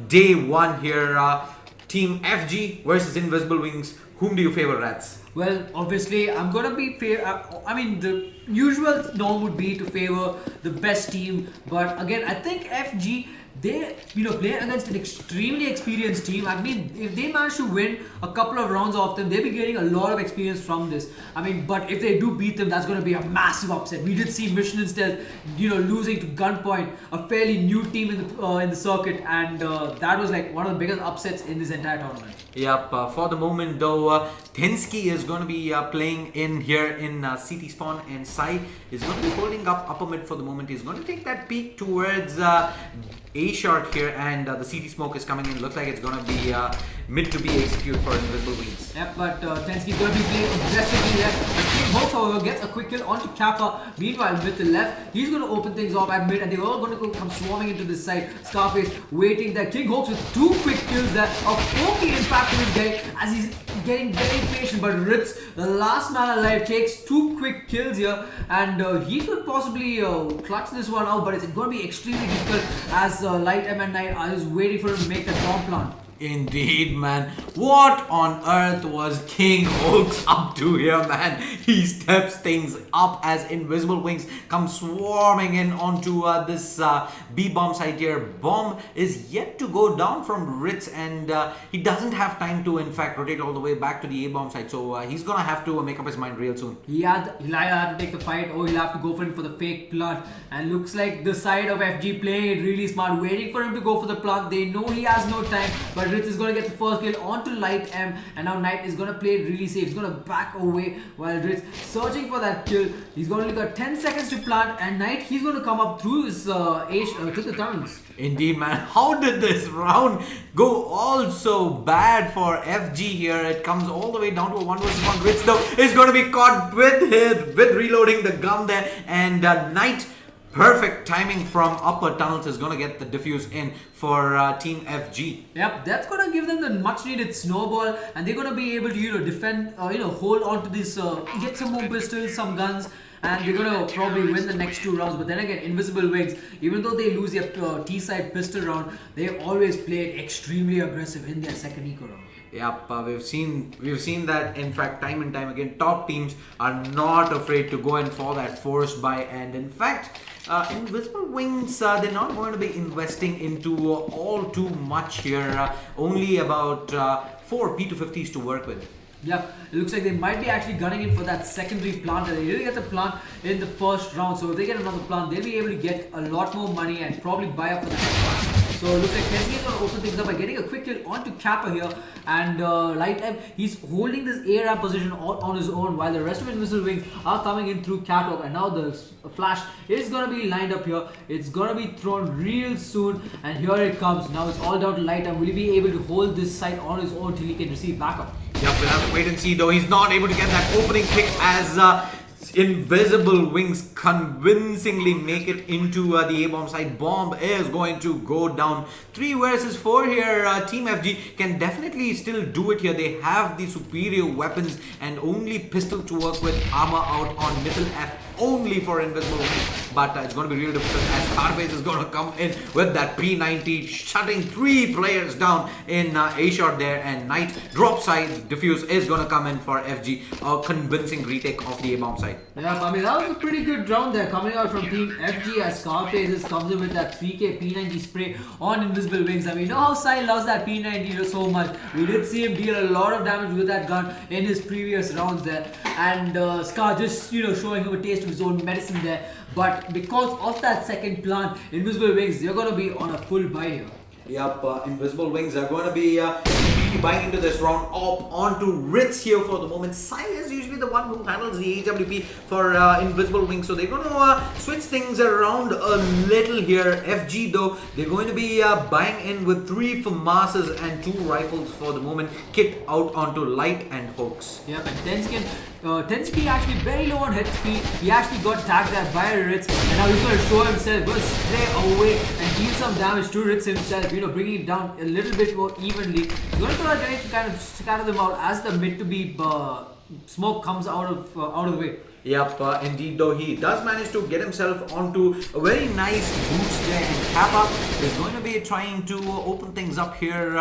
day 1 here. Team FG versus Invisible Wings. Whom do you favor, RatZ? Well, obviously, I'm gonna be fair. I mean, the usual norm would be to favor the best team, but again, I think FG, they play against an extremely experienced team. I mean, if they manage to win a couple of rounds off them, they'll be getting a lot of experience from this. I mean, but if they do beat them, that's going to be a massive upset. We did see Mission Stealth, losing to Gunpoint, a fairly new team in the circuit, and that was like one of the biggest upsets in this entire tournament. Yep, for the moment though, Tensky is going to be playing in here in CT Spawn, and Sai is going to be holding up upper mid for the moment. He's going to take that peek towards A short here, and the CT smoke is coming in. Looks like it's going to be mid to be executed for Invisible Wings. Yep, but Tensky is going to be playing aggressively left. The King Hawks, however, gets a quick kill onto Kappa. Meanwhile, with the left, he's going to open things off at mid, and they're all going to come swarming into this side. Scarface waiting there. King Hawks with 2 quick kills there. A pokey impact to this guy as he's getting very patient, but RatZ, the last man alive, takes 2 quick kills here, and he could possibly clutch this one out, but it's going to be extremely difficult as Light M and Knight are just waiting for him to make that bomb plant. Indeed, man. What on earth was King Hawks up to here, man? He steps things up as Invisible Wings come swarming in onto this B bomb site here. Bomb is yet to go down from RatZ, and he doesn't have time to, in fact, rotate all the way back to the A bomb site. So he's gonna have to make up his mind real soon. He'll either have to take the fight, or he'll have to go for him for the fake plant. And looks like the side of FG playing it really smart, waiting for him to go for the plant. They know he has no time, but RatZ is going to get the first kill onto Light M, and now Knight is going to play it really safe. He's going to back away while RatZ searching for that kill. He's going to got 10 seconds to plant, and Knight, he's going to come up through his to the tunnels. Indeed, man. How did this round go all so bad for FG here? It comes all the way down to a 1 vs 1. RatZ though is going to be caught with reloading the gun there, and Knight, perfect timing from upper tunnels, is going to get the defuse in for Team FG. Yep, that's going to give them the much needed snowball, and they're going to be able to defend, hold on to this, get some more pistols, some guns, and they're going to probably win the next 2 rounds. But then again, Invisible Wings, even though they lose their T-side pistol round, they always played extremely aggressive in their second eco round. Yep, we've seen that, in fact, time and time again. Top teams are not afraid to go in for that forced buy, and in fact, Invisible Wings, they're not going to be investing into all too much here. Only about 4 P250s to work with. Yeah, it looks like they might be actually gunning in for that secondary plant. They didn't get the plant in the first round, so if they get another plant, they'll be able to get a lot more money and probably buy up for the next plant. So it looks like Tensky is going to open things up by getting a quick kill onto Kappa here, and Light M, he's holding this A ramp position on his own, while the rest of Invisible Wings are coming in through Catwalk, and now the flash is going to be lined up here. It's going to be thrown real soon, and here it comes. Now it's all down to Light M. Will he be able to hold this site on his own till he can receive backup? Yep, we'll have to wait and see though. He's not able to get that opening pick as Invisible Wings convincingly make it into the A-bomb side. Bomb is going to go down. 3 vs 4 here. Team FG can definitely still do it here. They have the superior weapons and only pistol to work with. Armor out on middle F only for Invisible Wings, but it's going to be real difficult as Scarface is going to come in with that P90, shutting 3 players down in A shot there, and Knight drop side defuse is going to come in for FG. A convincing retake of the A-bomb side. Yeah, I mean, that was a pretty good round there coming out from Team FG as Scarface comes in with that 3k P90 spray on Invisible Wings. I mean, you know how Sai loves that P90 so much. We did see him deal a lot of damage with that gun in his previous rounds there, and Scar just showing him a taste of his own medicine there. But because of that second plant, Invisible Wings, they're going to be on a full buy here. Yep, Invisible Wings are going to be buying into this round up onto RatZ here for the moment. Sai is usually the one who handles the AWP for Invisible Wings, so they're going to switch things around a little here. FG though, they're going to be buying in with 3 FAMASs and 2 rifles for the moment. Kit out onto Light and Hooks. Yep, and Tensky actually very low on HP. He actually got tagged there by RatZ, and now he's going to show himself, going to spray away and deal some damage to RatZ himself, bringing it down a little bit more evenly. He's going to throw a grenade to kind of scatter them out as the mid-to-be smoke comes out of the way. Yep, indeed though, he does manage to get himself onto a very nice boost there, and Kappa is going to be trying to open things up here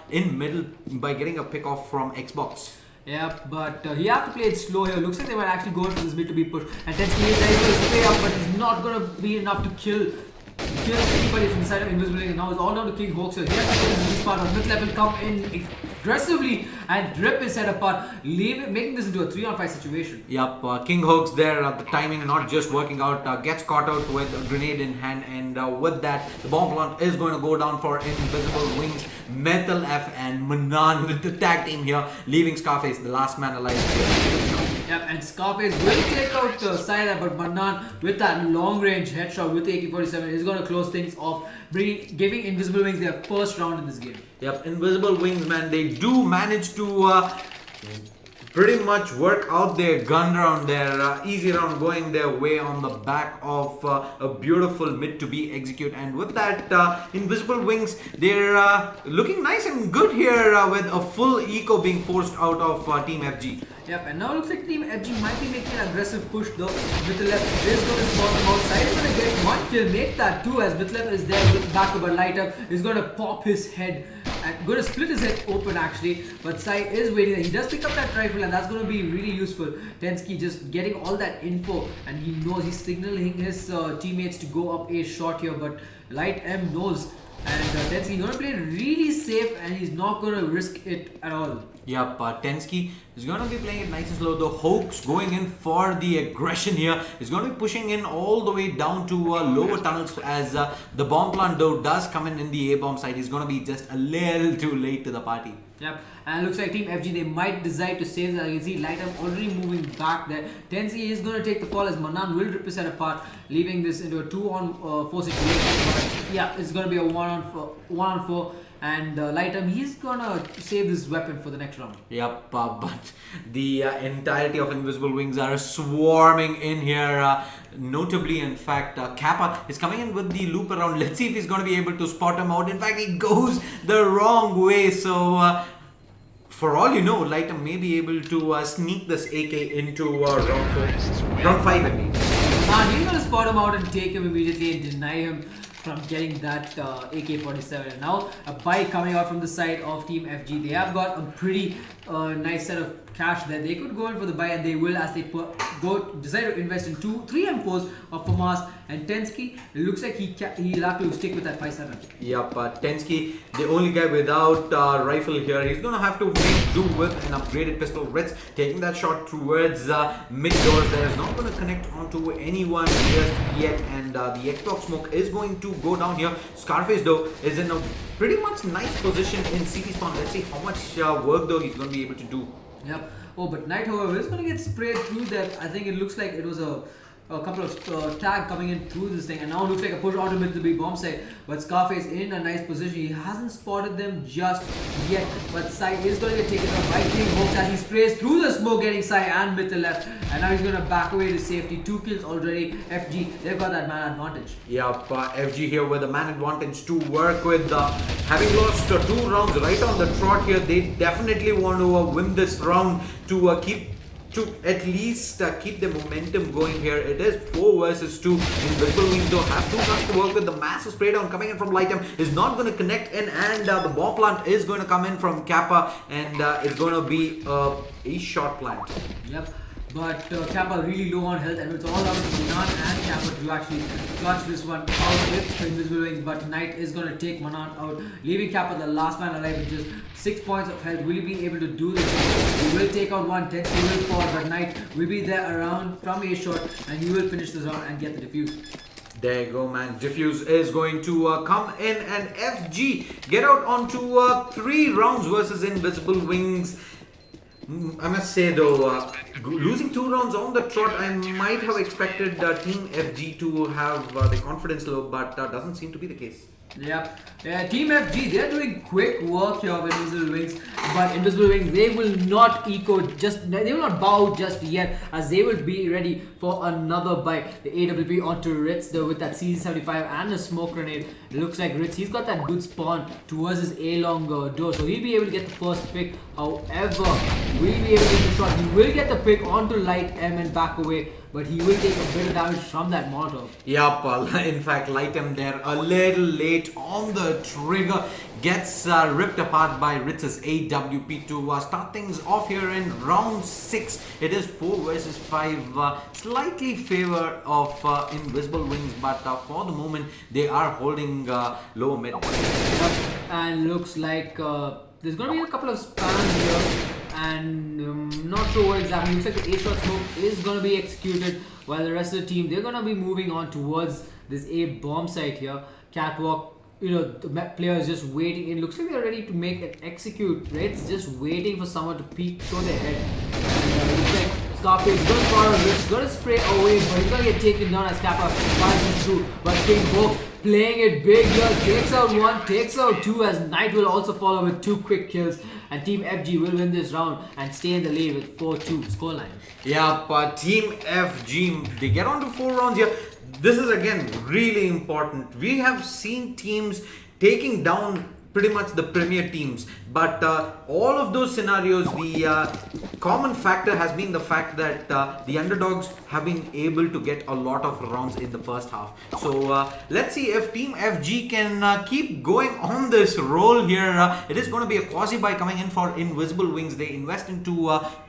in middle by getting a pick off from Xbox. Yeah, but he have to play it slow here. Looks like they might actually go for this mid to be push. And Tensky is able to stay up, but it's not going to be enough to kill anybody from the side of Invisible Wings. Now it's all down to King Hawks here. He has to get this part of mid level come in aggressively and rip his head apart, making this into a 3-on-5 situation. Yep, King Hawks there, the timing not just working out, gets caught out with a grenade in hand, and with that, the bomb plant is going to go down for Invisible Wings. Metal F and Manan with the tag team here, leaving Scarface the last man alive here. Yep, and Scarface will take out Sai, but Manan with that long range headshot with the AK-47 is going to close things off, giving Invisible Wings their first round in this game. Yep, Invisible Wings, man, they do manage to pretty much work out their gun round, their easy round going their way on the back of a beautiful mid to be execute. And with that, Invisible Wings, they're looking nice and good here with a full eco being forced out of Team FG. Yep, and now it looks like Team FG might be making an aggressive push though. With the left is going to spot him outside. He's going to get 1 kill, make that 2 as Mithlef is there with back up a light up. He's going to pop his head and going to split his head open actually. But Sai is waiting there. He does pick up that rifle, and that's going to be really useful. Tensky just getting all that info, and he knows he's signaling his teammates to go up a shot here. But Light M knows, and Tensky going to play really safe, and he's not going to risk it at all. Yep, Tensky is going to be playing it nice and slow. The Hawks going in for the aggression here. He's going to be pushing in all the way down to lower tunnels as the bomb plant though does come in the A-bomb side. He's going to be just a little too late to the party. Yep, and it looks like Team FG, they might decide to save that. You can see Lightem already moving back there. Tensky is going to take the fall as Manan will rip his head apart, leaving this into a 2-on-4 situation. But yeah, it's going to be a 1-on-4. And Lightem, he's gonna save this weapon for the next round. Yep, but the entirety of Invisible Wings are swarming in here. Notably, in fact, Kappa is coming in with the loop around. Let's see if he's going to be able to spot him out. In fact, he goes the wrong way. So, for all you know, Lightem may be able to sneak this AK into round 5 I mean. He's gonna spot him out and take him immediately and deny him from getting that AK-47. And now a buy coming out from the side of Team FG. They have got a pretty nice set of cash there. They could go in for the buy, and they will as they decide to invest in 3 M4s of FAMAS. And Tensky, it looks like he'll have to stick with that 5.7. Yep, Tensky, the only guy without rifle here. He's gonna have to make do with an upgraded pistol. RatZ taking that shot towards mid doors there. Is not gonna connect onto anyone just yet, and the Xbox smoke is going to go down here. Scarface though is in a pretty much nice position in CT spawn. Let's see how much work though he's gonna be able to do. Yep. Oh, but Knight, however, is going to get sprayed through that. I think it looks like it was a couple of tag coming in through this thing, and now it looks like a push onto mid to be bomb side. But Scarface in a nice position. He hasn't spotted them just yet, but Sai is going to get taken out by King Hawks as he sprays through the smoke, getting Sai and mid to left, and now he's going to back away to safety. 2 kills already. FG, they've got that man advantage. Yep, FG here with a man advantage to work with. Having lost 2 rounds right on the trot here, they definitely want to win this round to at least keep the momentum going here. It is 4 versus 2. Invisible Wings don't have too much to work with. The massive spray down coming in from Lightem is not going to connect in, and the bomb plant is going to come in from Kappa, and it's going to be a shot plant. Yep. But Kappa really low on health, and it's all out to Manan and Kappa to actually clutch this one out with Invisible Wings. But Knight is going to take Manan out, leaving Kappa the last man alive with just 6 points of health. Will he be able to do this? He will take out one. Tensky will fall, but Knight will be there around from a shot, and he will finish this round and get the defuse. There you go, man. Diffuse is going to come in, and FG get out onto 3 rounds versus Invisible Wings. I must say though, losing 2 rounds on the trot, I might have expected Team FG to have the confidence low, but doesn't seem to be the case. Yep. Yeah, Team FG, they're doing quick work here with Invisible Wings, but Invisible Wings, they will not they will not bow just yet, as they will be ready for another bite. The AWP onto RatZ though with that CZ75 and a smoke grenade. It looks like RatZ, he's got that good spawn towards his A-long door, so he'll be able to get the first pick. However, will he be able to get the shot? He will get the pick onto Light M and back away, but he will take a bit of damage from that Molotov. Yup, in fact, Light M there a little late on the trigger, gets ripped apart by RatZ's AWP to start things off here in round 6. It is 4 versus 5, slightly favor of Invisible Wings, but for the moment they are holding low mid. Yep. And looks like there's going to be a couple of spams here, and not sure what exactly. Looks like the A-shot smoke is going to be executed, while the rest of the team, they're going to be moving on towards this A-bomb site here. Catwalk, the player is just waiting. It looks like they're ready to make an execute. RatZ just waiting for someone to peek, show their head. And looks like Scarface is going to fire RatZ, going to spray away, but he's going to get taken down as Kappa fires him through. But King Book playing it big here, takes out 1, takes out 2, as Knight will also follow with 2 quick kills. And Team FG will win this round and stay in the lead with 4-2 scoreline. Yeah, but Team FG, they get on to 4 rounds here. This is again really important. We have seen teams taking down pretty much the premier teams, but all of those scenarios, the common factor has been the fact that the underdogs have been able to get a lot of rounds in the first half. So let's see if Team FG can keep going on this roll here. It is going to be a quasi-buy coming in for Invisible Wings. They invest into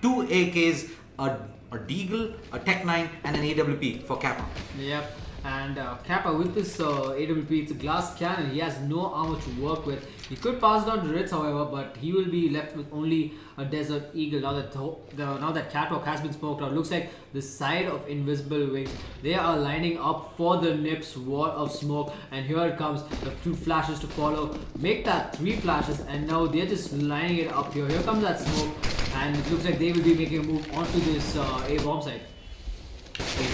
2 AKs, a Deagle, a Tech 9 and an AWP for Kappa. Yep. And Kappa with this AWP, it's a glass cannon. He has no armor to work with. He could pass down to RatZ, however, but he will be left with only a Desert Eagle now that Catwalk has been smoked out. Looks like the side of Invisible Wings, they are lining up for the Nips wall of smoke, and here it comes, the 2 flashes to follow, make that 3 flashes, and now they're just lining it up here. Here comes that smoke, and it looks like they will be making a move onto this A-bomb site.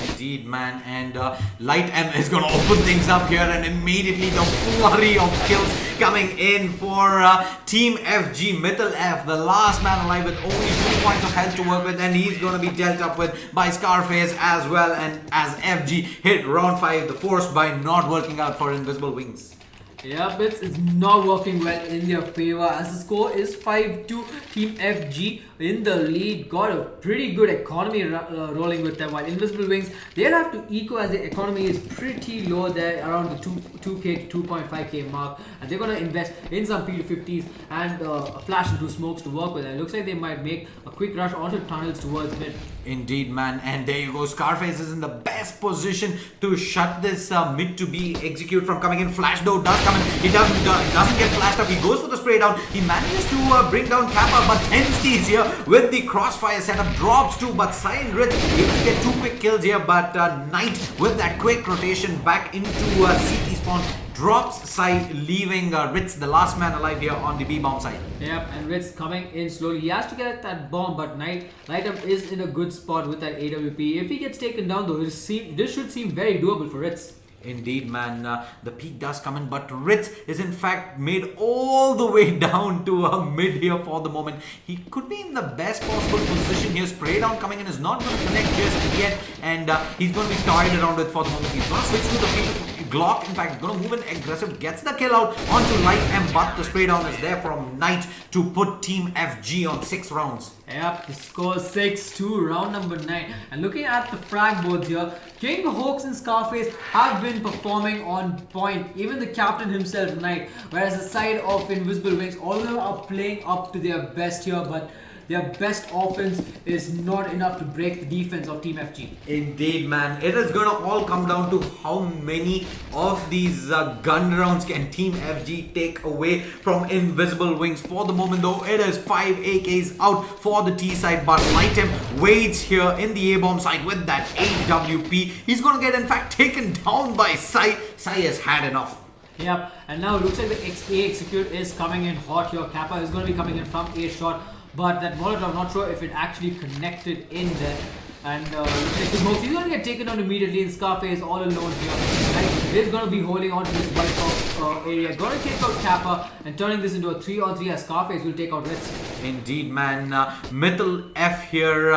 Indeed, man, and Light M is going to open things up here, and immediately the flurry of kills coming in for Team FG. Mittal F, the last man alive with only 2 points of health to work with, and he's going to be dealt up with by Scarface as well. And as FG hit round 5, the force by not working out for Invisible Wings. Yeah, but it's not working well in their favor, as the score is 5-2. Team FG in the lead, got a pretty good economy rolling with them, while Invisible Wings, they'll have to eco as the economy is pretty low there, around the 2k to 2.5k mark, and they're going to invest in some P250s and a flash and 2 smokes to work with, and it looks like they might make a quick rush onto tunnels towards mid. Indeed, man, and there you go. Scarface is in the best position to shut this mid to be execute from coming in. Flash though does come in. He doesn't get flashed up. He goes for the spray down. He manages to bring down Kappa, but Tensty's here with the crossfire setup. Drops too, but Silent RatZ able to get 2 quick kills here. But Knight with that quick rotation back into CT spawn. Drops side, leaving RatZ, the last man alive here on the B-bomb side. Yep, and RatZ coming in slowly. He has to get at that bomb, but Light M is in a good spot with that AWP. If he gets taken down though, this should seem very doable for RatZ. Indeed, man, the peak does come in, but RatZ is in fact made all the way down to mid here for the moment. He could be in the best possible position here. Spray down coming in is not going to connect just yet, and he's going to be tied around with for the moment. He's going to switch to the Glock. In fact, going to move in aggressive, gets the kill out onto Light M, but the spray down is there from Knight to put Team FG on 6 rounds. Yep, the score 6-2, round number 9. And looking at the frag boards here, King, Hawks and Scarface have been performing on point. Even the captain himself, Knight. Whereas the side of Invisible Wings, all of them are playing up to their best here. But their best offense is not enough to break the defense of Team FG. Indeed, man. It is gonna all come down to how many of these gun rounds can Team FG take away from Invisible Wings. For the moment though, it is 5 AKs out for the T side, but Lightem waits here in the A-bomb side with that AWP. He's gonna get in fact taken down by Sai. Sai has had enough. Yep, and now it looks like the A execute is coming in hot here. Kappa is going to be coming in from A shot, but that Molotov, not sure if it actually connected in there. And looks like the smokes, he's going to get taken down immediately, and Scarface all alone here. Right, he's going to be holding on to this white top area. Going to take out Kappa and turning this into a 3-on-3 as Scarface will take out RatZ. Indeed, man. Mythal F here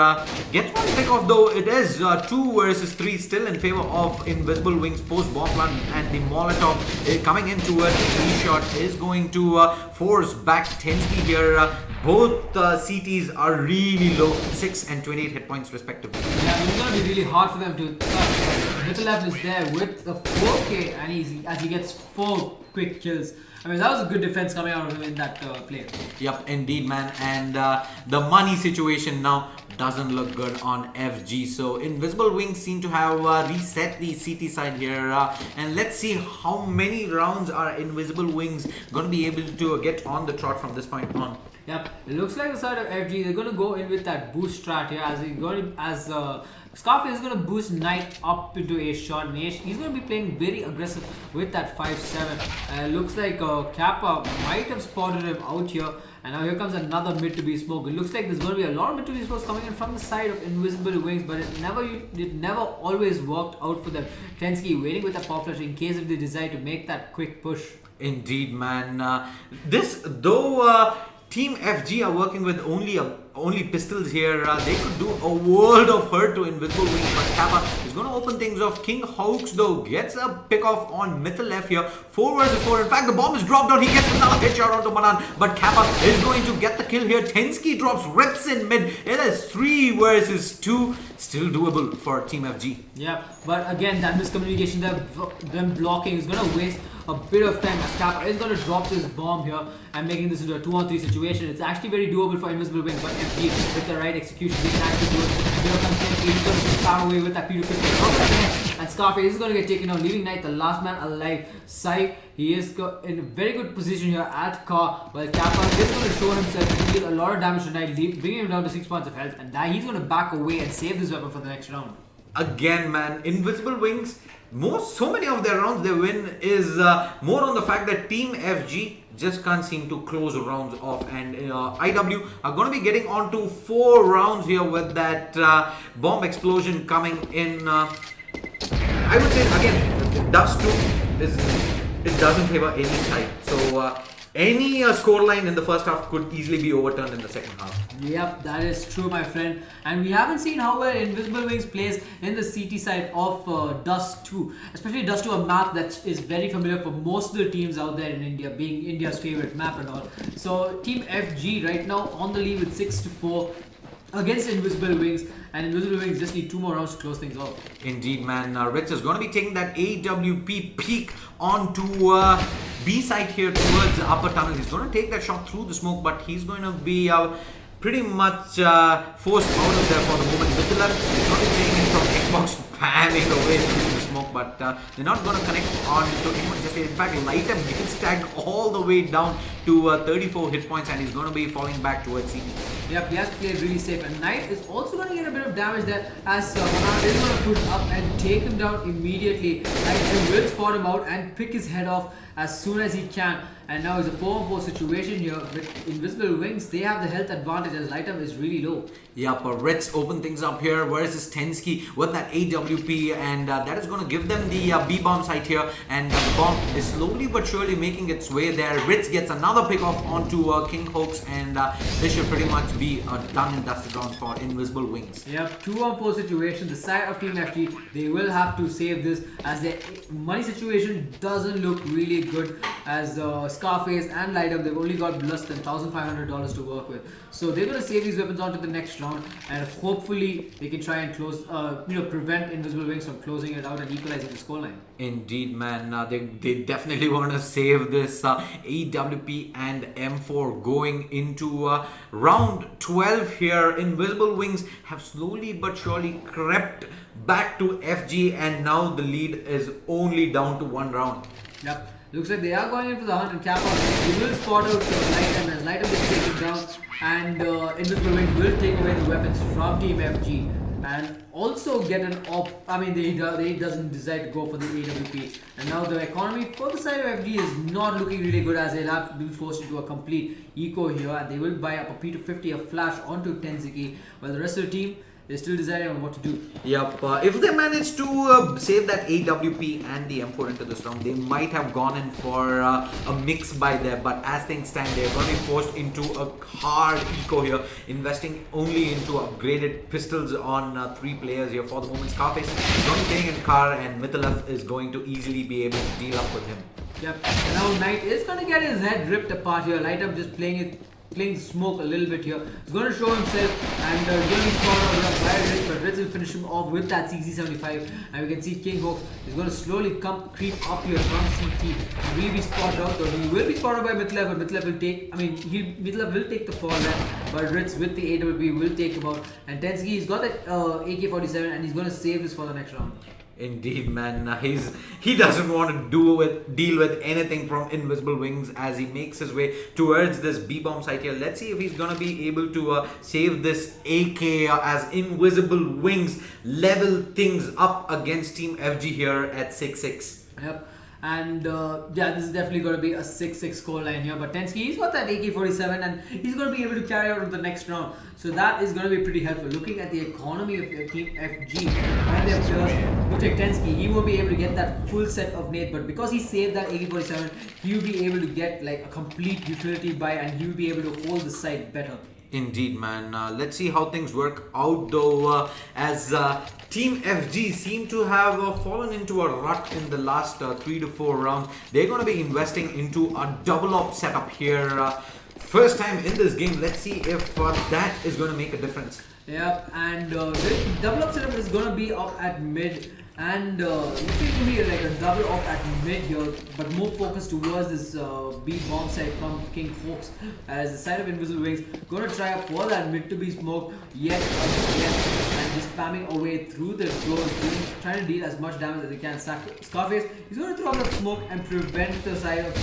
gets one pick off, though. It is 2 versus 3 still in favor of Invisible Wings post bomb plant, and the Molotov coming in towards the shot is going to force back Tensky here. Both CTs are really low, 6 and 28 hit points respectively. Yeah, it's going to be really hard for them to touch. Mythal F is there with the 4K, and as he gets 4 quick kills. I mean, that was a good defense coming out of him in that play. Yep, indeed, man. And the money situation now doesn't look good on FG. So Invisible Wings seem to have reset the CT side here. And let's see how many rounds are Invisible Wings going to be able to get on the trot from this point on. Yep, it looks like the side of FG, they're going to go in with that boost strat here as Scarface is going to boost Knight up into a shot. And he's going to be playing very aggressive with that 5-7. Looks like Kappa might have spotted him out here. And now here comes another mid to be smoke. It looks like there's going to be a lot of mid to be smokes coming in from the side of Invisible Wings, but it never always worked out for them. Tensky waiting with a pop flash in case if they decide to make that quick push. Indeed, man. This though. Team FG are working with only pistols here. They could do a world of hurt to Invisible Wings, but Kappa is going to open things off. King Hawks though gets a pick off on Mythal F here. 4 versus 4. In fact, the bomb is dropped down. He gets another headshot onto Manan, but Kappa is going to get the kill here. Tensky drops rips in mid. It is 3 versus 2. Still doable for Team FG. Yeah, but again, that miscommunication, them blocking is going to waste a bit of time as Kappa is going to drop this bomb here and making this into a 2-on-3 situation. It's actually very doable for Invisible Wings, but FG with the right execution, they can actually do it. And here comes Tensky, he's going to spam away with that P250. And Scarface is going to get taken out, leaving Knight the last man alive. Sai, he is in a very good position here at car, while Kappa is going to show himself to deal a lot of damage to Knight, bringing him down to 6 points of health, and he's going to back away and save this weapon for the next round. Again, man, Invisible Wings, so many of their rounds they win is more on the fact that Team FG just can't seem to close rounds off, and IW are going to be getting on to 4 rounds here with that bomb explosion coming in. I would say again, Dust 2 it doesn't favor any side, so any scoreline in the first half could easily be overturned in the second half. Yep, that is true, my friend. And we haven't seen how well Invisible Wings plays in the CT side of Dust 2. Especially Dust 2, a map that is very familiar for most of the teams out there in India, being India's favorite map and all. So Team FG right now on the lead with 6-4 against Invisible Wings, and Invisible Wings just need 2 more rounds to close things off. Indeed, man. RatZ is going to be taking that AWP peek onto B side here towards the upper tunnel. He's going to take that shot through the smoke, but he's going to be pretty much forced out of there for the moment. Mythal is going to be taking it from Xbox, spamming away through the smoke, but they're not going to connect on to anyone just yet. In fact, Lightem gets tagged all the way down to 34 hit points, and he's going to be falling back towards CT. Yep, he has to play really safe, and Knight is also going to get a bit of damage there as Manan is going to push up and take him down immediately. Knight will spot him out and pick his head off as soon as he can. And now it's a 4-on-4 situation here with Invisible Wings. They have the health advantage as Lightem is really low. Yeah, but RatZ open things up here versus Tensky with that AWP, and that is going to give them the B-bomb site here, and the bomb is slowly but surely making its way there. RatZ gets another pick off onto King Hawks, and this should pretty much be a done and dusted round for Invisible Wings. Yep, 2-on-4 situation. The side of Team FG, they will have to save this as their money situation doesn't look really good as Scarface and Lightup. They've only got less than $1,500 to work with. So they're going to save these weapons on to the next round, and hopefully they can try and close, prevent Invisible Wings from closing it out and equalizing the scoreline. Indeed, man. They definitely want to save this AWP and M4 going into round 12 here. Invisible Wings have slowly but surely crept back to FG, and now the lead is only down to 1 round. Yep. Looks like they are going in for the hunt and cap out. They will spot out Lightup as Lightup gets taken down, and Invisible Wings will take away the weapons from Team FG and also get an op. I mean, they doesn't decide to go for the AWP, and now the economy for the side of FG is not looking really good as they'll have to be forced into a complete eco here, and they will buy up a P250, a flash onto Tenziki, while the rest of the team they're still deciding on what to do. Yep, if they manage to save that AWP and the M4 into this round, they might have gone in for a mix by there. But as things stand, they're going to be forced into a hard eco here, investing only into upgraded pistols on 3 players here for the moment. Scarface is going to be getting in car, and Mithalef is going to easily be able to deal up with him. Yep, and now Knight is going to get his head ripped apart here. Lightup just playing smoke a little bit here. He's going to show himself, and going to be spotted out by RatZ, but RatZ will finish him off with that CZ75. And we can see King Hawk is going to slowly creep up here from CT. He will be spotted out, though he will be spotted by Mithalef, but Mithalef will take, Mithalef will take the fall there, but RatZ with the AWP will take him out. And Tenziki, he's got that AK-47, and he's going to save this for the next round. Indeed, man. He doesn't want to deal with anything from Invisible Wings as he makes his way towards this B-bomb site here. Let's see if he's gonna be able to save this AK as Invisible Wings level things up against Team FG here at 6-6. Yep. And this is definitely going to be a 6-6 scoreline here. But Tenziki, he's got that AK-47 and he's going to be able to carry out in the next round. So that is going to be pretty helpful. Looking at the economy of Team FG and their players, look like Tenziki, he won't be able to get that full set of nades. But because he saved that AK-47, he will be able to get like a complete utility buy, and he will be able to hold the site better. Indeed, man. Let's see how things work out though, as Team FG seem to have fallen into a rut in the last 3 to 4 rounds. They're going to be investing into a double op setup here. First time in this game. Let's see if that is going to make a difference. Yep, and the double up setup is going to be up at mid. And it's going to be like a double op at mid here, but more focused towards this B bomb side from King Hawks, as the side of Invisible Wings going to try up for that mid to be smoked yet again, and just spamming away through the doors, trying to deal as much damage as they can. Scarface, he's going to throw up the smoke and prevent the side of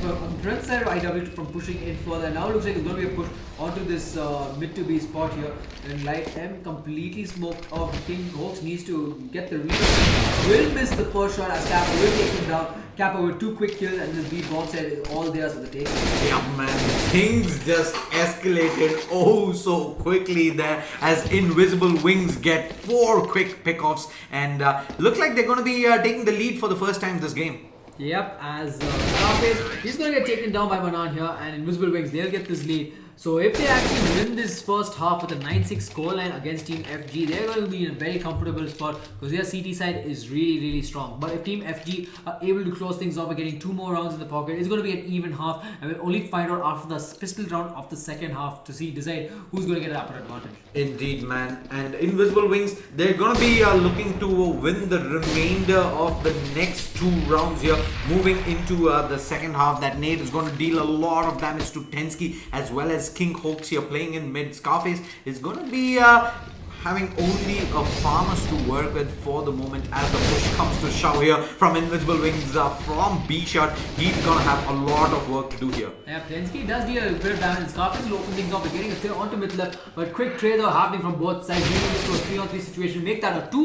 IW from pushing in further. Now it looks like it's going to be a push onto this mid to B spot here, and Light M completely smoked off. King Hawks needs to get the will miss the first shot as Kappa will take him down. Kappa with 2 quick kills, and this B bomb set is all theirs for the take. Yeah, man, things just escalated oh so quickly there as Invisible Wings get 4 quick pickoffs, and look like they're going to be taking the lead for the first time this game. Yep, as Scarface, he's going to get taken down by Manan here, and Invisible Wings, they'll get this lead. So if they actually win this first half with a 9-6 scoreline against Team FG, they're going to be in a very comfortable spot because their CT side is really strong. But if Team FG are able to close things off by getting 2 more rounds in the pocket, it's going to be an even half, and we'll only find out after the pistol round of the second half to decide who's going to get an upper advantage. Indeed, man. And Invisible Wings, they're going to be looking to win the remainder of the next 2 rounds here, moving into the second half. That nade is going to deal a lot of damage to Tenziki as well as King Hawks here playing in mid. Scarface is going to be having only a farmers to work with for the moment as the push comes to shove here from Invisible Wings from B shot. He's going to have a lot of work to do here. Yeah, Tenziki does deal a bit of damage. Scarface will open things up by getting a clear onto Mithalef, but quick trades are happening from both sides, leading this to a 3-on-3 situation. Make that a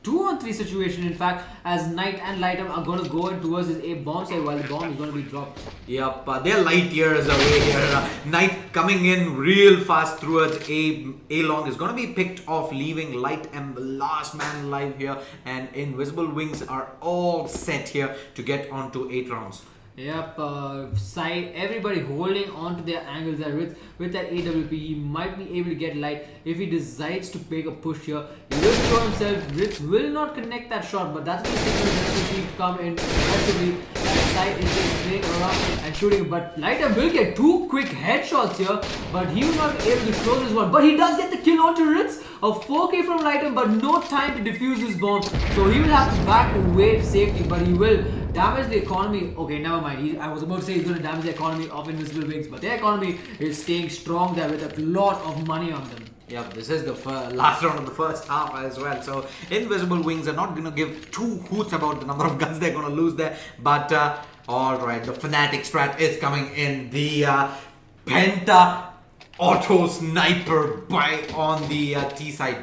2-on-3 situation, in fact, as Knight and Lightup are going to go in towards this A bomb side while the bomb is going to be dropped. Yep, they're light years away here. Knight coming in real fast towards A long is going to be picked off, leaving Light M the last man alive here, and Invisible Wings are all set here to get onto 8 rounds. Yep, side everybody holding on to their angles there with that AWP. He might be able to get Light if he decides to make a push here. He will show himself. RatZ will not connect that shot, but that's going to signal the team to come in aggressively. Sai is just playing around and shooting. But Lighter will get 2 quick headshots here, but he will not be able to close this one. But he does get the kill onto RatZ. A 4K from Lighter, but no time to defuse his bomb. So he will have to back away to safety, but he will damage the economy. Okay, never mind. I was about to say he's going to damage the economy of Invisible Wings, but their economy is staying strong there with a lot of money on them. Yeah, this is the last round of the first half as well. So Invisible Wings are not going to give 2 hoots about the number of guns they're going to lose there. But alright, the Fnatic strat is coming in. The Penta Auto Sniper buy on the T side.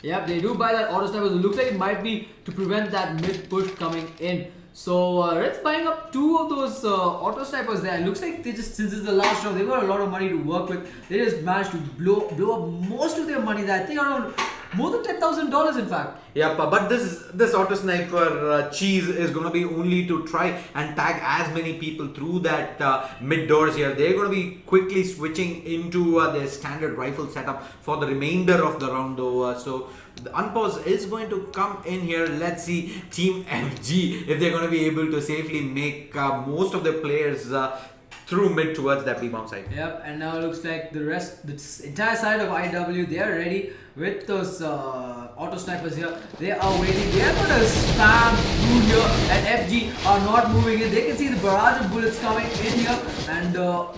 Yep, they do buy that auto sniper. It looks like it might be to prevent that mid push coming in. So RatZ buying up 2 of those auto snipers there. It looks like they just, since it's the last round, they've got a lot of money to work with. They just managed to blow up most of their money there. I think around more than $10,000 in fact. Yeah, but this auto sniper cheese is going to be only to try and tag as many people through that mid doors here. They're going to be quickly switching into their standard rifle setup for the remainder of the round though. So the unpause is going to come in here. Let's see Team FG if they're going to be able to safely make most of the players through mid towards that B-bomb side. Yep, and now it looks like this entire side of IW, they are ready with those auto snipers here. They are waiting. They are going to spam through here, and FG are not moving in. They can see the barrage of bullets coming in here, and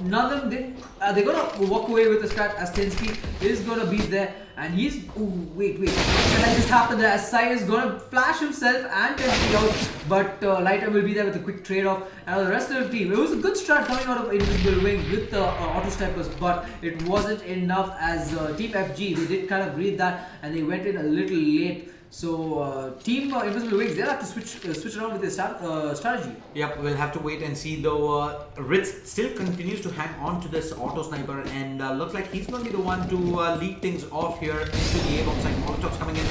none of them, they're going to walk away with the strat as Tinsky is going to be there. And he's, ooh, wait, what just happened there? As Sai is going to flash himself and Tinsky out, but Lighter will be there with a quick trade-off. And the rest of the team, it was a good strat coming out of Invisible Wings with the auto snipers, but it wasn't enough as Team FG, they did kind of read that and they went in a little late. So Team Invisible Wings, they'll have to switch around with their strategy. Yep, we'll have to wait and see though. RatZ still continues to hang on to this auto sniper and looks like he's going to be the one to lead things off here into the A-bomb side. Molotov's coming in.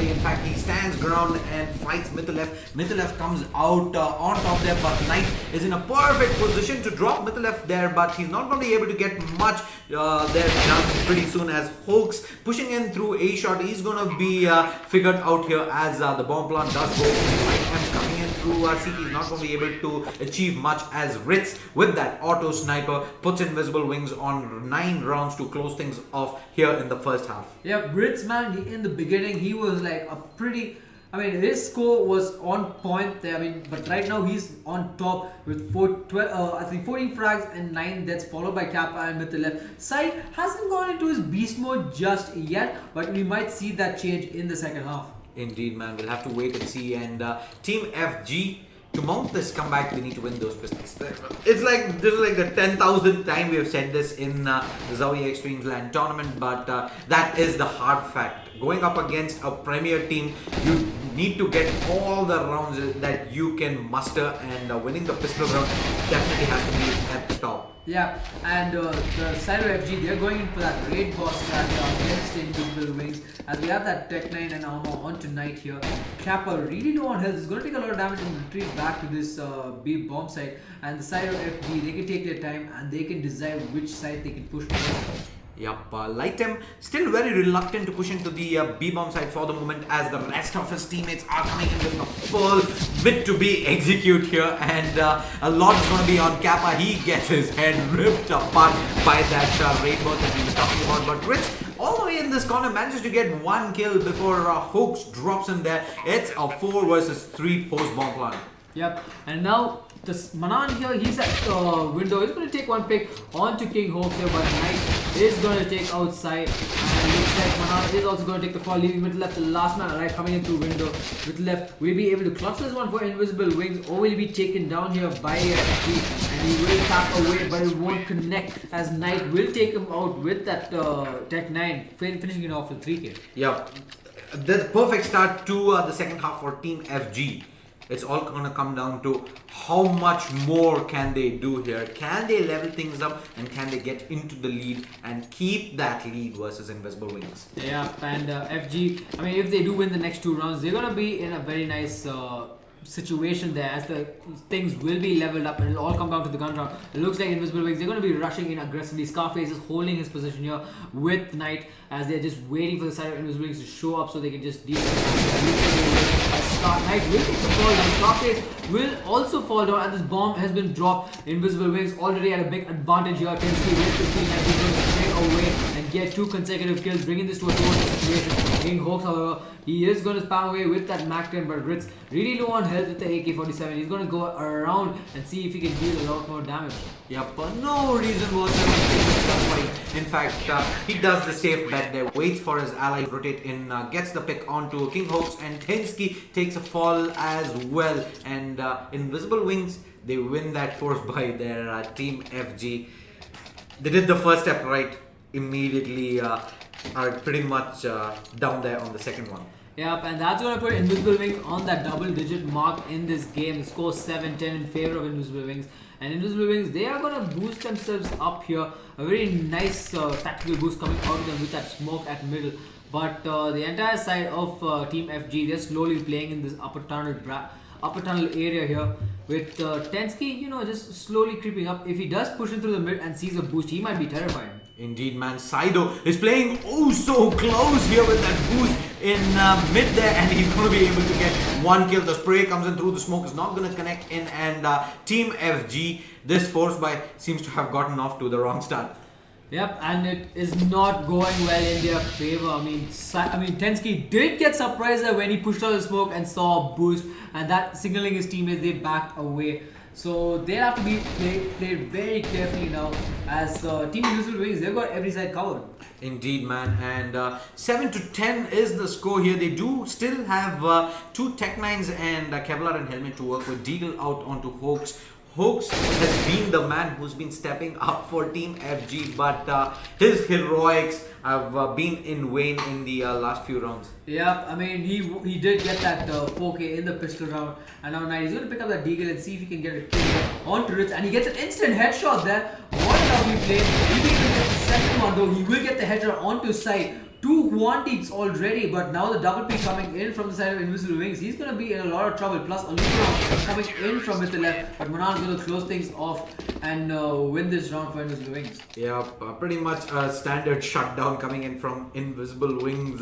In fact, he stands ground and fights Mythalef. Mythalef comes out on top there, but Knight is in a perfect position to drop Mythalef there, but he's not going to be able to get much there done pretty soon as Hoax pushing in through A shot. He's going to be figured out here as the bomb plant does go. And coming in through CT is not going to be able to achieve much as RatZ with that auto sniper puts Invisible Wings on 9 rounds to close things off here in the first half. Yeah, RatZ, man, in the beginning he was like a pretty, I mean, his score was on point there. I mean, but right now he's on top with 14 frags and 9 deaths, followed by Kappa and Mythalef. Sai hasn't gone into his beast mode just yet, but we might see that change in the second half. Indeed, man. We'll have to wait and see. And Team FG, to mount this comeback, they need to win those pistols. It's like this is like the 10,000th time we have said this in the ZOWIE eXTREMESLAND tournament, but that is the hard fact. Going up against a premier team, you need to get all the rounds that you can muster, and winning the pistol round definitely has to be at the top. Yeah, and the side of FG, they're going in for that raid boss strategy against Invisible Wings, as we have that Tech 9 and armor on tonight here. Kappa really low on health, is going to take a lot of damage and retreat back to this B bomb side, and the side of FG, they can take their time and they can decide which side they can push first. Yep, Lightem still very reluctant to push into the B-bomb side for the moment, as the rest of his teammates are coming in with a full bit to be execute here, and a lot is going to be on Kappa. He gets his head ripped apart by that raid boss that we were talking about, but RatZ all the way in this corner manages to get 1 kill before Hoax drops in there. It's a 4 versus 3 post-bomb plant. Yep, and now this Manan here, he's at window. He's going to take 1 pick onto King Hope here, but Knight is going to take outside. And looks like Manan is also going to take the fall, leaving Mythalef the last man alive coming in through window. Mythalef will be able to clutch this one for Invisible Wings, or will be taken down here by FG, and he will tap away, but it won't connect, as Knight will take him out with that Tech 9, finishing it off with 3K. Yeah, the perfect start to the second half for Team FG. It's all going to come down to how much more can they do here. Can they level things up, and can they get into the lead and keep that lead versus Invisible Wings? Yeah, and FG, I mean, if they do win the next 2 rounds, they're going to be in a very nice situation there, as the things will be leveled up and it'll all come down to the gun round. It looks like Invisible Wings, they're going to be rushing in aggressively. Scarface is holding his position here with Knight, as they're just waiting for the side of Invisible Wings to show up so they can just deal with Knight will take the fall down. Scarface will also fall down, and this bomb has been dropped. Invisible Wings already at a big advantage here. Tensky with 15 as he goes straight away and get 2 consecutive kills, bringing this to a 2-1 situation. King Hawks, however, he is going to spam away with that Mac-10, but RatZ really low on health with the AK-47. He's going to go around and see if he can deal a lot more damage. Yep, no reason whatsoever. In fact, he does the safe bet there, waits for his ally to rotate in, gets the pick onto King Hawks, and Tensky takes a fall as well. And Invisible Wings, they win that force by their team FG. They did the first step right, immediately are pretty much down there on the second one. Yep, and that's going to put Invisible Wings on that double-digit mark in this game. The score 7-10 in favor of Invisible Wings. And Invisible Wings, they are going to boost themselves up here. A very nice tactical boost coming out of them with that smoke at middle. But the entire side of Team FG, they're slowly playing in this upper tunnel area here. With Tensky, you know, just slowly creeping up. If he does push in through the mid and sees a boost, he might be terrified. Indeed, man. Saido is playing oh so close here with that boost in mid there, and he's going to be able to get 1 kill. The spray comes in through the smoke, is not going to connect in, and Team FG, this force buy seems to have gotten off to the wrong start. Yep, and it is not going well in their favor. I mean, Tensky did get surprised there when he pushed out the smoke and saw a boost, and that signaling his teammates, they backed away. So they'll have to be played very carefully now, as Team Invisible Wings, they've got every side covered. Indeed, man, and 7-10 is the score here. They do still have 2 Tech 9s and Kevlar and Helmet to work with. Deagle out onto Hawks. Hawks has been the man who's been stepping up for Team FG, but his heroics have been in vain in the last few rounds. Yeah, I mean, he did get that 4K in the pistol round, and now Knight, he's going to pick up that Deagle and see if he can get a kill onto RatZ, and he gets an instant headshot there. What a lovely play. He will get the second one though, he will get the headshot onto his side. 2 quantities already, but now the double P coming in from the side of Invisible Wings. He's going to be in a lot of trouble. Plus, Alupra coming in from with the left, but Manan's going to close things off and win this round for Invisible Wings. Yeah, pretty much a standard shutdown coming in from Invisible Wings.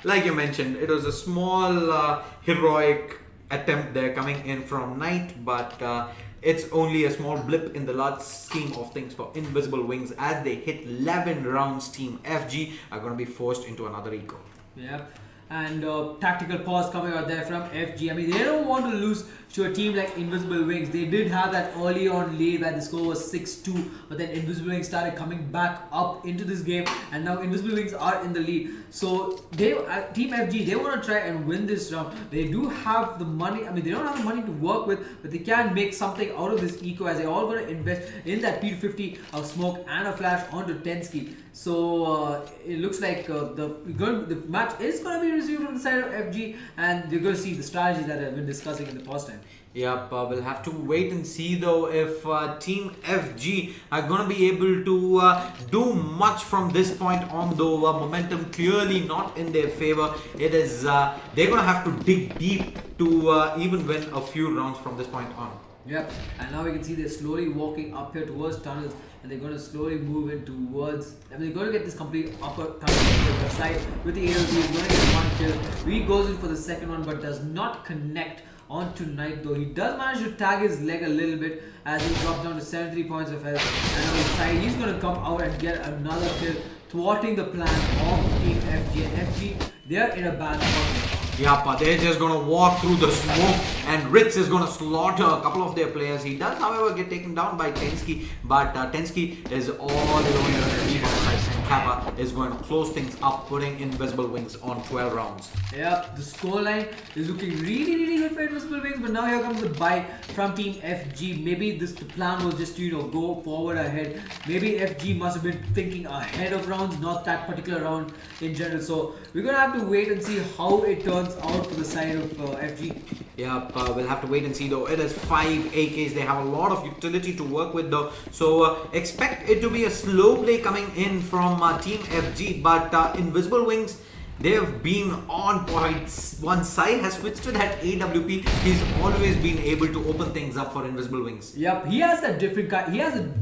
Like you mentioned, it was a small heroic attempt there coming in from Knight, but it's only a small blip in the large scheme of things for Invisible Wings, as they hit 11 rounds. Team FG are going to be forced into another eco. Yeah, and tactical pause coming out there from FG. I mean, they don't want to lose to a team like Invisible Wings. They did have that early on lead where the score was 6-2, but then Invisible Wings started coming back up into this game, and now Invisible Wings are in the lead. So they, Team FG, they want to try and win this round. They do have the money. I mean, they don't have the money to work with, but they can make something out of this eco, as they're all going to invest in that P250 of smoke and a flash onto Tensky. So it looks like the match is going to be resumed from the side of FG, and you're going to see the strategies that I've been discussing in the past time. Yep, we'll have to wait and see though if Team FG are going to be able to do much from this point on, though momentum clearly not in their favor. It is they're going to have to dig deep to even win a few rounds from this point on. Yep, and now we can see they're slowly walking up here towards tunnels, and they're going to slowly move in towards. I mean, they're going to get this complete upper tunnel side with the ALZ. He's going to get 1 kill. He goes in for the second one, but does not connect onto Knight though. He does manage to tag his leg a little bit as he drops down to 73 points of health, and on the side he's going to come out and get another kill, thwarting the plan of Team FG. And FG, they're in a bad spot. Yep, they're just going to walk through the smoke, and RatZ is going to slaughter a couple of their players. He does, however, get taken down by Tensky, but Tensky is all alone here. Kappa is going to close things up, putting Invisible Wings on 12 rounds. Yep, the scoreline is looking really good for Invisible Wings, but now here comes the buy from Team FG. Maybe the plan was just to, go forward ahead. Maybe FG must have been thinking ahead of rounds, not that particular round in general. So we're going to have to wait and see how it turns out for the side of FG. Yep, we'll have to wait and see though. It is 5 AKs. They have a lot of utility to work with though. So expect it to be a slow play coming in from Team FG. But Invisible Wings, They have been on point. Once Sai has switched to that AWP, he's always been able to open things up for Invisible Wings. Yep, he has that different kind. He has a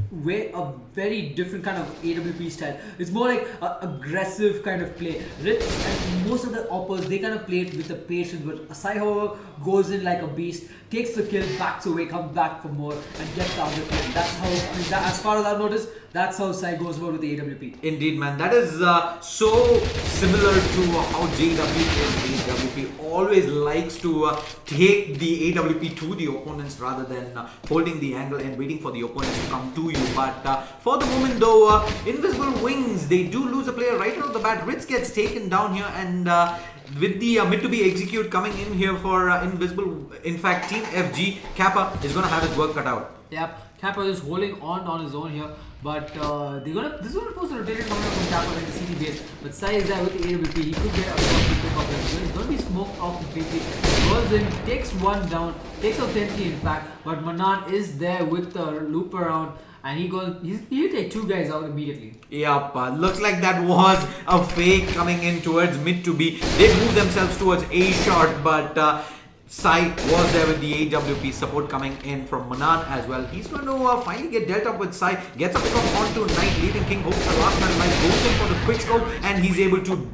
very different kind of AWP style. It's more like aggressive kind of play. RatZ and most of the oppers, they kind of play it with the patience, but Sai, however, goes in like a beast, takes the kill, backs away, comes back for more, and gets the other kill. That's how, as far as I've noticed, that's how Sai goes about with the AWP. Indeed, man. That is so similar to how JW plays AWP. Always likes to take the AWP to the opponents rather than holding the angle and waiting for the opponents to come to you. But for the moment, though, Invisible Wings, they do lose a player right off the bat. RatZ gets taken down here, and with the mid to be execute coming in here for Invisible, in fact, Team FG, Kappa is going to have his work cut out. Yep, Kappa is holding on his own here, but this is going to force a rotation coming up from Kappa in the CT base. But Sai is there with the AWP. He could get a pick up as well. He's going to be smoked off completely. Goes in, takes one down, takes out 10K in fact, but Manan is there with the loop around. And he'll take two guys out immediately. Yep, looks like that was a fake coming in towards mid to B. They moved themselves towards A shot, but Sai was there with the AWP support coming in from Manan as well. He's going to finally get dealt up with Sai. Gets a pick up onto Knight, leaving King Hoax the last man. Knight goes in for the quick scope, and he's able to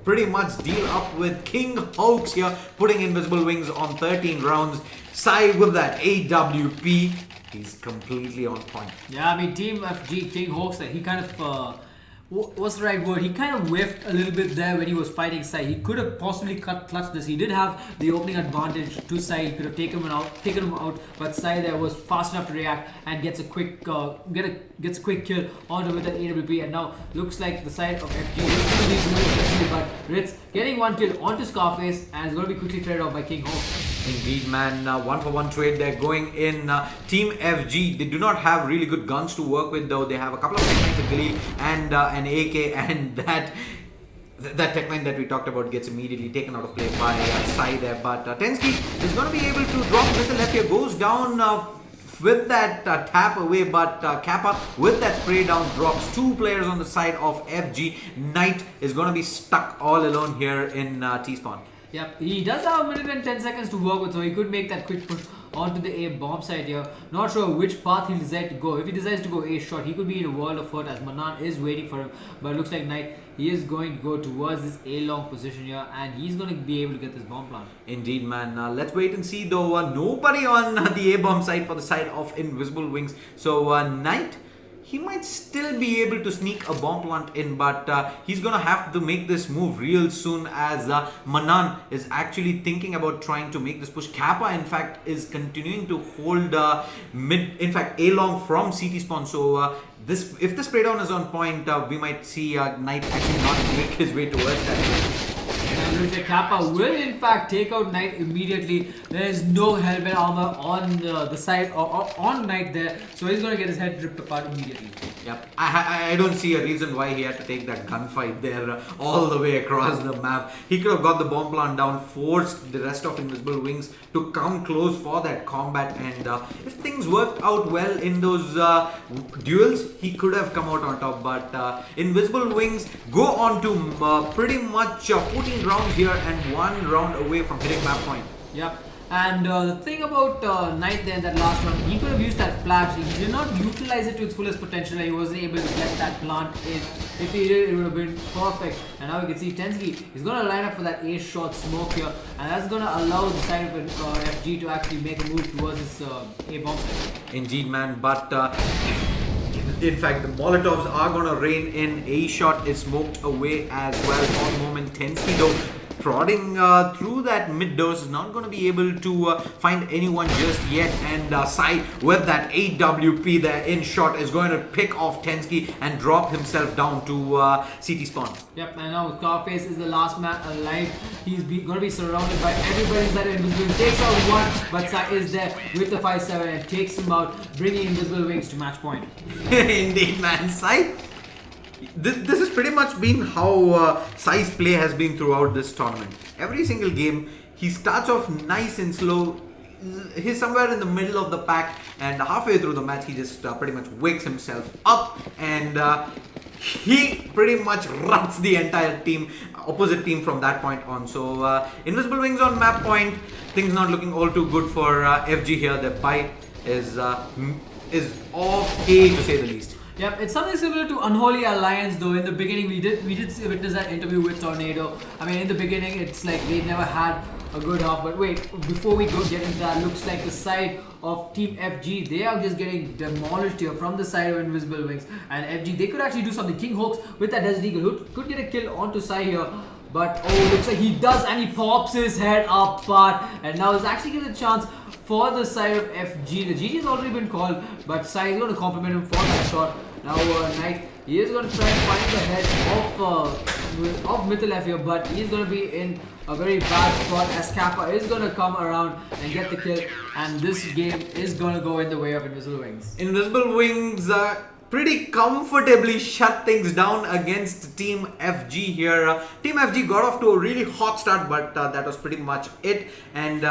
pretty much deal up with King Hoax here, putting Invisible Wings on 13 rounds. Sai with that AWP. He's completely on point. Yeah, I mean, Team FG, King Hoax, he kind of, what's the right word? He kind of whiffed a little bit there when he was fighting Sai. He could have possibly clutched this. He did have the opening advantage to Sai. He could have taken him out, but Sai there was fast enough to react and gets a quick gets a quick kill onto with that AWP. And now looks like the side of FG is going to be but RatZ getting one kill onto Scarface, and it's going to be quickly traded off by King Hoax. Indeed, man. 1-for-1 trade. They're going in. Team FG, they do not have really good guns to work with, though. They have a couple of techniques, a Galil and an AK, and that technique that we talked about gets immediately taken out of play by Sai there. But Tensky is going to be able to drop with the left here. Goes down with that tap away, but Kappa with that spray down drops two players on the side of FG. Knight is going to be stuck all alone here in T-spawn. Yep, he does have a minute and 10 seconds to work with, so he could make that quick push onto the A bomb side here. Not sure which path he'll decide to go. If he decides to go A shot, he could be in a world of hurt as Manan is waiting for him. But it looks like Knight, he is going to go towards this A long position here, and he's going to be able to get this bomb plant. Indeed, man. Let's wait and see, though. Nobody on the A bomb side for the side of Invisible Wings. So Knight, he might still be able to sneak a bomb plant in, but he's gonna have to make this move real soon, as Manan is actually thinking about trying to make this push. Kappa, in fact, is continuing to hold mid, in fact, A long from CT spawn. So if the spray down is on point, we might see Knight actually not make his way towards that. Kappa will in fact take out Knight immediately. There is no helmet armor on the side or on Knight there, so he's going to get his head ripped apart immediately. Yep, I don't see a reason why he had to take that gunfight there all the way across the map. He could have got the bomb plant down, forced the rest of Invisible Wings to come close for that combat, and if things worked out well in those duels, he could have come out on top. But Invisible Wings go on to pretty much 14 rounds here and 1 round away from hitting map point. Yep. And the thing about Knight there in that last round, he could have used that flash. He did not utilize it to its fullest potential. He wasn't able to get that plant in. If he did, it would have been perfect. And now we can see Tensky is going to line up for that A shot smoke here, and that's going to allow the side of FG to actually make a move towards this A bomb side. Indeed, man. But in fact, the Molotovs are going to rain in. A shot is smoked away as well for the moment. Tensky, though, prodding through that mid dose, is not going to be able to find anyone just yet, and Sai with that AWP there in shot is going to pick off Tensky and drop himself down to CT spawn. Yep, and now Scarface is the last man alive. He's going to be surrounded by everybody inside Invisible. Takes out one, but Sai is there with the 5-7 and takes him out, bringing Invisible Wings to match point. Indeed, man. Sai, this has pretty much been how Sai's play has been throughout this tournament. Every single game, he starts off nice and slow. He's somewhere in the middle of the pack, and halfway through the match, he just pretty much wakes himself up and he pretty much runs the entire team, opposite team from that point on. So Invisible Wings on map point, things not looking all too good for FG here. The bite is okay to say the least. Yep, it's something similar to Unholy Alliance though. In the beginning, we did witness that interview with Tornado. I mean, in the beginning, it's like they never had a good half. But wait, before we go get into that, looks like the side of Team FG, they are just getting demolished here from the side of Invisible Wings. And FG, they could actually do something. King Hawks with that Desert Eagle who could get a kill onto Sai here. But oh, looks like he does, and he pops his head apart. And now he's actually getting a chance for the side of FG. The GG has already been called, but Sai is going to compliment him for that shot. Now Knight, he is going to try and find the head of Mythilef here, but he's going to be in a very bad spot as Kappa is going to come around and get the kill, and this game is going to go in the way of Invisible Wings. Invisible Wings pretty comfortably shut things down against Team FG here. Team FG got off to a really hot start, but that was pretty much it. And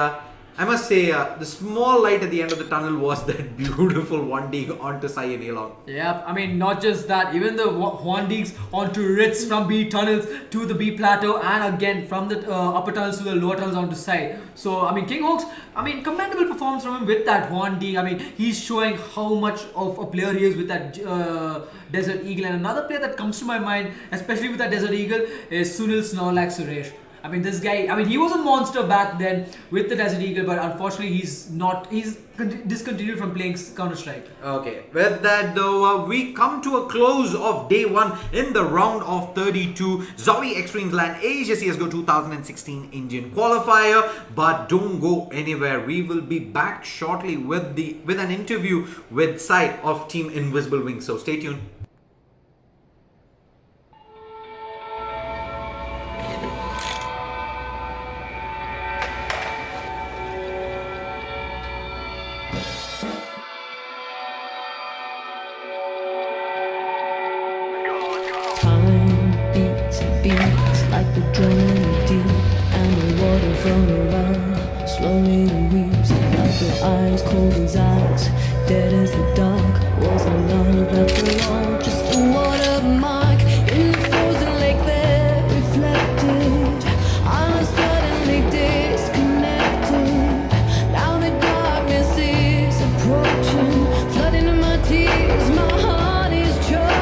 I must say, the small light at the end of the tunnel was that beautiful 1D onto Sai and Along. Yeah, I mean, not just that, even the 1Ds onto RatZ from B tunnels to the B plateau, and again from the upper tunnels to the lower tunnels onto Sai. So, I mean, King Hawks, I mean, commendable performance from him with that 1D. I mean, he's showing how much of a player he is with that Desert Eagle. And another player that comes to my mind, especially with that Desert Eagle, is Sunil Snorlax Suresh. I mean, this guy, I mean, he was a monster back then with the Desert Eagle, but unfortunately he's discontinued from playing Counter-Strike. Okay, with that though, we come to a close of day 1 in the round of 32. ZOWIE eXTREMESLAND Asia CSGO 2016 Indian Qualifier. But don't go anywhere. We will be back shortly with an interview with Sai of Team Invisible Wings. So stay tuned. Time beats like the drum in the deep, and the water from around slowly weeps. Like your eyes, cold as ice, dead as the dark. Was our love after all just a watermark in the frozen lake that reflected? I was suddenly disconnected. Now the darkness is approaching, flooding in my tears. My heart is choking.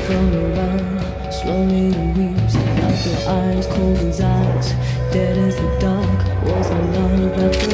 from around, slowly weeps like your eyes cold as ice, dead as the dark. Was the love after